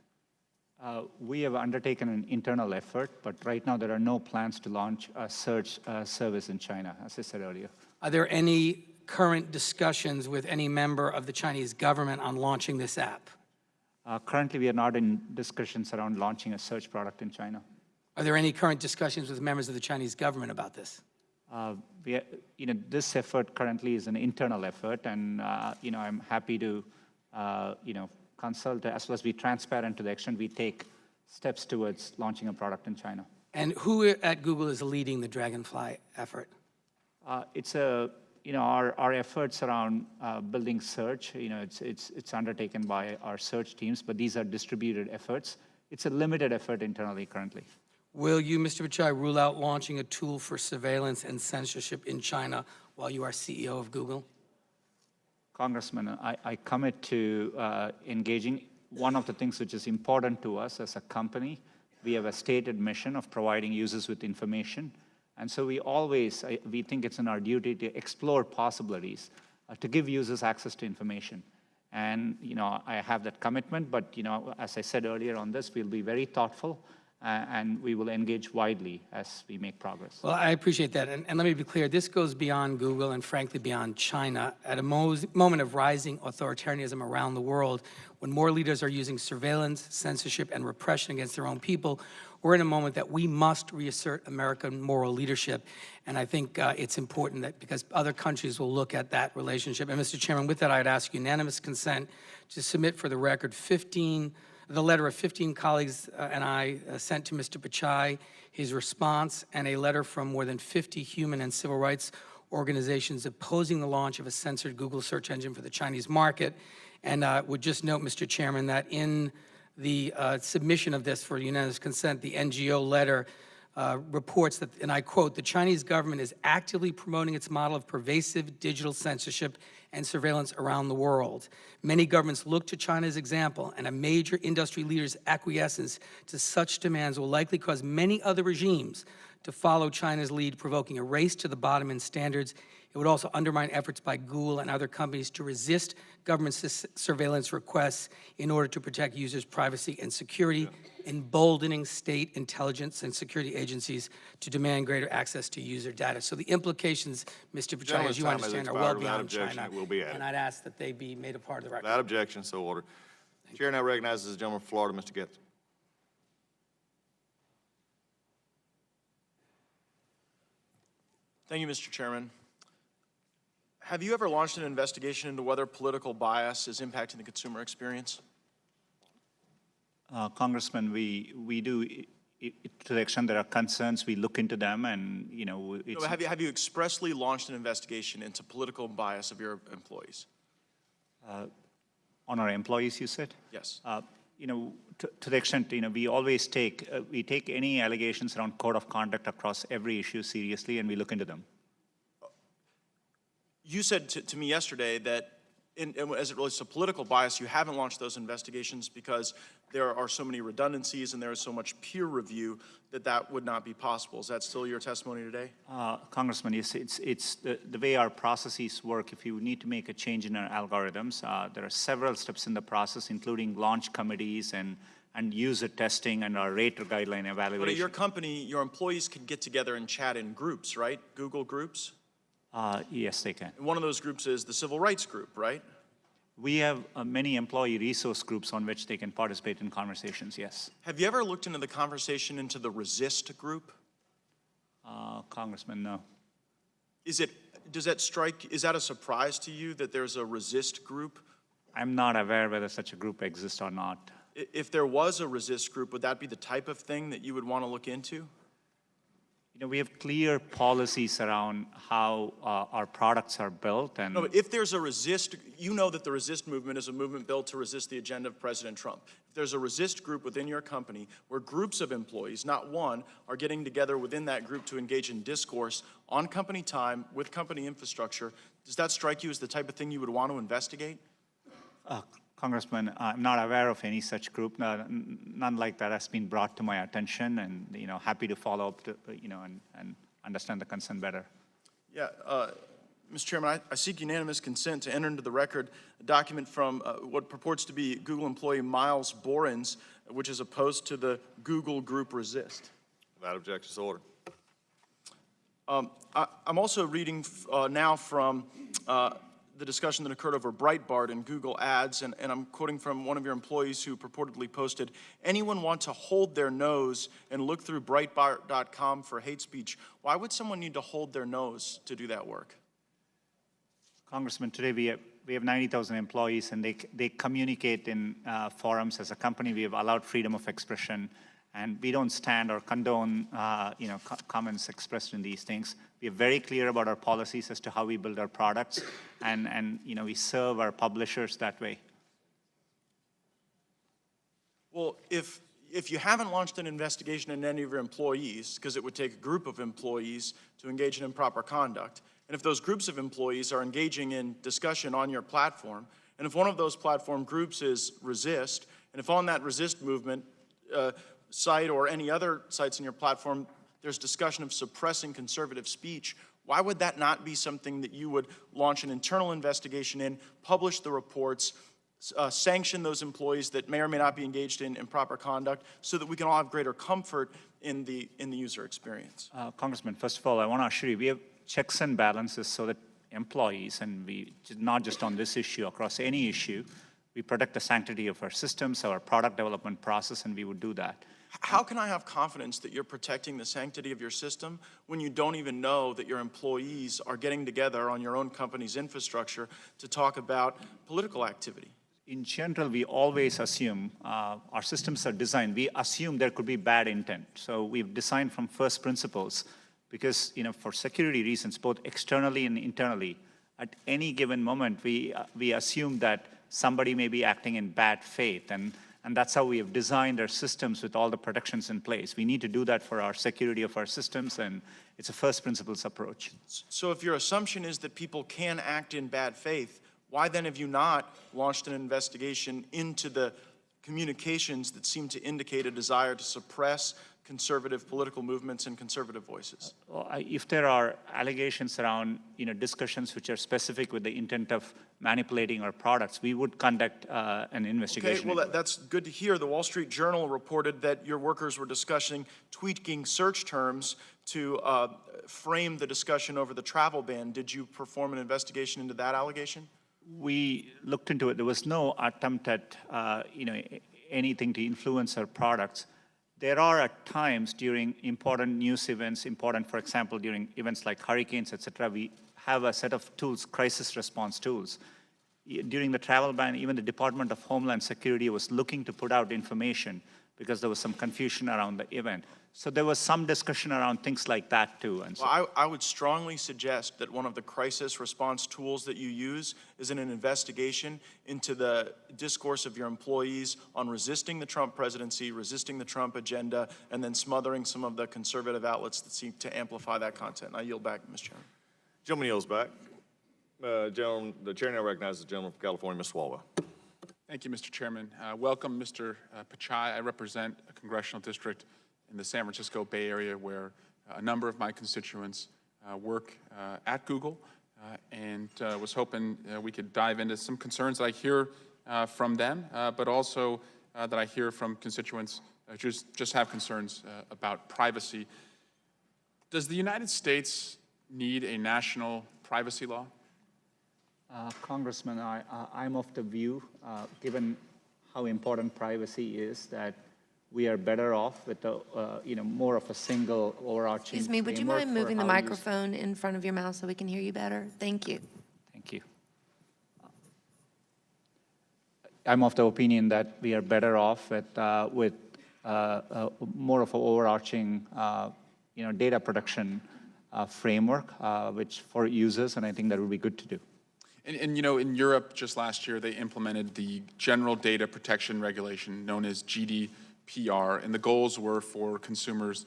We have undertaken an internal effort, but right now there are no plans to launch a search service in China, as I said earlier. Are there any current discussions with any member of the Chinese government on launching this app? Currently, we are not in discussions around launching a search product in China. Are there any current discussions with members of the Chinese government about this? This effort currently is an internal effort, and I'm happy to, consult as well as be transparent to the extent we take steps towards launching a product in China. And who at Google is leading the Dragonfly effort? It's our efforts around building search. It's undertaken by our search teams, but these are distributed efforts. It's a limited effort internally currently. Will you, Mr. Pichai, rule out launching a tool for surveillance and censorship in China while you are CEO of Google? Congressman, I commit to engaging. One of the things which is important to us as a company, we have a stated mission of providing users with information. And so we think it's in our duty to explore possibilities to give users access to information. And, I have that commitment, but, as I said earlier on this, we'll be very thoughtful and we will engage widely as we make progress. Well, I appreciate that. And let me be clear, this goes beyond Google and frankly beyond China. At a moment of rising authoritarianism around the world, when more leaders are using surveillance, censorship, and repression against their own people, we're in a moment that we must reassert American moral leadership. And I think it's important that because other countries will look at that relationship. And Mr. Chairman, with that, I'd ask unanimous consent to submit for the record the letter of 15 colleagues and I sent to Mr. Pichai, his response, and a letter from more than 50 human and civil rights organizations opposing the launch of a censored Google search engine for the Chinese market. And would just note, Mr. Chairman, that in the submission of this for unanimous consent, the NGO letter reports that, and I quote, the Chinese government is actively promoting its model of pervasive digital censorship and surveillance around the world. Many governments look to China's example, and a major industry leader's acquiescence to such demands will likely cause many other regimes to follow China's lead, provoking a race to the bottom in standards. It would also undermine efforts by Google and other companies to resist government surveillance requests in order to protect users' privacy and security, emboldening state intelligence and security agencies to demand greater access to user data. So the implications, Mr. Pichai, as you understand, are well beyond China. And I'd ask that they be made a part of the record. Without objection, so ordered. Chair now recognizes the gentleman from Florida, Mr. Getz. Thank you, Mr. Chairman. Have you ever launched an investigation into whether political bias is impacting the consumer experience? Congressman, we do, to the extent there are concerns, we look into them, and it's... No, have you expressly launched an investigation into political bias of your employees? On our employees, you said? Yes. To the extent, we always take any allegations around code of conduct across every issue seriously, and we look into them. You said to me yesterday that, as it relates to political bias, you haven't launched those investigations because there are so many redundancies and there is so much peer review that would not be possible. Is that still your testimony today? Congressman, yes, it's the way our processes work. If you need to make a change in our algorithms, there are several steps in the process, including launch committees and user testing and our rater guideline evaluation. But at your company, your employees can get together and chat in groups, right? Google groups? Yes, they can. And one of those groups is the civil rights group, right? We have many employee resource groups on which they can participate in conversations, yes. Have you ever looked into the conversation into the resist group? Congressman, no. Is that a surprise to you that there's a resist group? I'm not aware whether such a group exists or not. If there was a resist group, would that be the type of thing that you would want to look into? We have clear policies around how our products are built, and No, but if there's a resist, you know that the resist movement is a movement built to resist the agenda of President Trump. If there's a resist group within your company where groups of employees, not one, are getting together within that group to engage in discourse on company time with company infrastructure, does that strike you as the type of thing you would want to investigate? Congressman, I'm not aware of any such group. None like that has been brought to my attention, and happy to follow up to, and understand the concern better. Yeah, Mr. Chairman, I seek unanimous consent to enter into the record a document from what purports to be Google employee Miles Borens, which is opposed to the Google group Resist. Without objection, so ordered. I'm also reading now from the discussion that occurred over Breitbart and Google Ads, and I'm quoting from one of your employees who purportedly posted, anyone want to hold their nose and look through Breitbart.com for hate speech? Why would someone need to hold their nose to do that work? Congressman, today we have 90,000 employees, and they communicate in forums. As a company, we have allowed freedom of expression, and we don't stand or condone comments expressed in these things. We are very clear about our policies as to how we build our products, and we serve our publishers that way. Well, if you haven't launched an investigation into any of your employees, because it would take a group of employees to engage in improper conduct, and if those groups of employees are engaging in discussion on your platform, and if one of those platform groups is Resist, and if on that Resist movement site or any other sites in your platform, there's discussion of suppressing conservative speech, why would that not be something that you would launch an internal investigation in, publish the reports, sanction those employees that may or may not be engaged in improper conduct, so that we can all have greater comfort in the user experience? Congressman, first of all, I want to assure you, we have checks and balances so that employees, and we not just on this issue, across any issue, we protect the sanctity of our systems, our product development process, and we would do that. How can I have confidence that you're protecting the sanctity of your system when you don't even know that your employees are getting together on your own company's infrastructure to talk about political activity? In general, we always assume our systems are designed. We assume there could be bad intent. So we've designed from first principles because, for security reasons, both externally and internally, at any given moment, we assume that somebody may be acting in bad faith. And that's how we have designed our systems with all the protections in place. We need to do that for our security of our systems, and it's a first principles approach. So if your assumption is that people can act in bad faith, why then have you not launched an investigation into the communications that seem to indicate a desire to suppress conservative political movements and conservative voices? If there are allegations around discussions which are specific with the intent of manipulating our products, we would conduct an investigation. Okay, well, that's good to hear. The Wall Street Journal reported that your workers were discussing tweaking search terms to frame the discussion over the travel ban. Did you perform an investigation into that allegation? We looked into it. There was no attempt at anything to influence our products. There are at times during important news events, for example, during events like hurricanes, et cetera, we have a set of tools, crisis response tools. During the travel ban, even the Department of Homeland Security was looking to put out information because there was some confusion around the event. So there was some discussion around things like that too. And so well, I would strongly suggest that one of the crisis response tools that you use is in an investigation into the discourse of your employees on resisting the Trump presidency, resisting the Trump agenda, and then smothering some of the conservative outlets that seem to amplify that content. I yield back, Mr. Chairman. Gentleman yields back. The chair now recognizes the gentleman from California, Ms. Swalwell. Thank you, Mr. Chairman. Welcome, Mr. Pichai. I represent a congressional district in the San Francisco Bay Area where a number of my constituents work at Google, and was hoping we could dive into some concerns that I hear from them, but also that I hear from constituents who just have concerns about privacy. Does the United States need a national privacy law? Congressman, I'm of the view, given how important privacy is, that we are better off with more of a single overarching. Excuse me, would you mind moving the microphone in front of your mouth so we can hear you better? Thank you. Thank you. I'm of the opinion that we are better off with more of an overarching, data protection framework, which for users, and I think that would be good to do. And in Europe, just last year, they implemented the General Data Protection Regulation, known as GDPR, and the goals were for consumers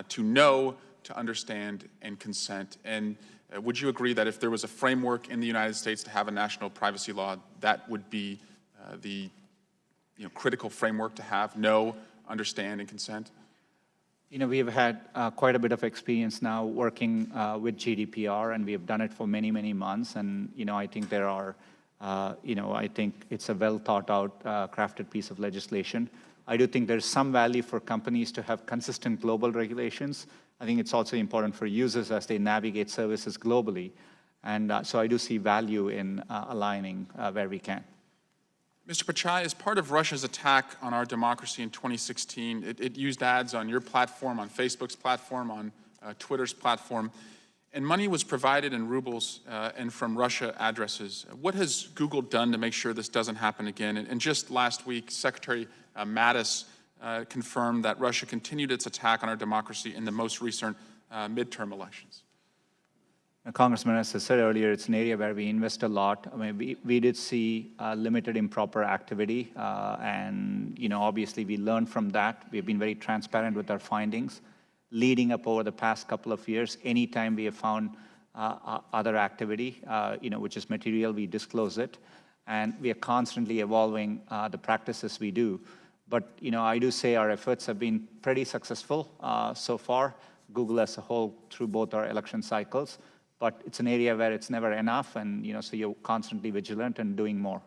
to know, to understand, and consent. And would you agree that if there was a framework in the United States to have a national privacy law, that would be the critical framework to have: know, understand, and consent? We have had quite a bit of experience now working with GDPR, and we have done it for many, many months. And, I think there are, I think it's a well thought out, crafted piece of legislation. I do think there's some value for companies to have consistent global regulations. I think it's also important for users as they navigate services globally. And so I do see value in aligning where we can. Mr. Pichai, as part of Russia's attack on our democracy in 2016, it used ads on your platform, on Facebook's platform, on Twitter's platform, and money was provided in rubles and from Russia addresses. What has Google done to make sure this doesn't happen again? And just last week, Secretary Mattis confirmed that Russia continued its attack on our democracy in the most recent midterm elections. Congressman, as I said earlier, it's an area where we invest a lot. I mean, we did see limited improper activity, and obviously we learned from that. We've been very transparent with our findings. Leading up over the past couple of years, anytime we have found other activity, which is material, we disclose it, and we are constantly evolving the practices we do. But I do say our efforts have been pretty successful so far. Google as a whole through both our election cycles. But it's an area where it's never enough, and so you're constantly vigilant and doing more.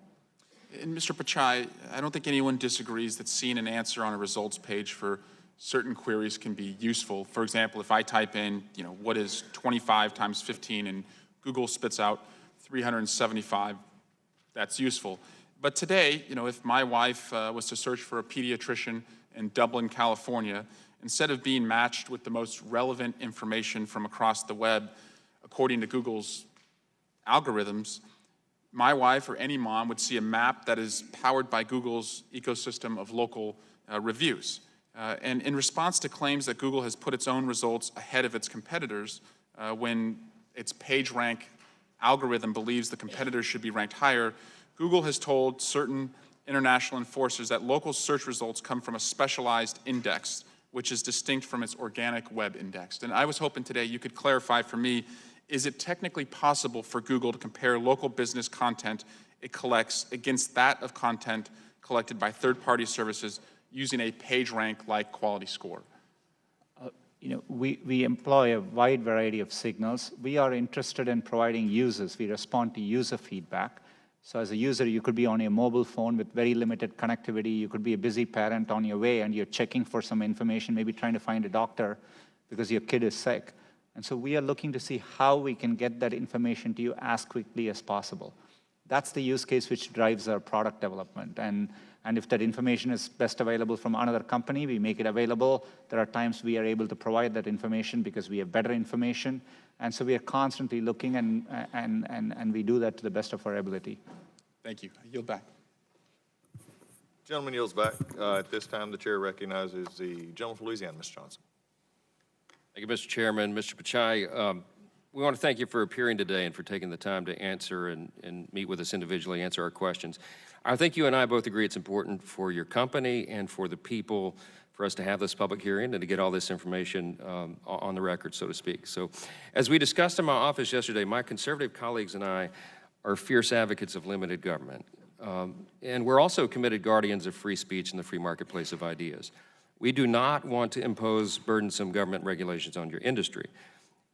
And Mr. Pichai, I don't think anyone disagrees that seeing an answer on a results page for certain queries can be useful. For example, if I type in, what is 25 times 15, and Google spits out 375, that's useful. But today, if my wife was to search for a pediatrician in Dublin, California, instead of being matched with the most relevant information from across the web, according to Google's algorithms, my wife or any mom would see a map that is powered by Google's ecosystem of local reviews. And in response to claims that Google has put its own results ahead of its competitors, when its PageRank algorithm believes the competitors should be ranked higher, Google has told certain international enforcers that local search results come from a specialized index, which is distinct from its organic web index. And I was hoping today you could clarify for me, is it technically possible for Google to compare local business content it collects against that of content collected by third-party services using a PageRank-like quality score? We employ a wide variety of signals. We are interested in providing users. We respond to user feedback. So as a user, you could be on a mobile phone with very limited connectivity. You could be a busy parent on your way, and you're checking for some information, maybe trying to find a doctor because your kid is sick. And so we are looking to see how we can get that information to you as quickly as possible. That's the use case which drives our product development. And if that information is best available from another company, we make it available. There are times we are able to provide that information because we have better information. And so we are constantly looking, and we do that to the best of our ability. Thank you. I yield back. Gentleman yields back. At this time, the chair recognizes the gentleman from Louisiana, Mr. Johnson. Thank you, Mr. Chairman. Mr. Pichai, we want to thank you for appearing today and for taking the time to answer and meet with us individually, answer our questions. I think you and I both agree it's important for your company and for the people for us to have this public hearing and to get all this information on the record, so to speak. So as we discussed in my office yesterday, my conservative colleagues and I are fierce advocates of limited government. And we're also committed guardians of free speech and the free marketplace of ideas. We do not want to impose burdensome government regulations on your industry.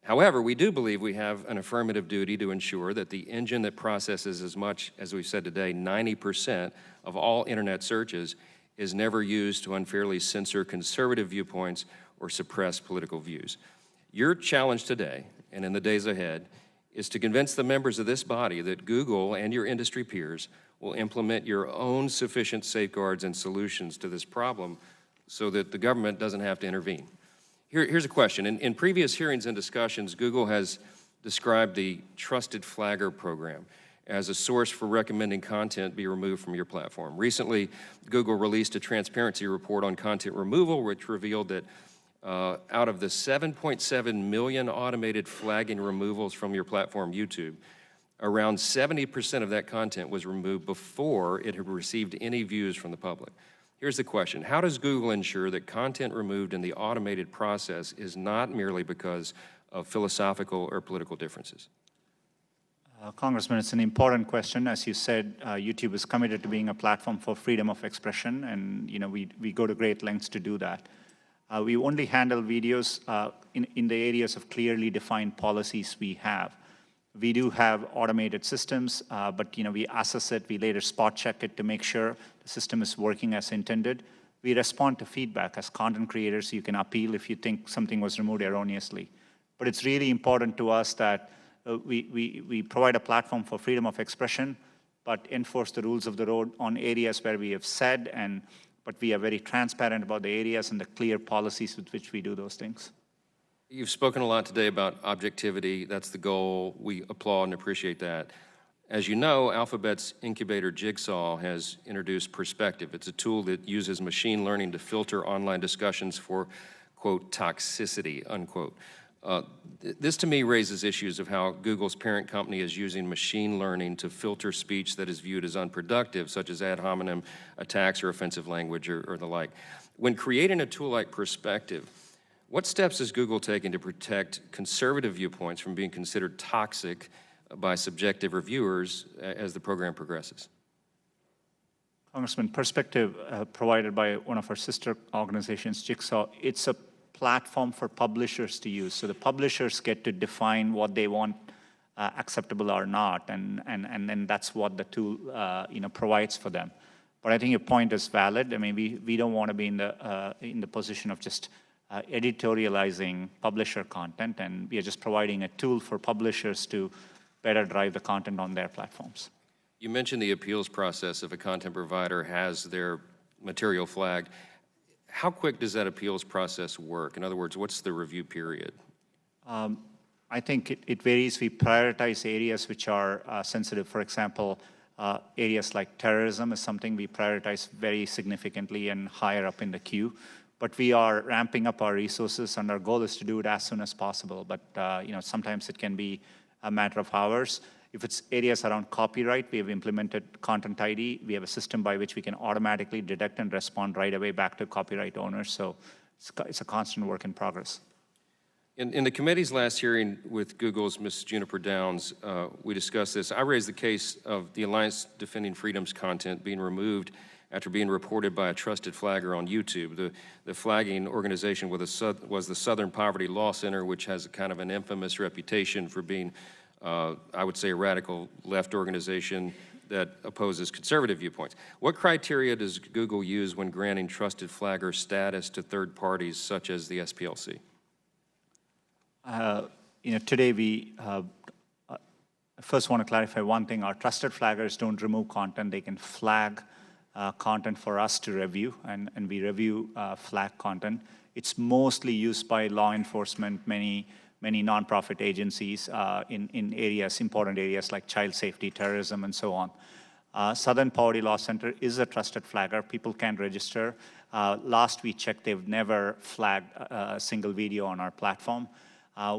However, we do believe we have an affirmative duty to ensure that the engine that processes as much, as we've said today, 90% of all internet searches is never used to unfairly censor conservative viewpoints or suppress political views. Your challenge today, and in the days ahead, is to convince the members of this body that Google and your industry peers will implement your own sufficient safeguards and solutions to this problem so that the government doesn't have to intervene. Here's a question. In previous hearings and discussions, Google has described the Trusted Flagger program as a source for recommending content be removed from your platform. Recently, Google released a transparency report on content removal, which revealed that Out of the 7.7 million automated flagging removals from your platform, YouTube, around 70% of that content was removed before it had received any views from the public. Here's the question. How does Google ensure that content removed in the automated process is not merely because of philosophical or political differences? Congressman, it's an important question. As you said, YouTube is committed to being a platform for freedom of expression, and we go to great lengths to do that. We only handle videos in the areas of clearly defined policies we have. We do have automated systems, but we assess it, we later spot check it to make sure the system is working as intended. We respond to feedback. As content creators, you can appeal if you think something was removed erroneously. But it's really important to us that we provide a platform for freedom of expression, but enforce the rules of the road on areas where we have said, but we are very transparent about the areas and the clear policies with which we do those things. You've spoken a lot today about objectivity. That's the goal. We applaud and appreciate that. As you know, Alphabet's incubator Jigsaw has introduced Perspective. It's a tool that uses machine learning to filter online discussions for, quote, toxicity, unquote. This to me raises issues of how Google's parent company is using machine learning to filter speech that is viewed as unproductive, such as ad hominem attacks or offensive language or the like. When creating a tool like Perspective, what steps is Google taking to protect conservative viewpoints from being considered toxic by subjective reviewers as the program progresses? Congressman, Perspective, provided by one of our sister organizations, Jigsaw, it's a platform for publishers to use. So the publishers get to define what they want acceptable or not, and then that's what the tool provides for them. But I think your point is valid. I mean, we don't want to be in the position of just editorializing publisher content, and we are just providing a tool for publishers to better drive the content on their platforms. You mentioned the appeals process if a content provider has their material flagged. How quick does that appeals process work? In other words, what's the review period? I think it varies. We prioritize areas which are sensitive. For example, areas like terrorism is something we prioritize very significantly and higher up in the queue. But we are ramping up our resources, and our goal is to do it as soon as possible. But sometimes it can be a matter of hours. If it's areas around copyright, we have implemented Content ID. We have a system by which we can automatically detect and respond right away back to copyright owners. So it's a constant work in progress. In the committee's last hearing with Google's Ms. Juniper Downs, we discussed this. I raised the case of the Alliance Defending Freedom's content being removed after being reported by a trusted flagger on YouTube. The flagging organization was the Southern Poverty Law Center, which has a kind of an infamous reputation for being, I would say, a radical left organization that opposes conservative viewpoints. What criteria does Google use when granting trusted flagger status to third parties such as the SPLC? Today we first want to clarify one thing. Our trusted flaggers don't remove content. They can flag content for us to review, and we review flag content. It's mostly used by law enforcement, many nonprofit agencies in areas, important areas like child safety, terrorism, and so on. Southern Poverty Law Center is a trusted flagger. People can register. Last we checked, they've never flagged a single video on our platform.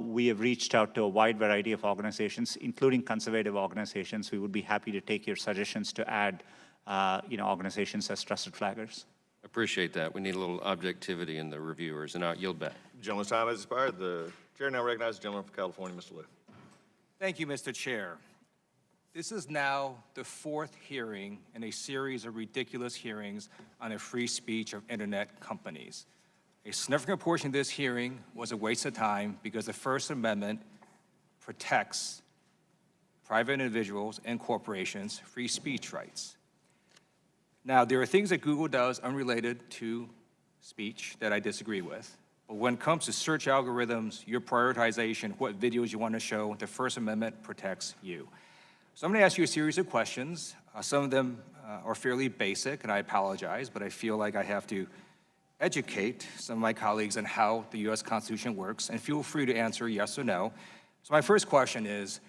We have reached out to a wide variety of organizations, including conservative organizations. We would be happy to take your suggestions to add organizations as trusted flaggers. Appreciate that. We need a little objectivity in the reviewers, and I'll yield back. Gentleman's time has expired. The chair now recognizes the gentleman from California, Mr. Lieu. Thank you, Mr. Chair. This is now the fourth hearing in a series of ridiculous hearings on the free speech of internet companies. A significant portion of this hearing was a waste of time because the First Amendment protects private individuals and corporations' free speech rights. Now, there are things that Google does unrelated to speech that I disagree with. But when it comes to search algorithms, your prioritization, what videos you want to show, the First Amendment protects you. So I'm going to ask you a series of questions. Some of them are fairly basic, and I apologize, but I feel like I have to educate some of my colleagues on how the U.S. Constitution works, and feel free to answer yes or no. So my first question is,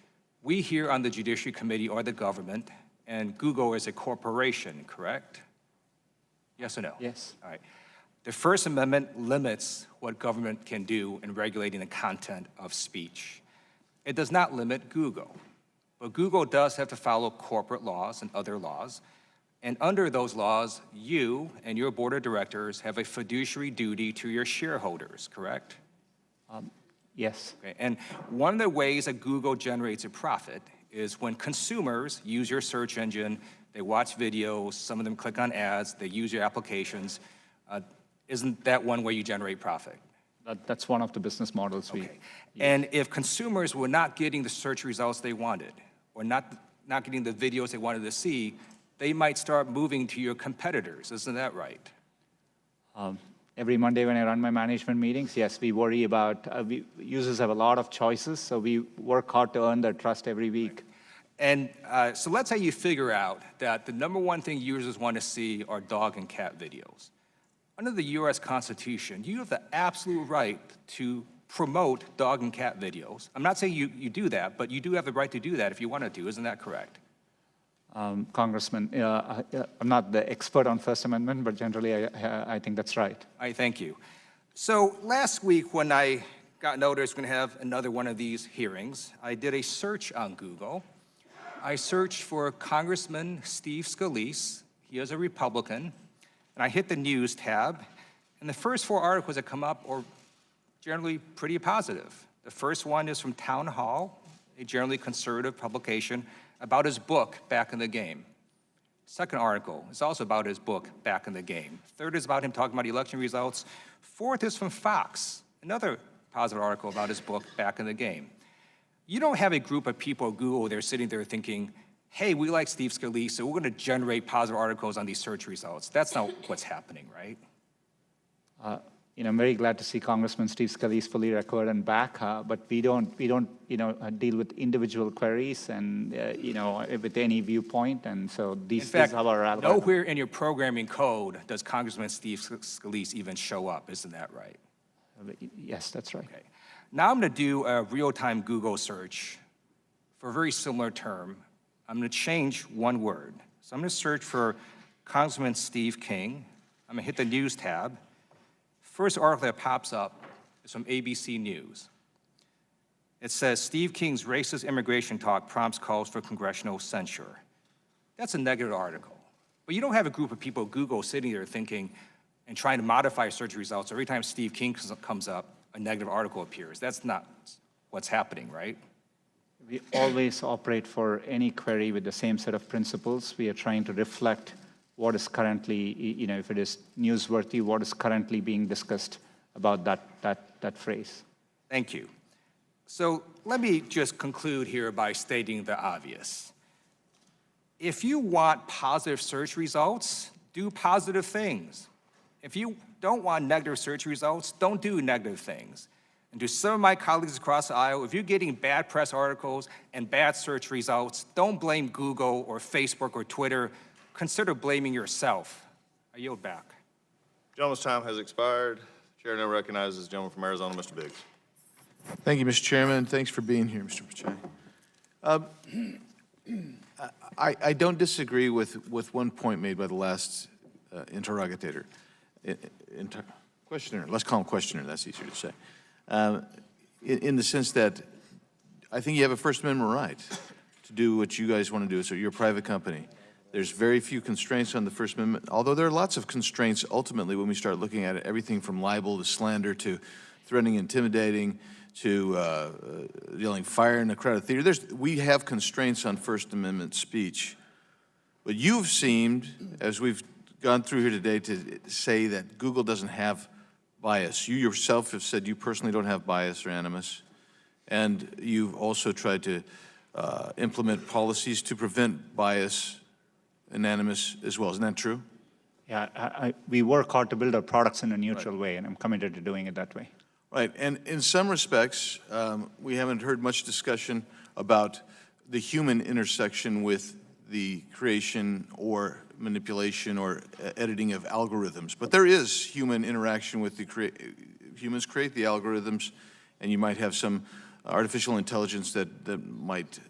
we here on the Judiciary Committee are the government, and Google is a corporation, correct? Yes or no? Yes. All right. The First Amendment limits what government can do in regulating the content of speech. It does not limit Google, but Google does have to follow corporate laws and other laws. And under those laws, you and your board of directors have a fiduciary duty to your shareholders, correct? Yes. Okay. And one of the ways that Google generates a profit is when consumers use your search engine, they watch videos, some of them click on ads, they use your applications. Isn't that one way you generate profit? That's one of the business models we. Okay. And if consumers were not getting the search results they wanted, or not getting the videos they wanted to see, they might start moving to your competitors. Isn't that right? Every Monday when I run my management meetings, yes, we worry about, users have a lot of choices, so we work hard to earn their trust every week. And so let's say you figure out that the number one thing users want to see are dog and cat videos. Under the U.S. Constitution, you have the absolute right to promote dog and cat videos. I'm not saying you do that, but you do have the right to do that if you wanted to. Isn't that correct? Congressman, I'm not the expert on First Amendment, but generally I think that's right. I thank you. So last week when I got notice we're going to have another one of these hearings, I did a search on Google. I searched for Congressman Steve Scalise. He is a Republican. And I hit the news tab, and the first 4 articles that come up are generally pretty positive. The first one is from Town Hall, a generally conservative publication, about his book, Back in the Game. Second article is also about his book, Back in the Game. Third is about him talking about election results. Fourth is from Fox, another positive article about his book, Back in the Game. You don't have a group of people at Google, they're sitting there thinking, hey, we like Steve Scalise, so we're going to generate positive articles on these search results. That's not what's happening, right? I'm very glad to see Congressman Steve Scalise fully recovered and back, but we don't deal with individual queries and, with any viewpoint, and so these are our algorithms. Nowhere in your programming code does Congressman Steve Scalise even show up, isn't that right? Yes, that's right. Okay. Now I'm going to do a real-time Google search for a very similar term. I'm going to change one word. So I'm going to search for Congressman Steve King. I'm going to hit the News tab. First article that pops up is from ABC News. It says, Steve King's racist immigration talk prompts calls for congressional censure. That's a negative article. But you don't have a group of people at Google sitting there thinking and trying to modify search results. Every time Steve King comes up, a negative article appears. That's not what's happening, right? We always operate for any query with the same set of principles. We are trying to reflect what is currently, if it is newsworthy, what is currently being discussed about that phrase. Thank you. So let me just conclude here by stating the obvious. If you want positive search results, do positive things. If you don't want negative search results, don't do negative things. And to some of my colleagues across the aisle, if you're getting bad press articles and bad search results, don't blame Google or Facebook or Twitter. Consider blaming yourself. I yield back. Gentleman's time has expired. Chair now recognizes the gentleman from Arizona, Mr. Biggs. Thank you, Mr. Chairman. Thanks for being here, Mr. Pichai. I don't disagree with one point made by the last interrogator. Questioner, let's call him questioner, that's easier to say. In the sense that I think you have a First Amendment right to do what you guys want to do. So you're a private company. There's very few constraints on the First Amendment, although there are lots of constraints ultimately when we start looking at it, everything from libel to slander to threatening, intimidating, to yelling fire in a crowded theater. We have constraints on First Amendment speech. But you've seemed, as we've gone through here today, to say that Google doesn't have bias. You yourself have said you personally don't have bias or animus, and you've also tried to implement policies to prevent bias and animus as well. Isn't that true? Yeah, we work hard to build our products in a neutral way, and I'm committed to doing it that way. Right, and in some respects, we haven't heard much discussion about the human intersection with the creation or manipulation or editing of algorithms. But there is human interaction with humans create the algorithms, and you might have some artificial intelligence that might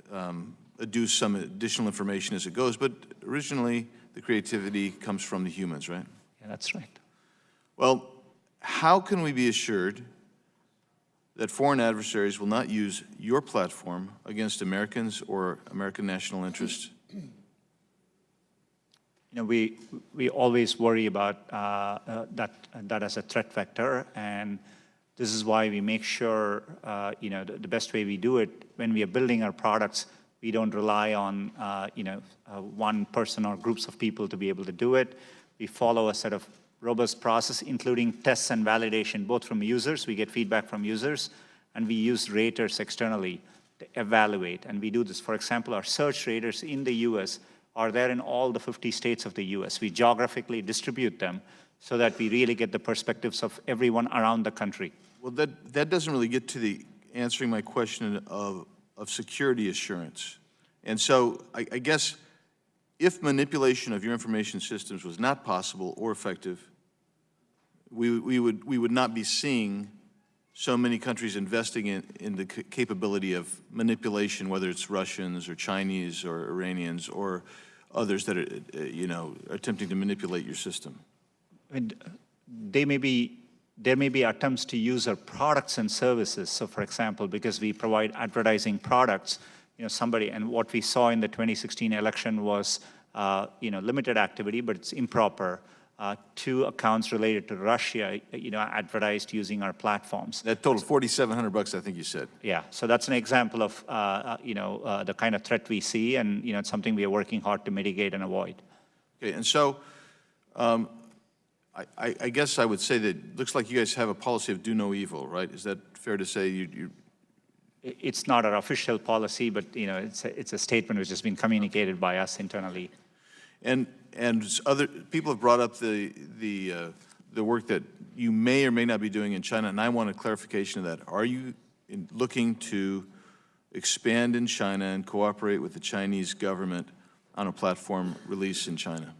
adduce some additional information as it goes. But originally, the creativity comes from the humans, right? Yeah, that's right. Well, how can we be assured that foreign adversaries will not use your platform against Americans or American national interests? You know, we always worry about that as a threat vector, and this is why we make sure, you know, the best way we do it, when we are building our products, we don't rely on, you know, one person or groups of people to be able to do it. We follow a set of robust process, including tests and validation, both from users, we get feedback from users, and we use raters externally to evaluate. And we do this, for example, our search raters in the US are there in all the 50 states of the US. We geographically distribute them so that we really get the perspectives of everyone around the country. Well, that doesn't really get to the answering my question of security assurance. And so I guess if manipulation of your information systems was not possible or effective, we would not be seeing so many countries investing in the capability of manipulation, whether it's Russians or Chinese or Iranians or others that are, you know, attempting to manipulate your system. And there may be attempts to use our products and services. So for example, because we provide advertising products, you know, somebody, and what we saw in the 2016 election was, you know, limited activity, but it's improper. 2 accounts related to Russia, you know, advertised using our platforms. That totaled $4,700, I think you said. Yeah, so that's an example of, you know, the kind of threat we see, and, you know, it's something we are working hard to mitigate and avoid. Okay, and so I guess I would say that it looks like you guys have a policy of do no evil, right? Is that fair to say? It's not our official policy, but, you know, it's a statement which has been communicated by us internally. And other people have brought up the work that you may or may not be doing in China, and I want a clarification of that. Are you looking to expand in China and cooperate with the Chinese government on a platform release in China?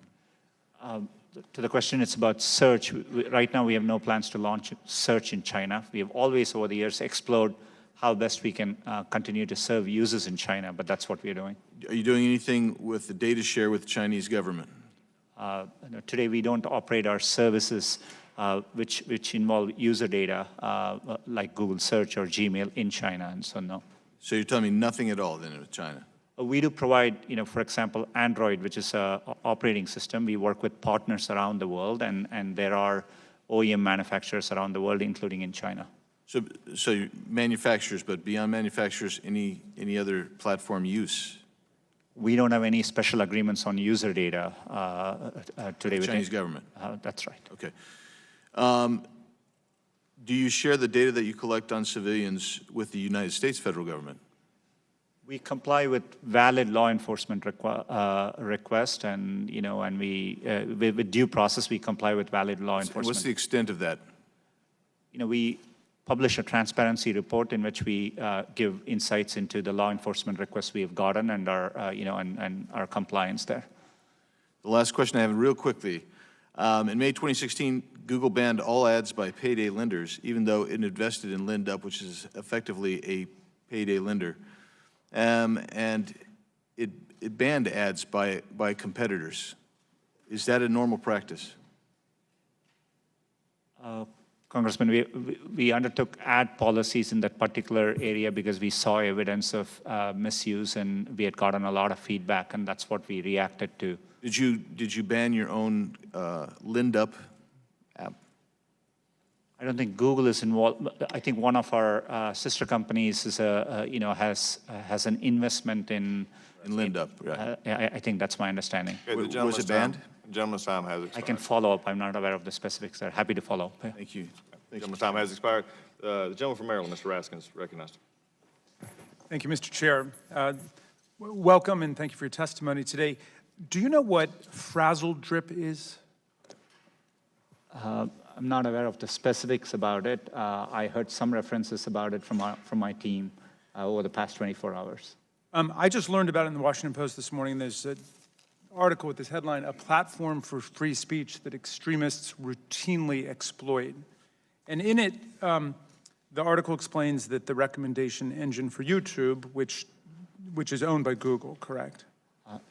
To the question, it's about search. Right now, we have no plans to launch search in China. We have always, over the years, explored how best we can continue to serve users in China, but that's what we're doing. Are you doing anything with the data share with the Chinese government? Today, we don't operate our services which involve user data, like Google Search or Gmail in China, and so no. So you're telling me nothing at all then with China? We do provide, you know, for example, Android, which is an operating system. We work with partners around the world, and there are OEM manufacturers around the world, including in China. So manufacturers, but beyond manufacturers, any other platform use? We don't have any special agreements on user data today with the Chinese government? That's right. Okay. Do you share the data that you collect on civilians with the United States federal government? We comply with valid law enforcement request, and, you know, and with due process, we comply with valid law enforcement. What's the extent of that? You know, we publish a transparency report in which we give insights into the law enforcement requests we have gotten and our, you know, and our compliance there. The last question I have real quickly. In May 2016, Google banned all ads by payday lenders, even though it invested in LendUp, which is effectively a payday lender. And it banned ads by competitors. Is that a normal practice? Congressman, we undertook ad policies in that particular area because we saw evidence of misuse, and we had gotten a lot of feedback, and that's what we reacted to. Did you ban your own LendUp app? I don't think Google is involved. I think one of our sister companies is you know, has an investment in LendUp, right? I think that's my understanding. Okay, was it banned? The gentleman's time has expired. I can follow up. I'm not aware of the specifics there. Happy to follow up. Thank you. The gentleman's time has expired. The gentleman from Maryland, Mr. Raskin, is recognized. Thank you, Mr. Chair. Welcome, and thank you for your testimony today. Do you know what frazzle drip is? I'm not aware of the specifics about it. I heard some references about it from my team over the past 24 hours. I just learned about it in the Washington Post this morning. There's an article with this headline, "A Platform for Free Speech That Extremists Routinely Exploit." And in it, the article explains that the recommendation engine for YouTube, which is owned by Google, correct?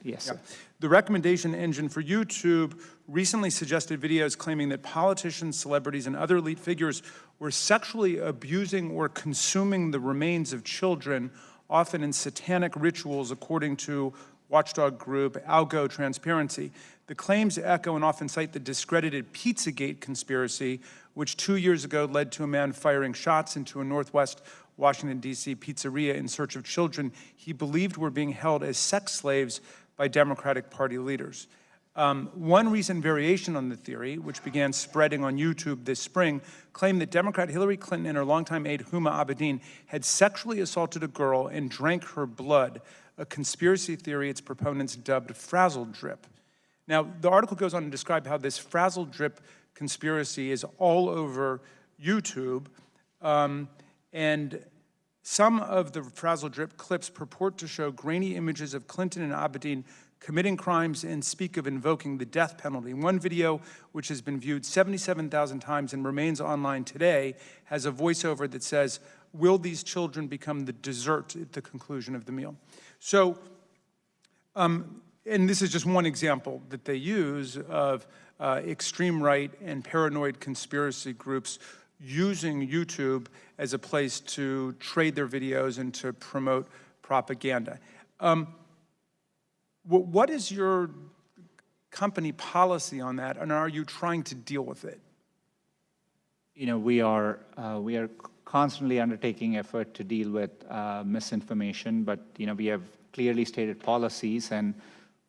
Yes, Yeah. sir. The recommendation engine for YouTube recently suggested videos claiming that politicians, celebrities, and other elite figures were sexually abusing or consuming the remains of children, often in satanic rituals, according to watchdog group Algo Transparency. The claims echo and often cite the discredited Pizzagate conspiracy, which 2 years ago led to a man firing shots into a Northwest Washington, D.C. pizzeria in search of children he believed were being held as sex slaves by Democratic Party leaders. One recent variation on the theory, which began spreading on YouTube this spring, claimed that Democrat Hillary Clinton and her longtime aide Huma Abedin had sexually assaulted a girl and drank her blood, a conspiracy theory its proponents dubbed frazzle drip. Now, the article goes on to describe how this frazzle drip conspiracy is all over YouTube, and some of the frazzle drip clips purport to show grainy images of Clinton and Abedin committing crimes and speak of invoking the death penalty. One video, which has been viewed 77,000 times and remains online today, has a voiceover that says, "Will these children become the dessert at the conclusion of the meal?" So, and this is just one example that they use of extreme right and paranoid conspiracy groups using YouTube as a place to trade their videos and to promote propaganda. What is your company policy on that, and are you trying to deal with it? You know, we are constantly undertaking effort to deal with misinformation, but, you know, we have clearly stated policies, and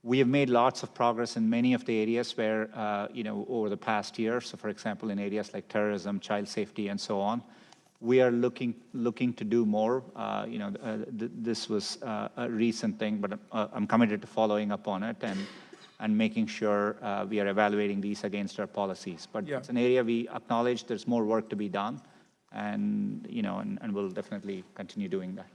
we have made lots of progress in many of the areas where, you know, over the past year. So, for example, in areas like terrorism, child safety, and so on, we are looking to do more. You know, this was a recent thing, but I'm committed to following up on it and making sure we are evaluating these against our policies. But Yeah. it's an area we acknowledge there's more work to be done, and, you know, and we'll definitely continue doing that.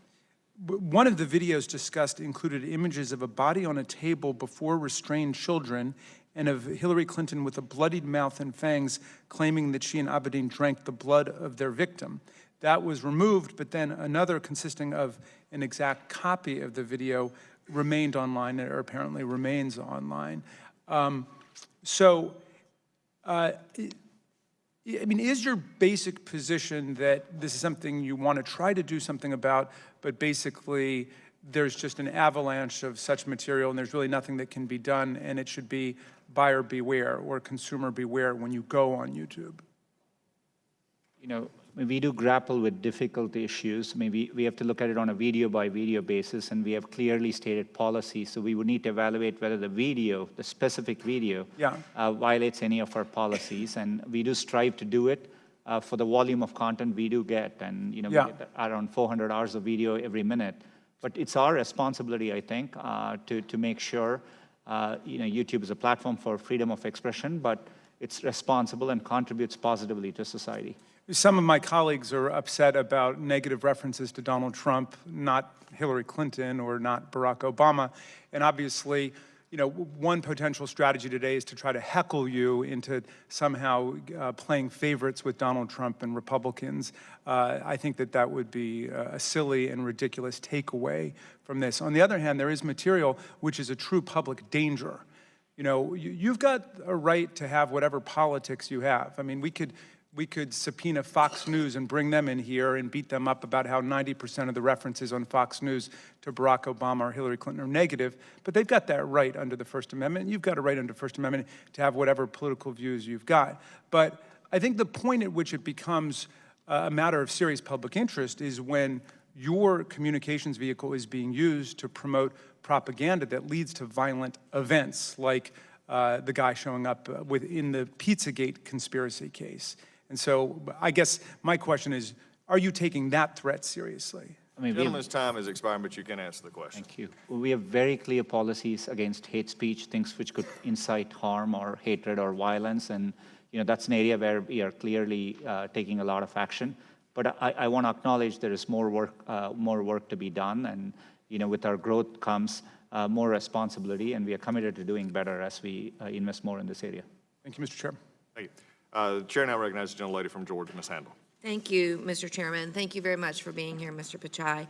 One of the videos discussed included images of a body on a table before restrained children and of Hillary Clinton with a bloodied mouth and fangs, claiming that she and Abedin drank the blood of their victim. That was removed, but then another consisting of an exact copy of the video remained online, or apparently remains online. I mean, is your basic position that this is something you want to try to do something about, but basically there's just an avalanche of such material and there's really nothing that can be done, and it should be buyer beware or consumer beware when you go on YouTube? You know, we do grapple with difficult issues. Maybe we have to look at it on a video-by-video basis, and we have clearly stated policies. So we would need to evaluate whether the video, the specific video, violates any of our policies. And we do strive to do it for the volume of content we do get. And, you know, we get around 400 hours of video every minute. But it's our responsibility, I think, to make sure, you know, YouTube is a platform for freedom of expression, but it's responsible and contributes positively to society. Some of my colleagues are upset about negative references to Donald Trump, not Hillary Clinton or not Barack Obama. And obviously, you know, one potential strategy today is to try to heckle you into somehow playing favorites with Donald Trump and Republicans. I think that that would be a silly and ridiculous takeaway from this. On the other hand, there is material which is a true public danger. You know, you've got a right to have whatever politics you have. I mean, we could subpoena Fox News and bring them in here and beat them up about how 90% of the references on Fox News to Barack Obama or Hillary Clinton are negative, but they've got that right under the First Amendment. You've got a right under the First Amendment to have whatever political views you've got. But I think the point at which it becomes a matter of serious public interest is when your communications vehicle is being used to promote propaganda that leads to violent events, like the guy showing up in the Pizzagate conspiracy case. And so I guess my question is, are you taking that threat seriously? I mean, Gentleman's time is expiring, but you can answer the question. Thank you. We have very clear policies against hate speech, things which could incite harm or hatred or violence. And, you know, that's an area where we are clearly taking a lot of action. But I want to acknowledge there is more work to be done. And, you know, with our growth comes more responsibility, and we are committed to doing better as we invest more in this area. Thank you, Mr. Chairman. Thank you. The chair now recognizes the gentlelady from Georgia, Ms. Handel. Thank you, Mr. Chairman. Thank you very much for being here, Mr. Pichai.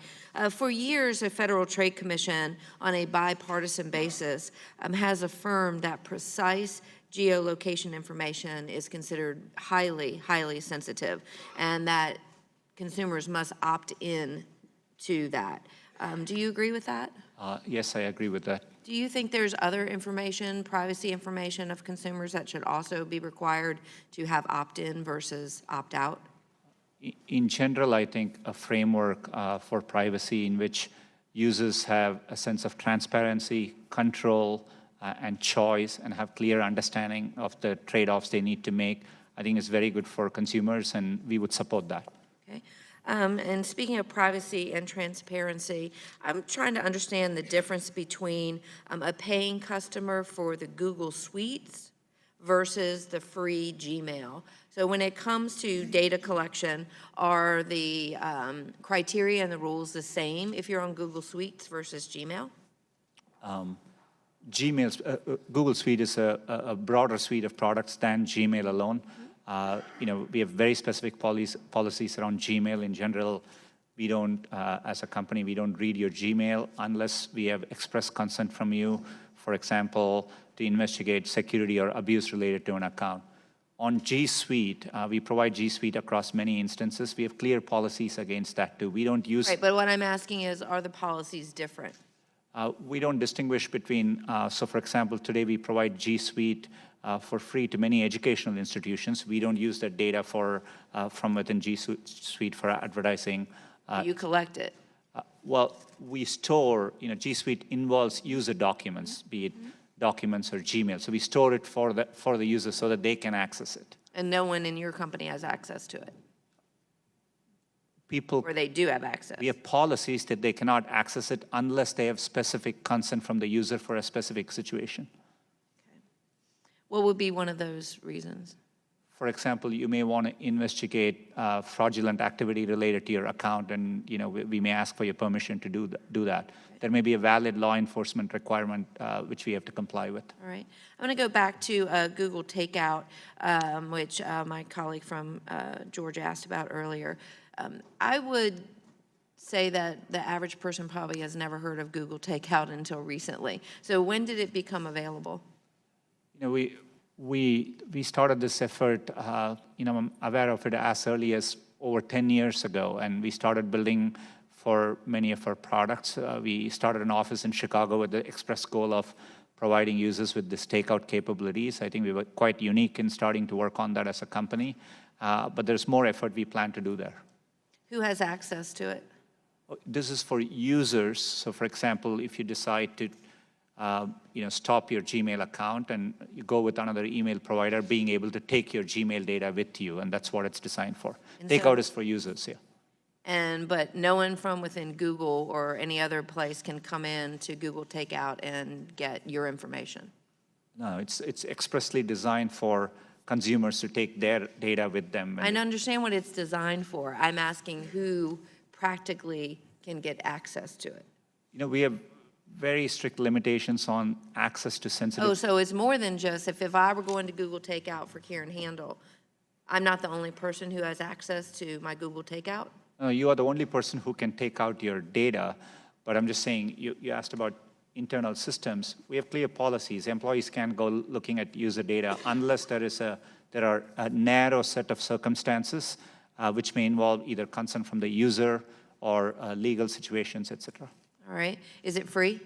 For years, the Federal Trade Commission, on a bipartisan basis, has affirmed that precise geolocation information is considered highly, highly sensitive, and that consumers must opt in to that. Do you agree with that? Yes, I agree with that. Do you think there's other information, privacy information of consumers that should also be required to have opt-in versus opt-out? In general, I think a framework for privacy in which users have a sense of transparency, control, and choice, and have clear understanding of the trade-offs they need to make, I think is very good for consumers, and we would support that. Okay. And speaking of privacy and transparency, I'm trying to understand the difference between a paying customer for the Google Suites versus the free Gmail. So when it comes to data collection, are the criteria and the rules the same if you're on Google Suites versus Gmail? Google Suite is a broader suite of products than Gmail alone. We have very specific policies around Gmail in general. We don't, as a company, we don't read your Gmail unless we have express consent from you, for example, to investigate security or abuse related to an account. On G Suite, we provide G Suite across many instances. We have clear policies against that too. We don't use... Right, but what I'm asking is, are the policies different? We don't distinguish between, so for example, today we provide G Suite for free to many educational institutions. We don't use that data from within G Suite for advertising. You collect it. Well, we store, G Suite involves user documents, be it documents or Gmail. So we store it for the user so that they can access it. And no one in your company has access to it? People, or they do have access? We have policies that they cannot access it unless they have specific consent from the user for a specific situation. Okay. What would be one of those reasons? For example, you may want to investigate fraudulent activity related to your account, and we may ask for your permission to do that. There may be a valid law enforcement requirement which we have to comply with. All right. I'm going to go back to Google Takeout, which my colleague from Georgia asked about earlier. I would say that the average person probably has never heard of Google Takeout until recently. So when did it become available? We started this effort, I'm aware of it as early as over 10 years ago, and we started building for many of our products. We started an office in Chicago with the express goal of providing users with this takeout capabilities. I think we were quite unique in starting to work on that as a company, but there's more effort we plan to do there. Who has access to it? This is for users. So for example, if you decide to stop your Gmail account and you go with another email provider, being able to take your Gmail data with you, and that's what it's designed for. And Takeout is for users, yeah. But no one from within Google or any other place can come in to Google Takeout and get your information? No, it's expressly designed for consumers to take their data with them. I understand what it's designed for. I'm asking who practically can get access to it. We have very strict limitations on access to sensitive... Oh, so it's more than just, if I were going to Google Takeout for Karen Handel, I'm not the only person who has access to my Google Takeout? You are the only person who can take out your data, but I'm just saying, you asked about internal systems. We have clear policies. Employees can't go looking at user data unless there are a narrow set of circumstances which may involve either consent from the user or legal situations, et cetera. All right. Is it free?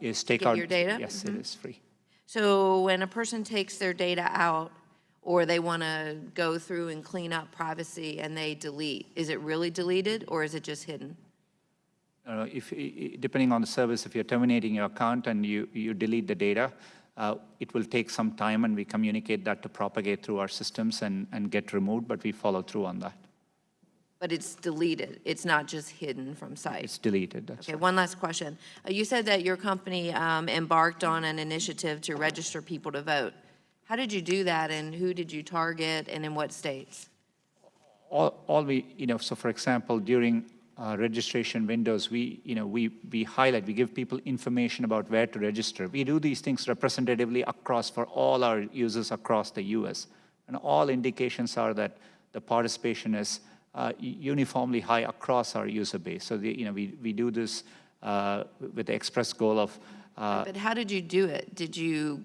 Is takeout? Get your data? Yes, it is free. So when a person takes their data out or they want to go through and clean up privacy and they delete, is it really deleted or is it just hidden? Depending on the service, if you're terminating your account and you delete the data, it will take some time, and we communicate that to propagate through our systems and get removed, but we follow through on that. But it's deleted. It's not just hidden from sight. It's deleted. That's okay, right. One last question. You said that your company embarked on an initiative to register people to vote. How did you do that, and who did you target, and in what states? So for example, during registration windows, we give people information about where to register. We do these things representatively for all our users across the U.S. And all indications are that the participation is uniformly high across our user base. So we do this with the express goal of. But how did you do it? Did you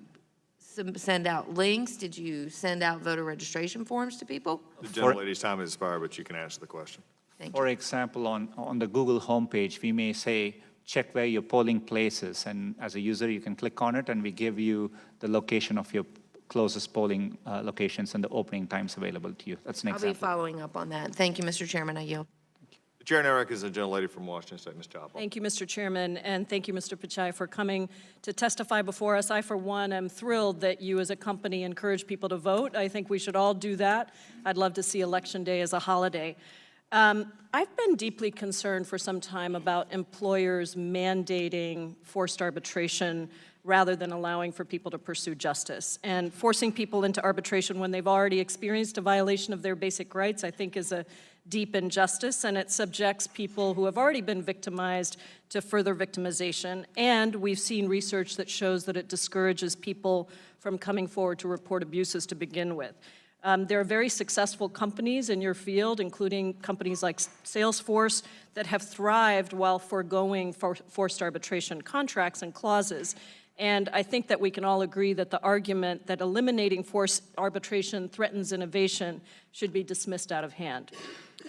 send out links? Did you send out voter registration forms to people? The gentlelady's time has expired, but you can answer the question. For example, on the Google homepage, we may say, check where your polling place is. And as a user, you can click on it, and we give you the location of your closest polling locations and the opening times available to you. That's an example. I'll be following up on that. Thank you, Mr. Chairman. I yield. The chair now recognizes the gentlelady from Washington State, Ms. Chabot. Thank you, Mr. Chairman, and thank you, Mr. Pichai, for coming to testify before us. I, for one, am thrilled that you as a company encourage people to vote. I think we should all do that. I'd love to see Election Day as a holiday. I've been deeply concerned for some time about employers mandating forced arbitration rather than allowing for people to pursue justice. And forcing people into arbitration when they've already experienced a violation of their basic rights, I think, is a deep injustice, and it subjects people who have already been victimized to further victimization. And we've seen research that shows that it discourages people from coming forward to report abuses to begin with. There are very successful companies in your field, including companies like Salesforce, that have thrived while foregoing forced arbitration contracts and clauses. And I think that we can all agree that the argument that eliminating forced arbitration threatens innovation should be dismissed out of hand.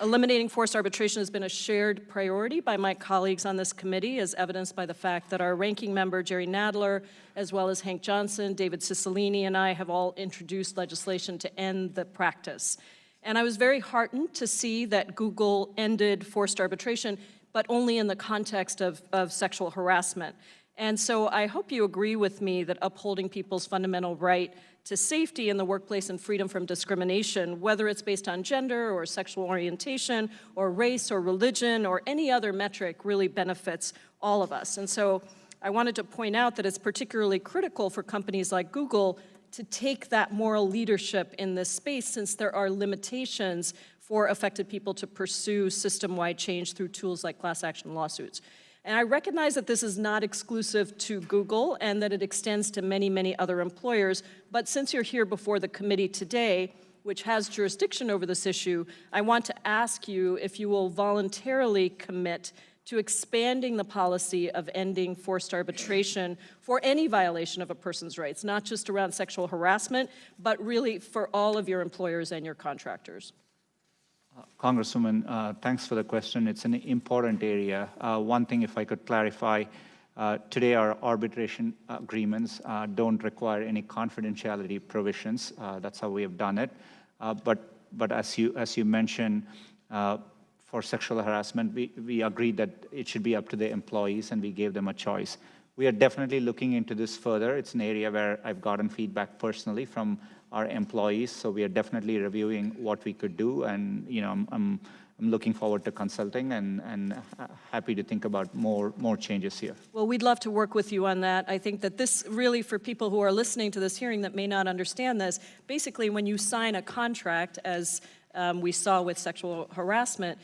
Eliminating forced arbitration has been a shared priority by my colleagues on this committee, as evidenced by the fact that our ranking member, Jerry Nadler, as well as Hank Johnson, David Cicilline, and I have all introduced legislation to end the practice. And I was very heartened to see that Google ended forced arbitration, but only in the context of sexual harassment. And so I hope you agree with me that upholding people's fundamental right to safety in the workplace and freedom from discrimination, whether it's based on gender or sexual orientation or race or religion or any other metric, really benefits all of us. And so I wanted to point out that it's particularly critical for companies like Google to take that moral leadership in this space, since there are limitations for affected people to pursue system-wide change through tools like class action lawsuits. And I recognize that this is not exclusive to Google and that it extends to many, many other employers. But since you're here before the committee today, which has jurisdiction over this issue, I want to ask you if you will voluntarily commit to expanding the policy of ending forced arbitration for any violation of a person's rights, not just around sexual harassment, but really for all of your employers and your contractors. Congresswoman, thanks for the question. It's an important area. One thing, if I could clarify, today our arbitration agreements don't require any confidentiality provisions. That's how we have done it. But as you mentioned, for sexual harassment, we agreed that it should be up to the employees, and we gave them a choice. We are definitely looking into this further. It's an area where I've gotten feedback personally from our employees, so we are definitely reviewing what we could do, and I'm looking forward to consulting and happy to think about more changes here. Well, we'd love to work with you on that. I think that this really, for people who are listening to this hearing that may not understand this, basically when you sign a contract, as we saw with sexual harassment,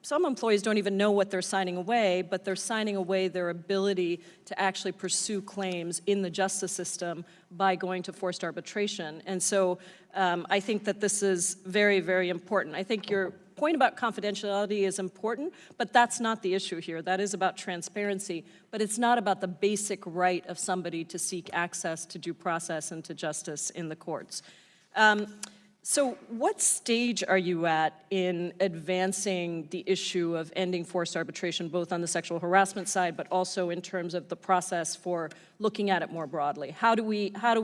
some employees don't even know what they're signing away, but they're signing away their ability to actually pursue claims in the justice system by going to forced arbitration. And so I think that this is very, very important. I think your point about confidentiality is important, but that's not the issue here. That is about transparency, but it's not about the basic right of somebody to seek access to due process and to justice in the courts. So what stage are you at in advancing the issue of ending forced arbitration, both on the sexual harassment side, but also in terms of the process for looking at it more broadly? How do we have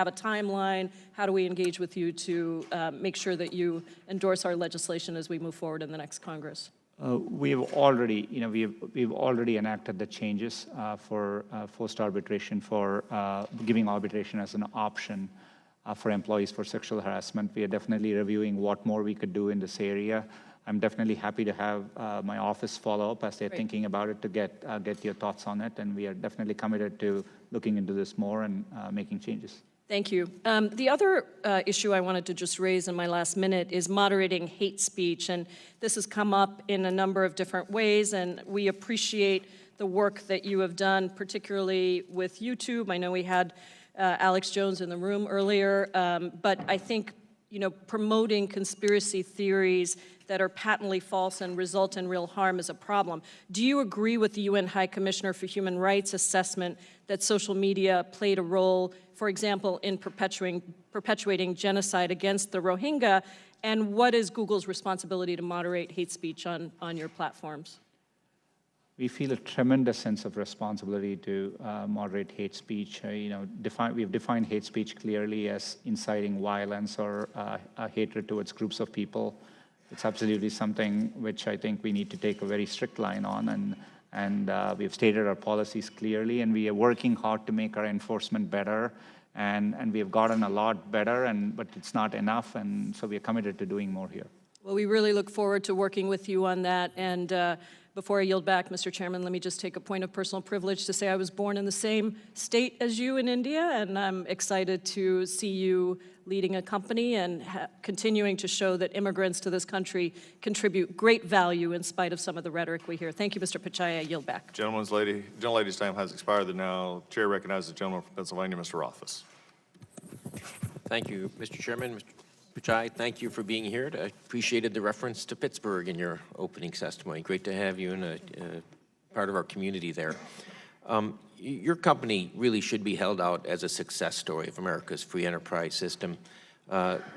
a timeline? How do we engage with you to make sure that you endorse our legislation as we move forward in the next Congress? We've already enacted the changes for forced arbitration, for giving arbitration as an option for employees for sexual harassment. We are definitely reviewing what more we could do in this area. I'm definitely happy to have my office follow up as they're thinking about it to get your thoughts on it, and we are definitely committed to looking into this more and making changes. Thank you. The other issue I wanted to just raise in my last minute is moderating hate speech, and this has come up in a number of different ways, and we appreciate the work that you have done, particularly with YouTube. I know we had Alex Jones in the room earlier, but I think promoting conspiracy theories that are patently false and result in real harm is a problem. Do you agree with the UN High Commissioner for Human Rights assessment that social media played a role, for example, in perpetuating genocide against the Rohingya? And what is Google's responsibility to moderate hate speech on your platforms? We feel a tremendous sense of responsibility to moderate hate speech. We've defined hate speech clearly as inciting violence or hatred towards groups of people. It's absolutely something which I think we need to take a very strict line on, and we've stated our policies clearly, and we are working hard to make our enforcement better, and we have gotten a lot better, but it's not enough, and so we are committed to doing more here. Well, we really look forward to working with you on that, and before I yield back, Mr. Chairman, let me just take a point of personal privilege to say I was born in the same state as you in India, and I'm excited to see you leading a company and continuing to show that immigrants to this country contribute great value in spite of some of the rhetoric we hear. Thank you, Mr. Pichai. I yield back. Gentlelady's time has expired. And now Chair recognizes the gentleman from Pennsylvania, Mr. Rothfuss. Thank you, Mr. Chairman. Mr. Pichai, thank you for being here. I appreciated the reference to Pittsburgh in your opening testimony. Great to have you in a part of our community there. Your company really should be held out as a success story of America's free enterprise system.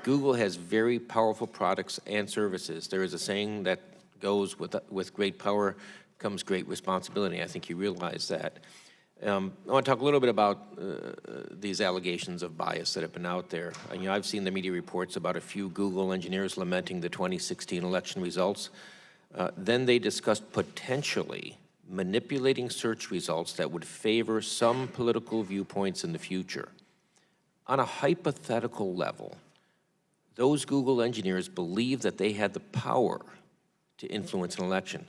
Google has very powerful products and services. There is a saying that goes with great power comes great responsibility. I think you realize that. I want to talk a little bit about these allegations of bias that have been out there. I've seen the media reports about a few Google engineers lamenting the 2016 election results. Then they discussed potentially manipulating search results that would favor some political viewpoints in the future. On a hypothetical level, those Google engineers believe that they had the power to influence an election.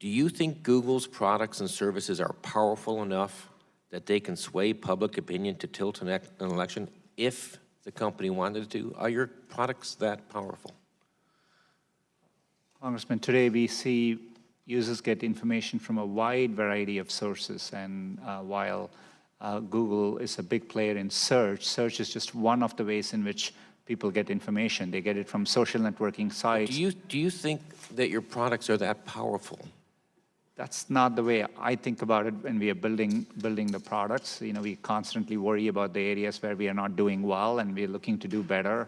Do you think Google's products and services are powerful enough that they can sway public opinion to tilt an election if the company wanted to? Are your products that powerful? Congressman, today we see users get information from a wide variety of sources, and while Google is a big player in search, search is just one of the ways in which people get information. They get it from social networking sites. Do you think that your products are that powerful? That's not the way I think about it when we are building the products. We constantly worry about the areas where we are not doing well, and we're looking to do better.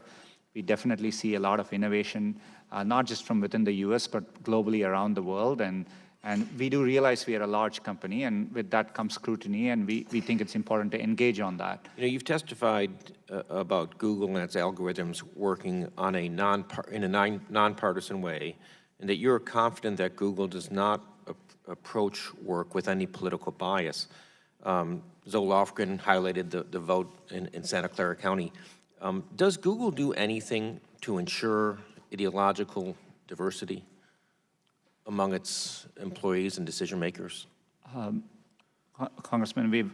We definitely see a lot of innovation, not just from within the US, but globally around the world. And we do realize we are a large company, and with that comes scrutiny, and we think it's important to engage on that. You've testified about Google and its algorithms working on a nonpartisan way, and that you're confident that Google does not approach work with any political bias. Lofgren highlighted the vote in Santa Clara County. Does Google do anything to ensure ideological diversity among its employees and decision makers? Congressman,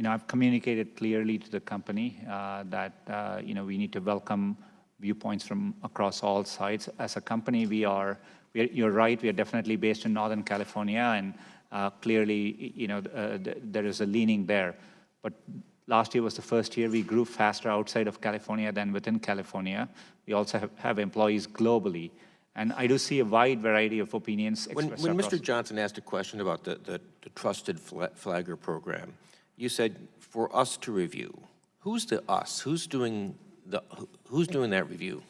I've communicated clearly to the company that we need to welcome viewpoints from across all sides. As a company, you're right, we are definitely based in Northern California, and clearly, there is a leaning there. But last year was the first year we grew faster outside of California than within California. We also have employees globally. And I do see a wide variety of opinions expressed When Mr. Johnson asked a question about the Trusted Flagger program, you said, for us to review. Who's the us? Who's doing that review?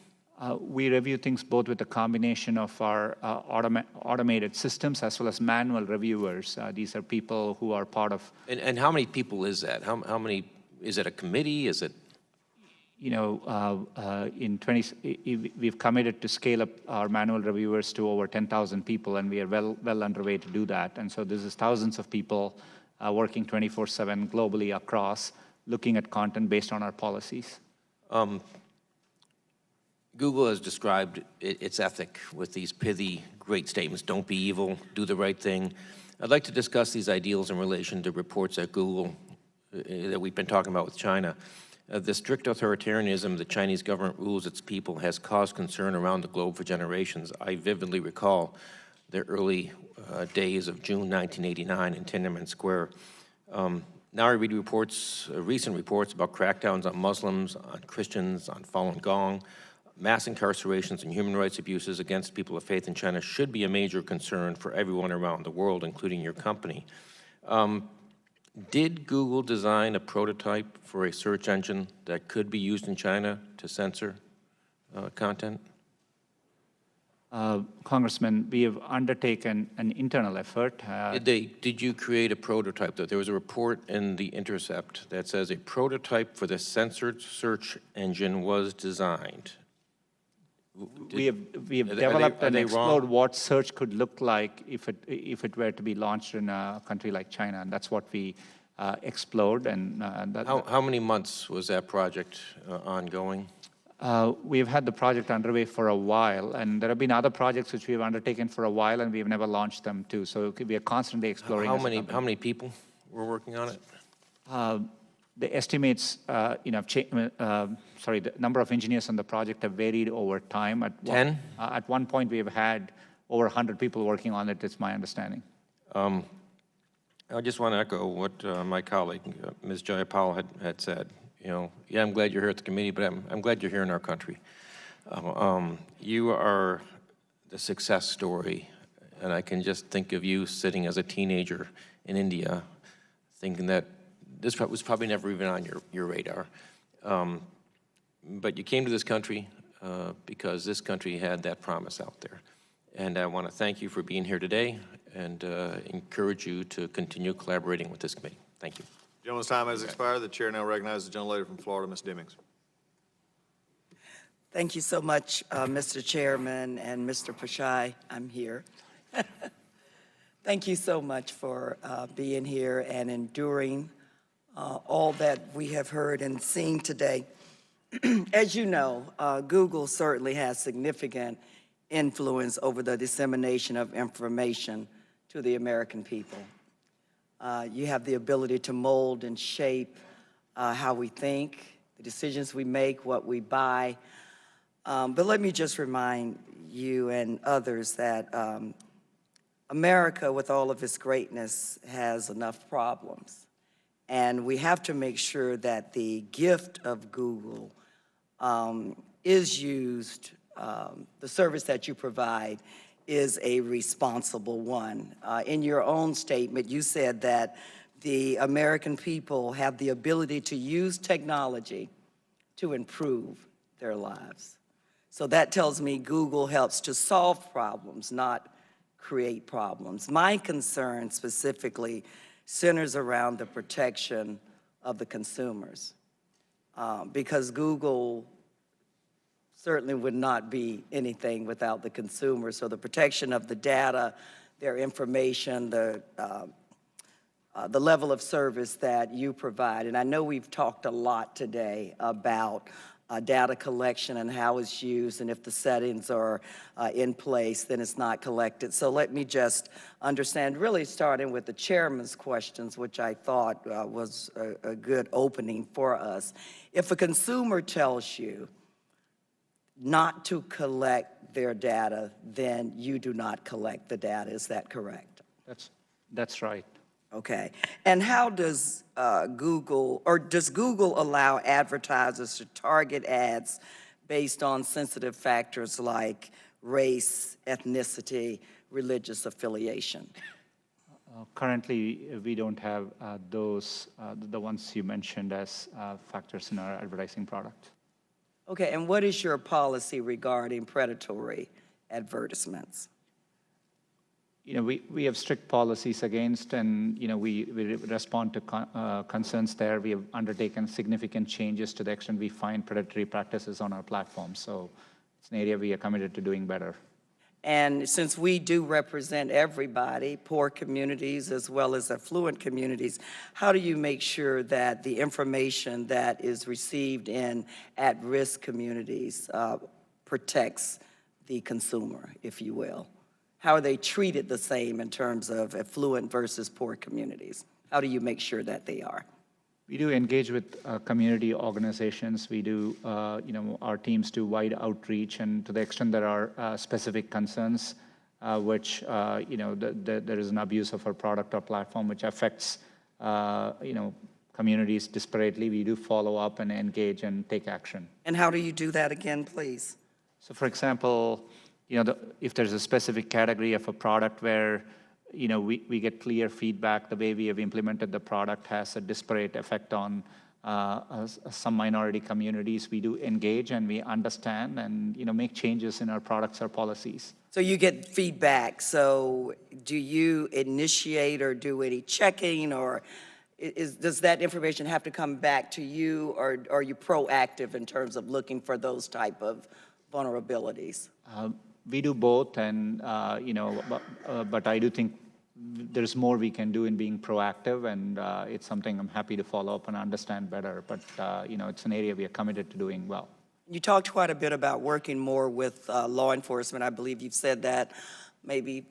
We review things both with a combination of our automated systems as well as manual reviewers. These are people who are part of... And how many people is that? How many, is it a committee? Is it... we've committed to scale up our manual reviewers to over 10,000 people, and we are well underway to do that. And so this is thousands of people working 24/7 globally across, looking at content based on our policies. Google has described its ethic with these pithy, great statements. Don't be evil, do the right thing. I'd like to discuss these ideals in relation to reports at Google that we've been talking about with China. The strict authoritarianism the Chinese government rules its people has caused concern around the globe for generations. I vividly recall the early days of June 1989 in Tiananmen Square. Now I read recent reports about crackdowns on Muslims, on Christians, on Falun Gong, mass incarcerations and human rights abuses against people of faith in China should be a major concern for everyone around the world, including your company. Did Google design a prototype for a search engine that could be used in China to censor content? Congressman, we have undertaken an internal effort. Did you create a prototype? There was a report in The Intercept that says a prototype for the censored search engine was designed. We have developed and explored what search could look like if it were to be launched in a country like China, and that's what we explored. And how many months was that project ongoing? We've had the project underway for a while, and there have been other projects which we've undertaken for a while, and we've never launched them too. So we are constantly exploring. How many people were working on it? The estimates, the number of engineers on the project have varied over time. At one point, we have had over 100 people working on it, it's my understanding. I just want to echo what my colleague, Ms. Jayapal, had said. Yeah, I'm glad you're here at the committee, but I'm glad you're here in our country. You are the success story, and I can just think of you sitting as a teenager in India, thinking that this was probably never even on your radar. But you came to this country because this country had that promise out there. And I want to thank you for being here today and encourage you to continue collaborating with this committee. Thank you. Gentleman's time has expired. The chair now recognizes the gentlelady from Florida, Ms. Demings. Thank you so much, Mr. Chairman and Mr. Pichai. I'm here. Thank you so much for being here and enduring all that we have heard and seen today. As you know, Google certainly has significant influence over the dissemination of information to the American people. You have the ability to mold and shape how we think, the decisions we make, what we buy. But let me just remind you and others that America, with all of its greatness, has enough problems. And we have to make sure that the gift of Google is used, the service that you provide is a responsible one. In your own statement, you said that the American people have the ability to use technology to improve their lives. So that tells me Google helps to solve problems, not create problems. My concern specifically centers around the protection of the consumers, because Google certainly would not be anything without the consumer. So the protection of the data, their information, the level of service that you provide. And I know we've talked a lot today about data collection and how it's used, and if the settings are in place, then it's not collected. So let me just understand, really starting with the chairman's questions, which I thought was a good opening for us. If a consumer tells you not to collect their data, then you do not collect the data. Is that correct? That's right. Okay. And how does Google allow advertisers to target ads based on sensitive factors like race, ethnicity, religious affiliation? Currently, we don't have those, the ones you mentioned as factors in our advertising product. Okay, and what is your policy regarding predatory advertisements? We have strict policies against, and we respond to concerns there. We have undertaken significant changes to the extent we find predatory practices on our platform. So it's an area we are committed to doing better. And since we do represent everybody, poor communities as well as affluent communities, how do you make sure that the information that is received in at-risk communities protects the consumer, if you will? How are they treated the same in terms of affluent versus poor communities? How do you make sure that they are? We do engage with community organizations. We do, our teams do wide outreach, and to the extent there are specific concerns, which, there is an abuse of our product or platform which affects, communities disparately, we do follow up and engage and take action. And how do you do that again, please? So for example, if there's a specific category of a product where we get clear feedback, the way we have implemented the product has a disparate effect on some minority communities, we do engage and we understand and make changes in our products or policies. So you get feedback. So do you initiate or do any checking, or does that information have to come back to you, or are you proactive in terms of looking for those type of vulnerabilities? We do both, and but I do think there's more we can do in being proactive, and it's something I'm happy to follow up and understand better. But it's an area we are committed to doing well. You talked quite a bit about working more with law enforcement. I believe you've said that maybe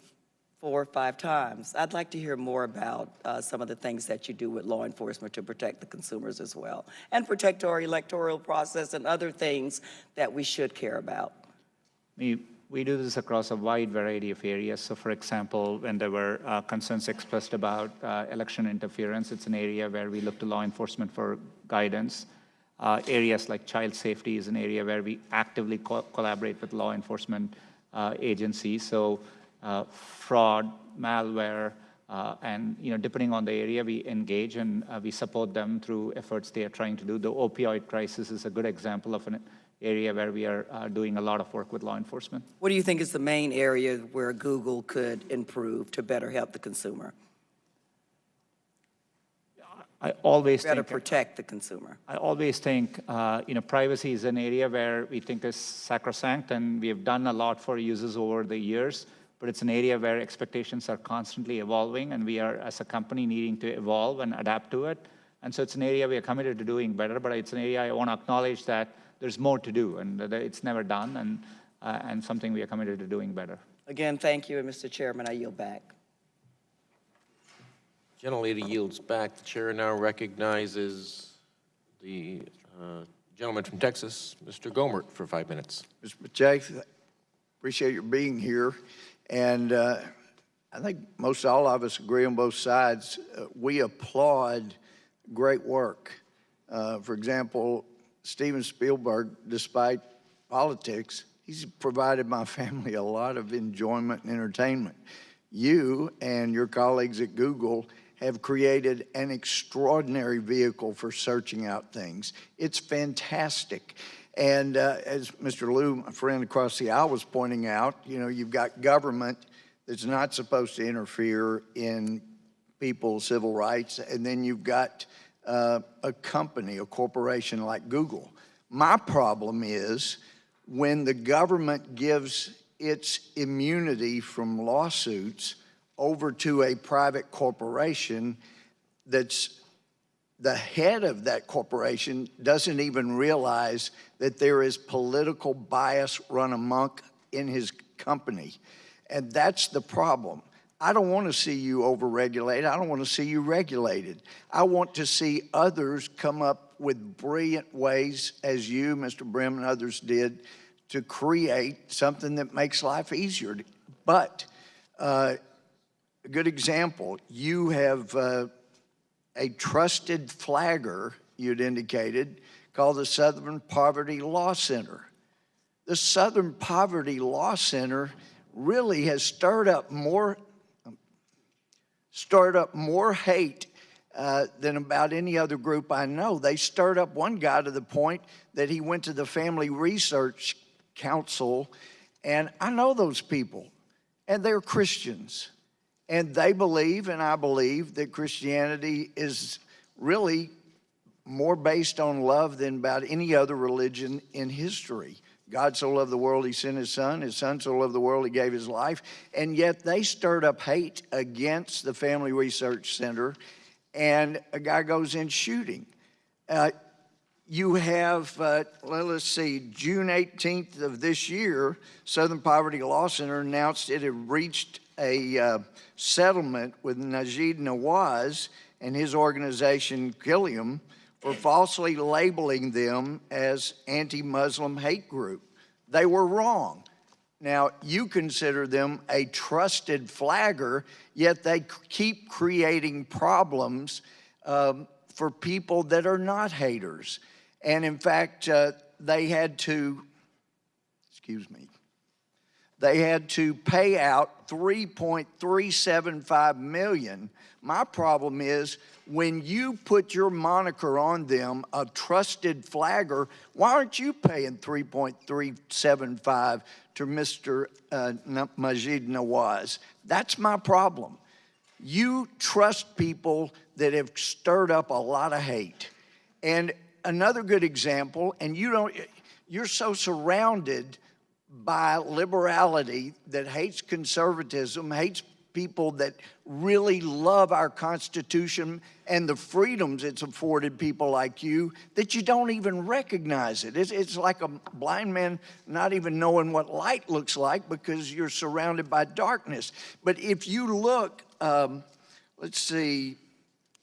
4 or 5 times. I'd like to hear more about some of the things that you do with law enforcement to protect the consumers as well, and protect our electoral process and other things that we should care about. We do this across a wide variety of areas. So for example, when there were concerns expressed about election interference, it's an area where we look to law enforcement for guidance. Areas like child safety is an area where we actively collaborate with law enforcement agencies. So fraud, malware, and depending on the area, we engage and we support them through efforts they are trying to do. The opioid crisis is a good example of an area where we are doing a lot of work with law enforcement. What do you think is the main area where Google could improve to better help the consumer? I always better think, protect the consumer. I always think, privacy is an area where we think is sacrosanct, and we have done a lot for users over the years, but it's an area where expectations are constantly evolving, and we are, as a company, needing to evolve and adapt to it. And so it's an area we are committed to doing better, but it's an area I want to acknowledge that there's more to do, and it's never done, and something we are committed to doing better. Again, thank you, and Mr. Chairman, I yield back. Gentlelady yields back. The chair now recognizes the gentleman from Texas, Mr. Gohmert, for 5 minutes. Mr. Pichai, appreciate your being here. And I think most all of us agree on both sides. We applaud great work. For example, Steven Spielberg, despite politics, he's provided my family a lot of enjoyment and entertainment. You and your colleagues at Google have created an extraordinary vehicle for searching out things. It's fantastic. And as Mr. Lieu, my friend across the aisle, was pointing out, you've got government that's not supposed to interfere in people's civil rights, and then you've got a company, a corporation like Google. My problem is when the government gives its immunity from lawsuits over to a private corporation that's the head of that corporation doesn't even realize that there is political bias run amok in his company. And that's the problem. I don't want to see you overregulated. I don't want to see you regulated. I want to see others come up with brilliant ways, as you, Mr. Brim, and others did, to create something that makes life easier. But a good example, you have a trusted flagger, you'd indicated, called the Southern Poverty Law Center. The Southern Poverty Law Center really has stirred up more hate than about any other group I know. They stirred up one guy to the point that he went to the Family Research Council, and I know those people, and they're Christians. And they believe, and I believe, that Christianity is really more based on love than about any other religion in history. God so loved the world, he sent his son so loved the world, he gave his life. And yet they stirred up hate against the Family Research Center, and a guy goes in shooting. You have, let's see, June 18th of this year, Southern Poverty Law Center announced it had reached a settlement with Najib Nawaz and his organization, Gilliam, for falsely labeling them as anti-Muslim hate group. They were wrong. Now, you consider them a trusted flagger, yet they keep creating problems for people that are not haters. And in fact, they had to, excuse me, they had to pay out $3.375 million. My problem is when you put your moniker on them, a trusted flagger, why aren't you paying $3.375 to Mr. Majid Nawaz? That's my problem. You trust people that have stirred up a lot of hate. And another good example, and you're so surrounded by liberality that hates conservatism, hates people that really love our Constitution and the freedoms it's afforded people like you, that you don't even recognize it. It's like a blind man not even knowing what light looks like because you're surrounded by darkness. But if you look, let's see,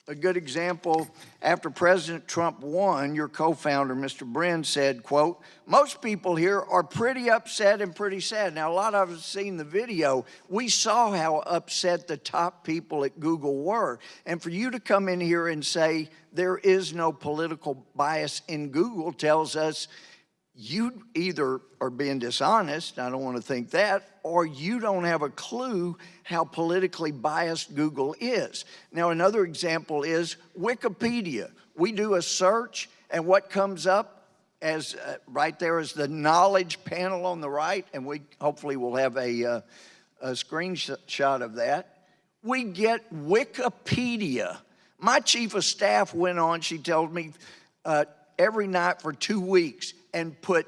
a good example, after President Trump won, your co-founder, Mr. Brin, said, quote, most people here are pretty upset and pretty sad. Now, a lot of us have seen the video. We saw how upset the top people at Google were. And for you to come in here and say there is no political bias in Google tells us you either are being dishonest, I don't want to think that, or you don't have a clue how politically biased Google is. Now, another example is Wikipedia. We do a search, and what comes up as right there is the knowledge panel on the right, and we hopefully will have a screenshot of that. We get Wikipedia. My chief of staff went on, she told me, every night for 2 weeks, and put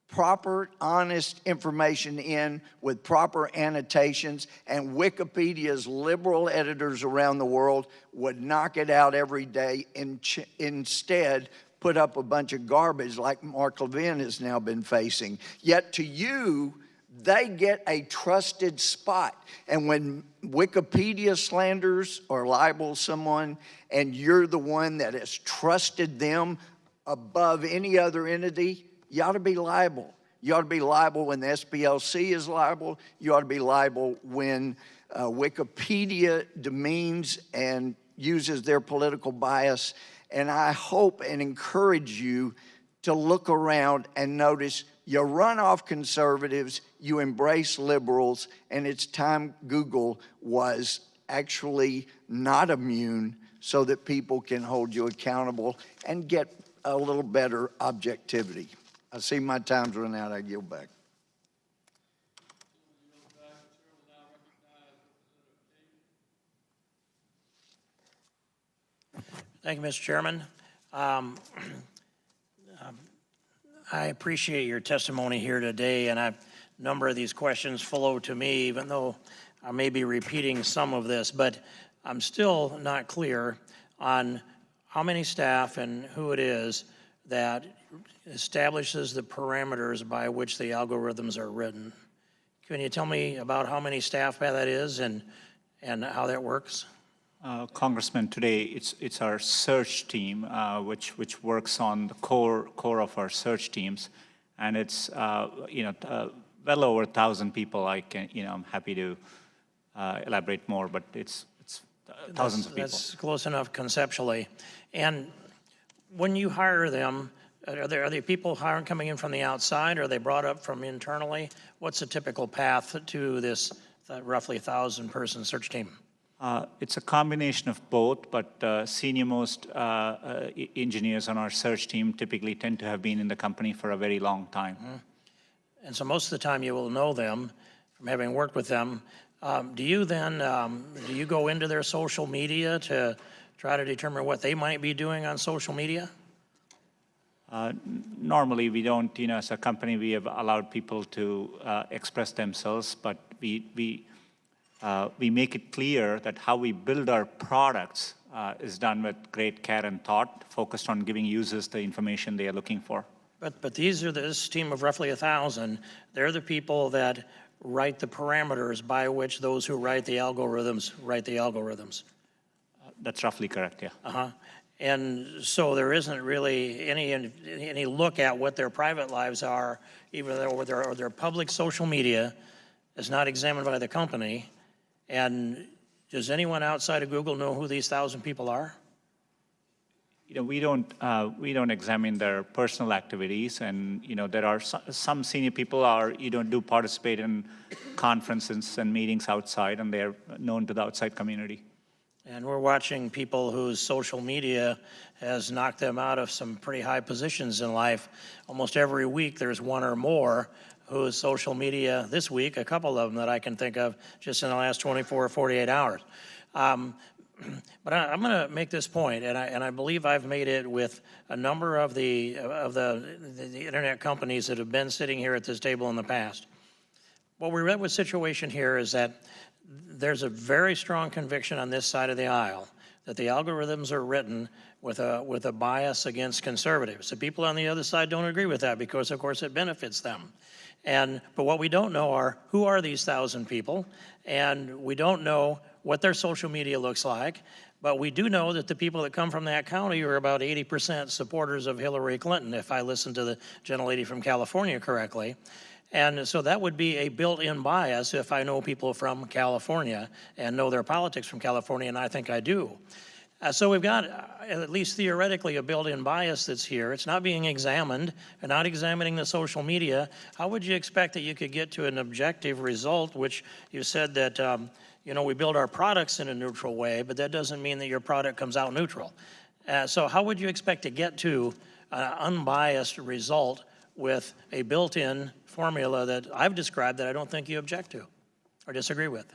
proper, honest information in with proper annotations, and Wikipedia's liberal editors around the world would knock it out every day and instead put up a bunch of garbage like Mark Levin has now been facing. Yet to you, they get a trusted spot. And when Wikipedia slanders or libels someone, and you're the one that has trusted them above any other entity, you ought to be liable. You ought to be liable when the SPLC is liable. You ought to be liable when Wikipedia demeans and uses their political bias. And I hope and encourage you to look around and notice you run off conservatives, you embrace liberals, and it's time Google was actually not immune so that people can hold you accountable and get a little better objectivity. I see my time's run out. I yield back. Thank you, Mr. Chairman. I appreciate your testimony here today, and a number of these questions flow to me, even though I may be repeating some of this, but I'm still not clear on how many staff and who it is that establishes the parameters by which the algorithms are written. Can you tell me about how many staff that is and how that works? Congressman, today it's our search team, which works on the core of our search teams, and it's well over 1,000 people. I'm happy to elaborate more, but it's thousands of people. That's close enough conceptually. And when you hire them, are there people coming in from the outside, or are they brought up from internally? What's the typical path to this roughly 1,000-person search team? It's a combination of both, but senior-most engineers on our search team typically tend to have been in the company for a very long time. Mm-hmm. And so most of the time you will know them from having worked with them. Do you then, do you go into their social media to try to determine what they might be doing on social media? Normally we don't, as a company we have allowed people to express themselves, but we make it clear that how we build our products is done with great care and thought, focused on giving users the information they are looking for. But this team of roughly 1,000, they're the people that write the parameters by which those who write the algorithms write the algorithms. That's roughly correct, yeah. Uh-huh. And so there isn't really any look at what their private lives are, even though their public social media is not examined by the company. And does anyone outside of Google know who these 1,000 people are? we don't examine their personal activities, and there are some senior people do participate in conferences and meetings outside, and they're known to the outside community. And we're watching people whose social media has knocked them out of some pretty high positions in life. Almost every week there's one or more whose social media, this week, a couple of them that I can think of just in the last 24 or 48 hours. But I'm going to make this point, and I believe I've made it with a number of the internet companies that have been sitting here at this table in the past. What we read with situation here is that there's a very strong conviction on this side of the aisle that the algorithms are written with a bias against conservatives. The people on the other side don't agree with that because, of course, it benefits them. But what we don't know are who are these 1,000 people, and we don't know what their social media looks like, but we do know that the people that come from that county are about 80% supporters of Hillary Clinton, if I listened to the gentlelady from California correctly. And so that would be a built-in bias if I know people from California and know their politics from California, and I think I do. So we've got, at least theoretically, a built-in bias that's here. It's not being examined, and not examining the social media. How would you expect that you could get to an objective result, which you said that, we build our products in a neutral way, but that doesn't mean that your product comes out neutral. So how would you expect to get to an unbiased result with a built-in formula that I've described that I don't think you object to or disagree with?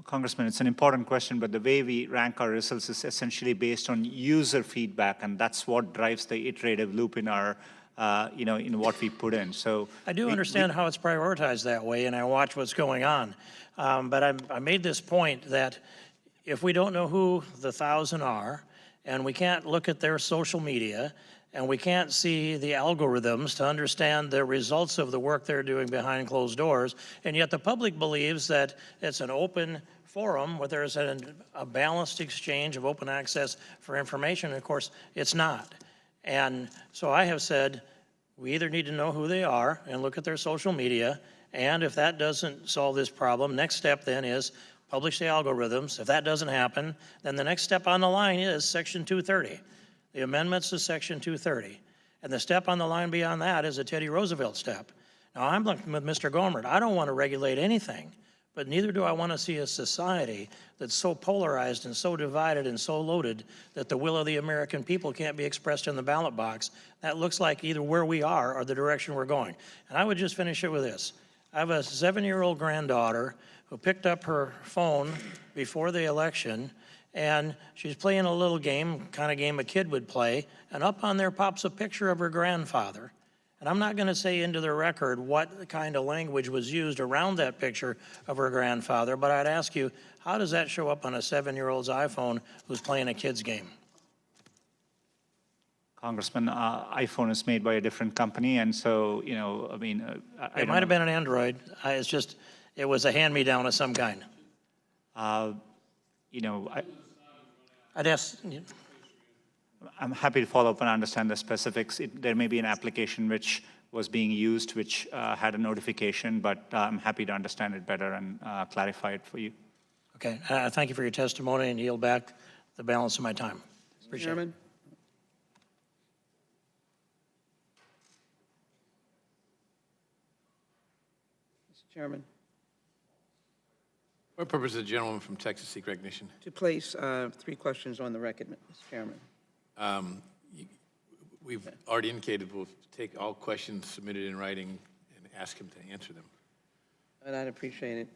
Congressman, it's an important question, but the way we rank our results is essentially based on user feedback, and that's what drives the iterative loop in our, in what we put in. So I do understand how it's prioritized that way, and I watch what's going on. But I made this point that if we don't know who the 1,000 are, and we can't look at their social media, and we can't see the algorithms to understand the results of the work they're doing behind closed doors, and yet the public believes that it's an open forum where there's a balanced exchange of open access for information. And of course, it's not. And so I have said, we either need to know who they are and look at their social media, and if that doesn't solve this problem, next step then is publish the algorithms. If that doesn't happen, then the next step on the line is Section 230. The amendments to Section 230. And the step on the line beyond that is a Teddy Roosevelt step. Now, I'm looking with Mr. Gohmert. I don't want to regulate anything, but neither do I want to see a society that's so polarized and so divided and so loaded that the will of the American people can't be expressed in the ballot box. That looks like either where we are or the direction we're going. And I would just finish it with this. I have a 7-year-old granddaughter who picked up her phone before the election, and she's playing a little game, kind of game a kid would play, and up on there pops a picture of her grandfather. And I'm not going to say into the record what kind of language was used around that picture of her grandfather, but I'd ask you, how does that show up on a 7-year-old's iPhone who's playing a kid's game? Congressman, iPhone is made by a different company, and so, It might have been an Android. It was a hand-me-down of some kind. I'd ask. I'm happy to follow up and understand the specifics. There may be an application which was being used, which had a notification, but I'm happy to understand it better and clarify it for you. Okay. Thank you for your testimony, and yield back the balance of my time. Appreciate it. Mr. Chairman. What purpose does the gentleman from Texas seek recognition? To place 3 questions on the record, Mr. Chairman. We've already indicated we'll take all questions submitted in writing and ask him to answer them. And I'd appreciate it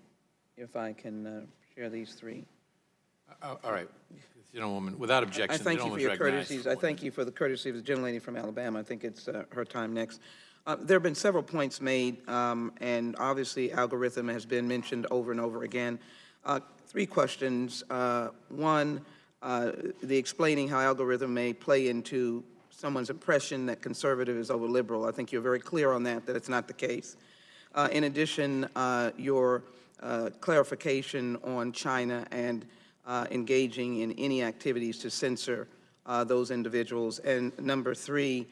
if I can share these 3. All right. Gentlewoman, without objection, I thank you for your recognized. courtesies. I thank you for the courtesy of the gentlelady from Alabama. I think it's her time next. There have been several points made, and obviously algorithm has been mentioned over and over again. 3 questions. One, the explaining how algorithm may play into someone's impression that conservative is over liberal. I think you're very clear on that it's not the case. In addition, your clarification on China and engaging in any activities to censor those individuals. And number 3,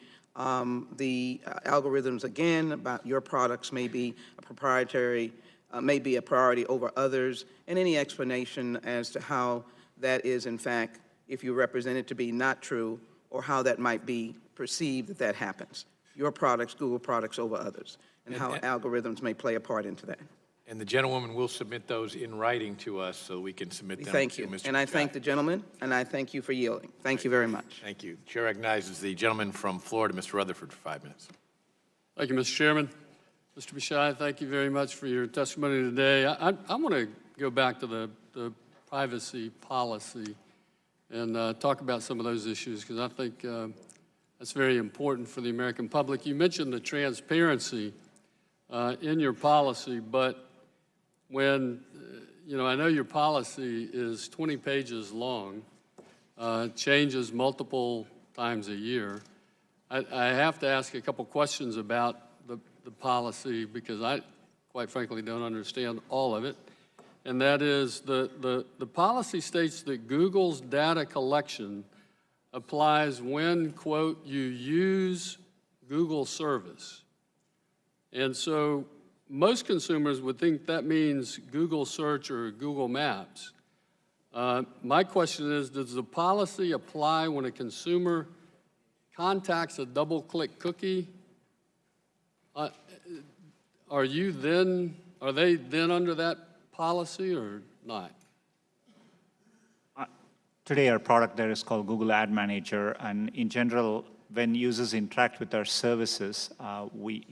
the algorithms, again, about your products may be a proprietary, may be a priority over others, and any explanation as to how that is, in fact, if you represent it to be not true, or how that might be perceived that happens. Your products, Google products over others, and how algorithms may play a part into that. And the gentlewoman will submit those in writing to us so we can submit them Thank to you. Mr. And I Pichai. thank the gentleman, and I thank you for yielding. Thank you very much. Thank you. Chair recognizes the gentleman from Florida, Mr. Rutherford, for 5 minutes. Thank you, Mr. Chairman. Mr. Pichai, thank you very much for your testimony today. I want to go back to the privacy policy and talk about some of those issues, because I think that's very important for the American public. You mentioned the transparency in your policy, but when, I know your policy is 20 pages long, changes multiple times a year. I have to ask a couple questions about the policy because I, quite frankly, don't understand all of it. And that is the policy states that Google's data collection applies when, quote, you use Google service. And so most consumers would think that means Google search or Google Maps. My question is, does the policy apply when a consumer contacts a double-click cookie? Are they then under that policy or not? Today, our product there is called Google Ad Manager, and in general, when users interact with our services, we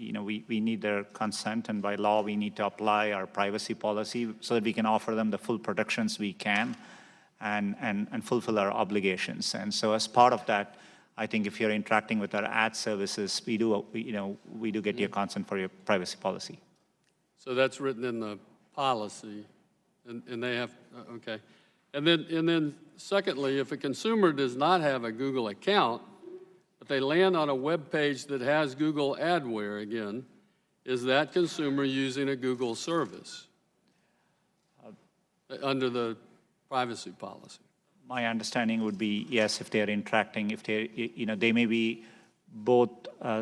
need their consent, and by law, we need to apply our privacy policy so that we can offer them the full protections we can and fulfill our obligations. And so as part of that, I think if you're interacting with our ad services, we do get your consent for your privacy policy. So that's written in the policy, and they have, okay. And then secondly, if a consumer does not have a Google account, but they land on a web page that has Google adware again, is that consumer using a Google service under the privacy policy? My understanding would be yes, if they're interacting, if they may be both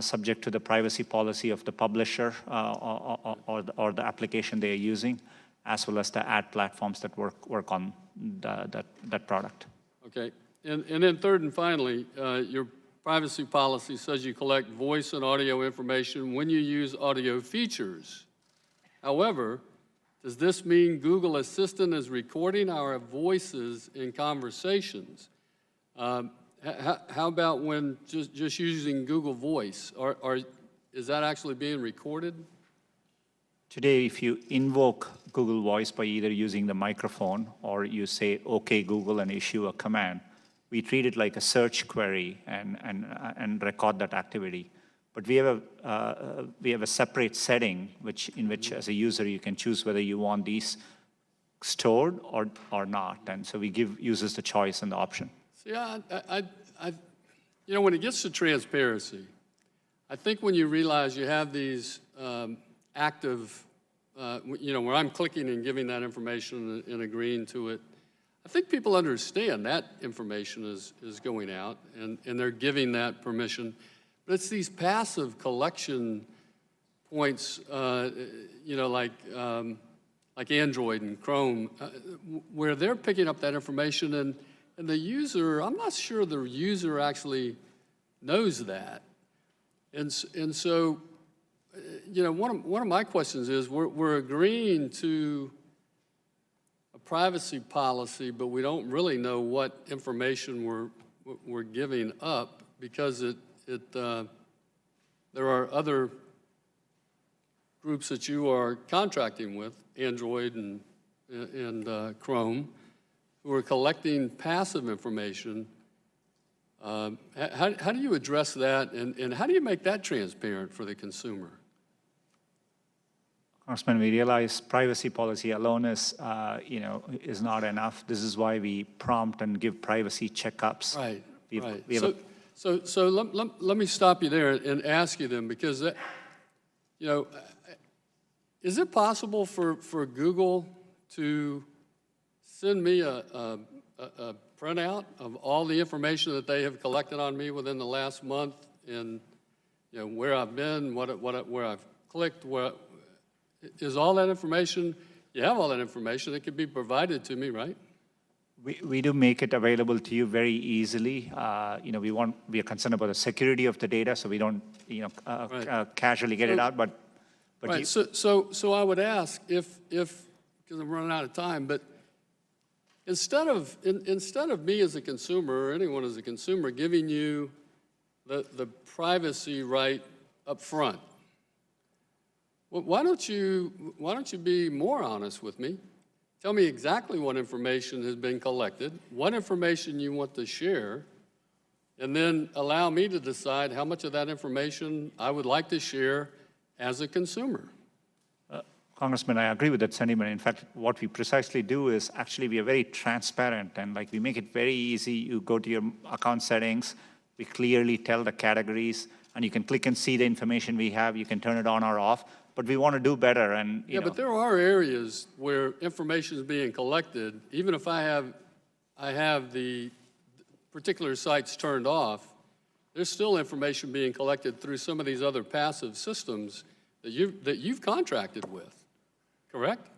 subject to the privacy policy of the publisher or the application they are using, as well as the ad platforms that work on that product. Okay, and then third and finally, your privacy policy says you collect voice and audio information when you use audio features. However, does this mean Google Assistant is recording our voices in conversations? How about when just using Google Voice? Is that actually being recorded? Today, if you invoke Google Voice by either using the microphone or you say, OK, Google, and issue a command, we treat it like a search query and record that activity. But we have a separate setting in which, as a user, you can choose whether you want these stored or not. And so we give users the choice and the option. See, when it gets to transparency, I think when you realize you have these active, where I'm clicking and giving that information and agreeing to it, I think people understand that information is going out and they're giving that permission. But it's these passive collection points, like Android and Chrome, where they're picking up that information and the user, I'm not sure the user actually knows that. And so, one of my questions is we're agreeing to a privacy policy, but we don't really know what information we're giving up because there are other groups that you are contracting with, Android and Chrome, who are collecting passive information. How do you address that, and how do you make that transparent for the consumer? Congressman, we realize privacy policy alone is not enough. This is why we prompt and give privacy checkups. Right. Right. So let me stop you there and ask you then, because is it possible for Google to send me a printout of all the information that they have collected on me within the last month, and where I've been, where I've clicked, is all that information? You have all that information that could be provided to me, right? We do make it available to you very easily. We are concerned about the security of the data, so we don't, casually get it out, but Right, so I would ask if, because I'm running out of time, but instead of me as a consumer or anyone as a consumer giving you the privacy right up front, why don't you be more honest with me? Tell me exactly what information has been collected, what information you want to share, and then allow me to decide how much of that information I would like to share as a consumer. Congressman, I agree with that sentiment. In fact, what we precisely do is actually we are very transparent and we make it very easy. You go to your account settings, we clearly tell the categories, and you can click and see the information we have. You can turn it on or off, but we want to do better. And but there are areas where information is being collected, even if I have the particular sites turned off, there's still information being collected through some of these other passive systems that you've contracted with, correct?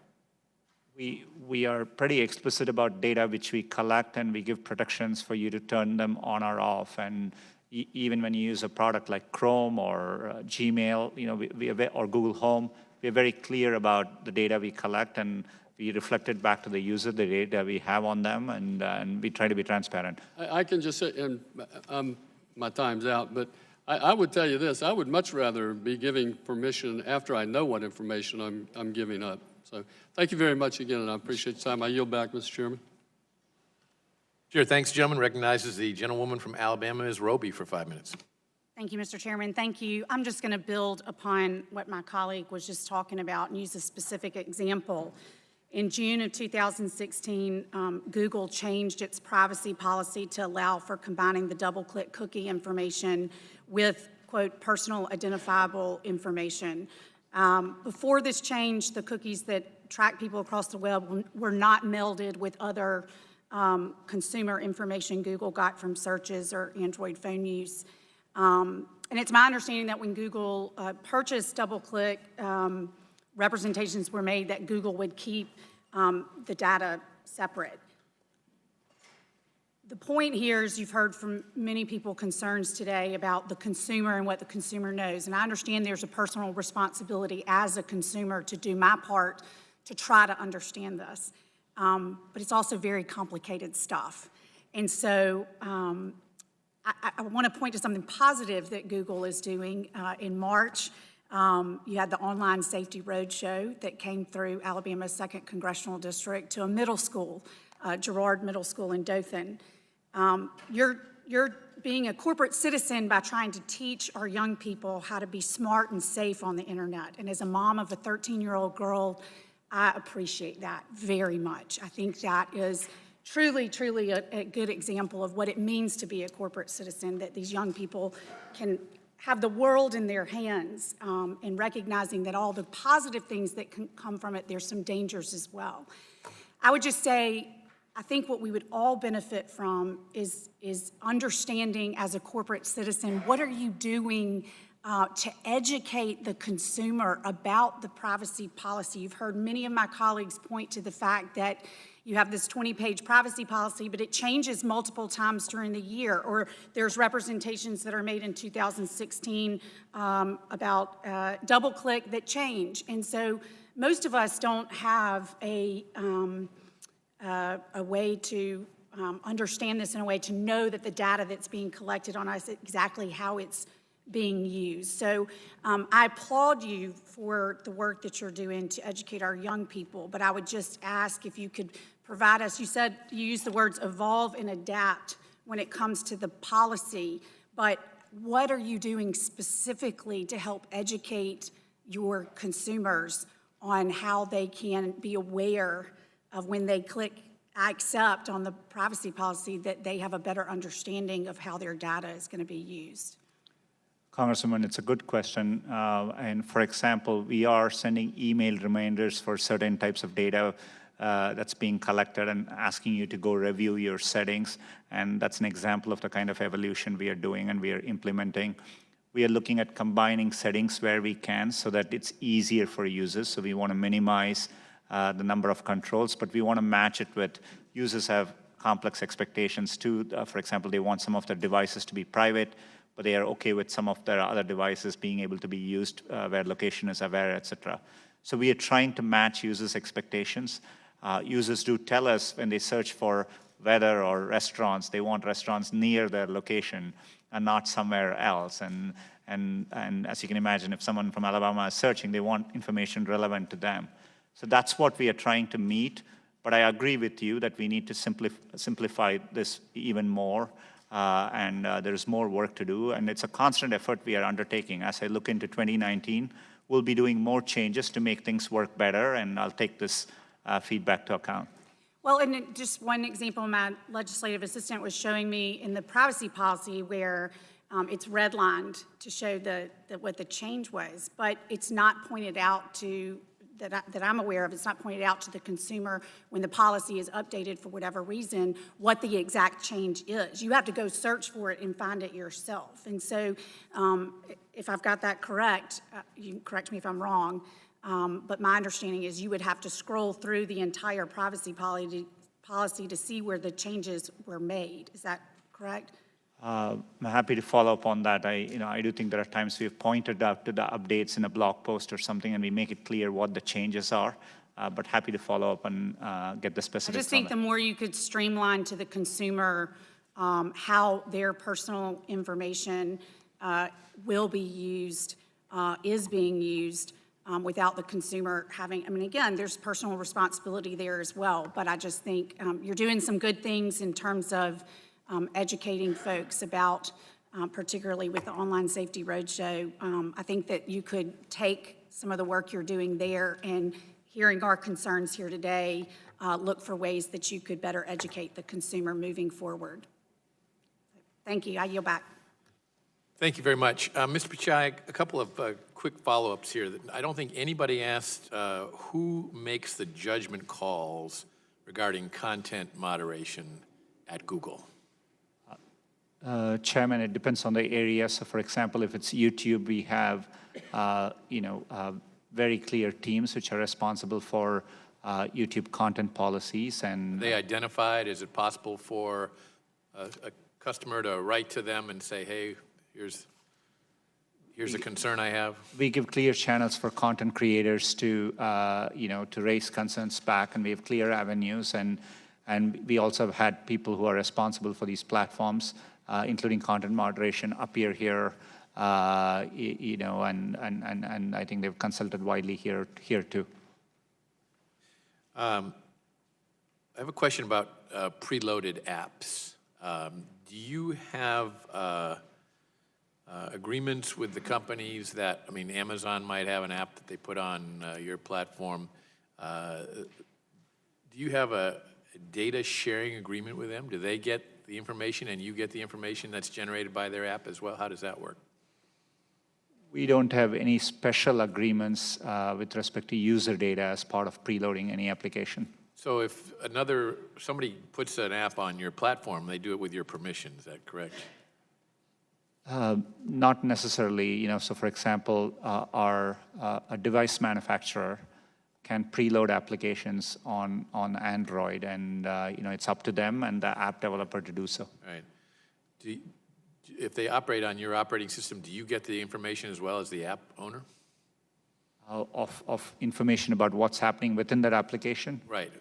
We are pretty explicit about data which we collect, and we give protections for you to turn them on or off. And even when you use a product like Chrome or Gmail, or Google Home, we are very clear about the data we collect, and we reflect it back to the user, the data we have on them, and we try to be transparent. I can just say, and my time's out, but I would tell you this, I would much rather be giving permission after I know what information I'm giving up. So thank you very much again, and I appreciate your time. I yield back, Mr. Chairman. Sure, thanks, gentleman. Recognizes the gentlewoman from Alabama, Ms. Roby, for 5 minutes. Thank you, Mr. Chairman. Thank you. I'm just going to build upon what my colleague was just talking about and use a specific example. In June of 2016, Google changed its privacy policy to allow for combining the double-click cookie information with, quote, personal identifiable information. Before this change, the cookies that track people across the web were not melded with other consumer information Google got from searches or Android phone use. And it's my understanding that when Google purchased DoubleClick, representations were made that Google would keep the data separate. The point here is you've heard from many people concerns today about the consumer and what the consumer knows. And I understand there's a personal responsibility as a consumer to do my part to try to understand this. But it's also very complicated stuff. And so I want to point to something positive that Google is doing. In March, you had the Online Safety Roadshow that came through Alabama's 2nd Congressional District to a middle school, Girard Middle School in Dothan. You're being a corporate citizen by trying to teach our young people how to be smart and safe on the internet. And as a mom of a 13-year-old girl, I appreciate that very much. I think that is truly, truly a good example of what it means to be a corporate citizen, that these young people can have the world in their hands, and recognizing that all the positive things that can come from it, there's some dangers as well. I would just say, I think what we would all benefit from is understanding as a corporate citizen, what are you doing to educate the consumer about the privacy policy? You've heard many of my colleagues point to the fact that you have this 20-page privacy policy, but it changes multiple times during the year, or there's representations that are made in 2016 about DoubleClick that change. And so most of us don't have a way to understand this in a way to know that the data that's being collected on us, exactly how it's being used. So I applaud you for the work that you're doing to educate our young people, but I would just ask if you could provide us, you said you used the words evolve and adapt when it comes to the policy, but what are you doing specifically to help educate your consumers on how they can be aware of when they click I accept on the privacy policy that they have a better understanding of how their data is going to be used? Congresswoman, it's a good question. And for example, we are sending email reminders for certain types of data that's being collected and asking you to go review your settings. And that's an example of the kind of evolution we are doing and we are implementing. We are looking at combining settings where we can so that it's easier for users. So we want to minimize the number of controls, but we want to match it with users have complex expectations too. For example, they want some of their devices to be private, but they are okay with some of their other devices being able to be used where location is aware, et cetera. So we are trying to match users' expectations. Users do tell us when they search for weather or restaurants, they want restaurants near their location and not somewhere else. And as you can imagine, if someone from Alabama is searching, they want information relevant to them. So that's what we are trying to meet. But I agree with you that we need to simplify this even more. There's more work to do. And it's a constant effort we are undertaking. As I look into 2019, we'll be doing more changes to make things work better. And I'll take this feedback to account. Well, and just one example, my legislative assistant was showing me in the privacy policy where it's redlined to show what the change was, but it's not pointed out to, that I'm aware of, it's not pointed out to the consumer when the policy is updated for whatever reason, what the exact change is. You have to go search for it and find it yourself. And so if I've got that correct, you can correct me if I'm wrong, but my understanding is you would have to scroll through the entire privacy policy to see where the changes were made. Is that correct? I'm happy to follow up on that. I do think there are times we've pointed out to the updates in a blog post or something, and we make it clear what the changes are. But happy to follow up and get the specifics. I just think the more you could streamline to the consumer how their personal information will be used, is being used, without the consumer having, I mean, again, there's personal responsibility there as well, but I just think you're doing some good things in terms of educating folks about, particularly with the Online Safety Roadshow. I think that you could take some of the work you're doing there and hearing our concerns here today, look for ways that you could better educate the consumer moving forward. Thank you. I yield back. Thank you very much. Mr. Pichai, a couple of quick follow-ups here. I don't think anybody asked who makes the judgment calls regarding content moderation at Google. Chairman, it depends on the area. So, for example, if it's YouTube, we have, very clear teams which are responsible for YouTube content policies. And are they identified? Is it possible for a customer to write to them and say, hey, here's a concern I have? We give clear channels for content creators to, to raise concerns back, and we have clear avenues. And we also have had people who are responsible for these platforms, including content moderation, appear here, and I think they've consulted widely here too. I have a question about preloaded apps. Do you have agreements with the companies that, I mean, Amazon might have an app that they put on your platform. Do you have a data sharing agreement with them? Do they get the information and you get the information that's generated by their app as well? How does that work? We don't have any special agreements with respect to user data as part of preloading any application. So if somebody puts an app on your platform, they do it with your permission, is that correct? Not necessarily, so for example, a device manufacturer can preload applications on Android, and it's up to them and the app developer to do so. All right. If they operate on your operating system, do you get the information as well as the app owner? Of information about what's happening within that application? Right.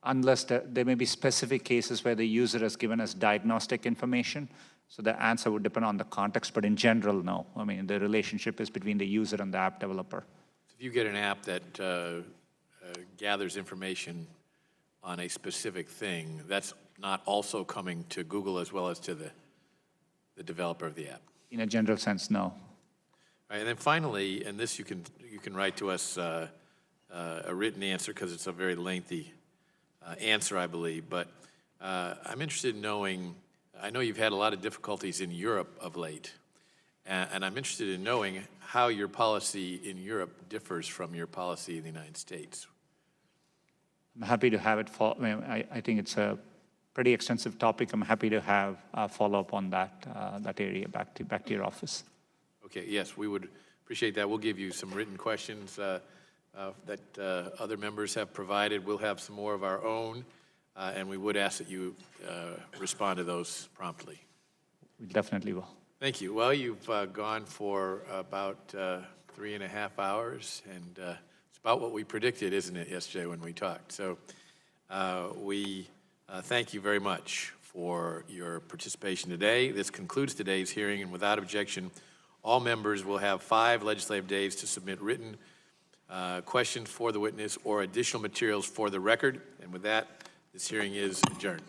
Unless there may be specific cases where the user has given us diagnostic information, so the answer would depend on the context, but in general, no. I mean, the relationship is between the user and the app developer. If you get an app that gathers information on a specific thing, that's not also coming to Google as well as to the developer of the app? In a general sense, no. All right, and then finally, and this you can write to us a written answer because it's a very lengthy answer, I believe, but I'm interested in knowing, I know you've had a lot of difficulties in Europe of late, and I'm interested in knowing how your policy in Europe differs from your policy in the United States. I'm happy to have it. I think it's a pretty extensive topic. I'm happy to have a follow-up on that area back to your office. Okay, yes, we would appreciate that. We'll give you some written questions that other members have provided. We'll have some more of our own. and we would ask that you respond to those promptly. We definitely will. Thank you. Well, you've gone for about 3.5 hours, and it's about what we predicted, isn't it, yesterday when we talked? So we thank you very much for your participation today. This concludes today's hearing, and without objection, all members will have 5 legislative days to submit written questions for the witness or additional materials for the record. And with that, this hearing is adjourned.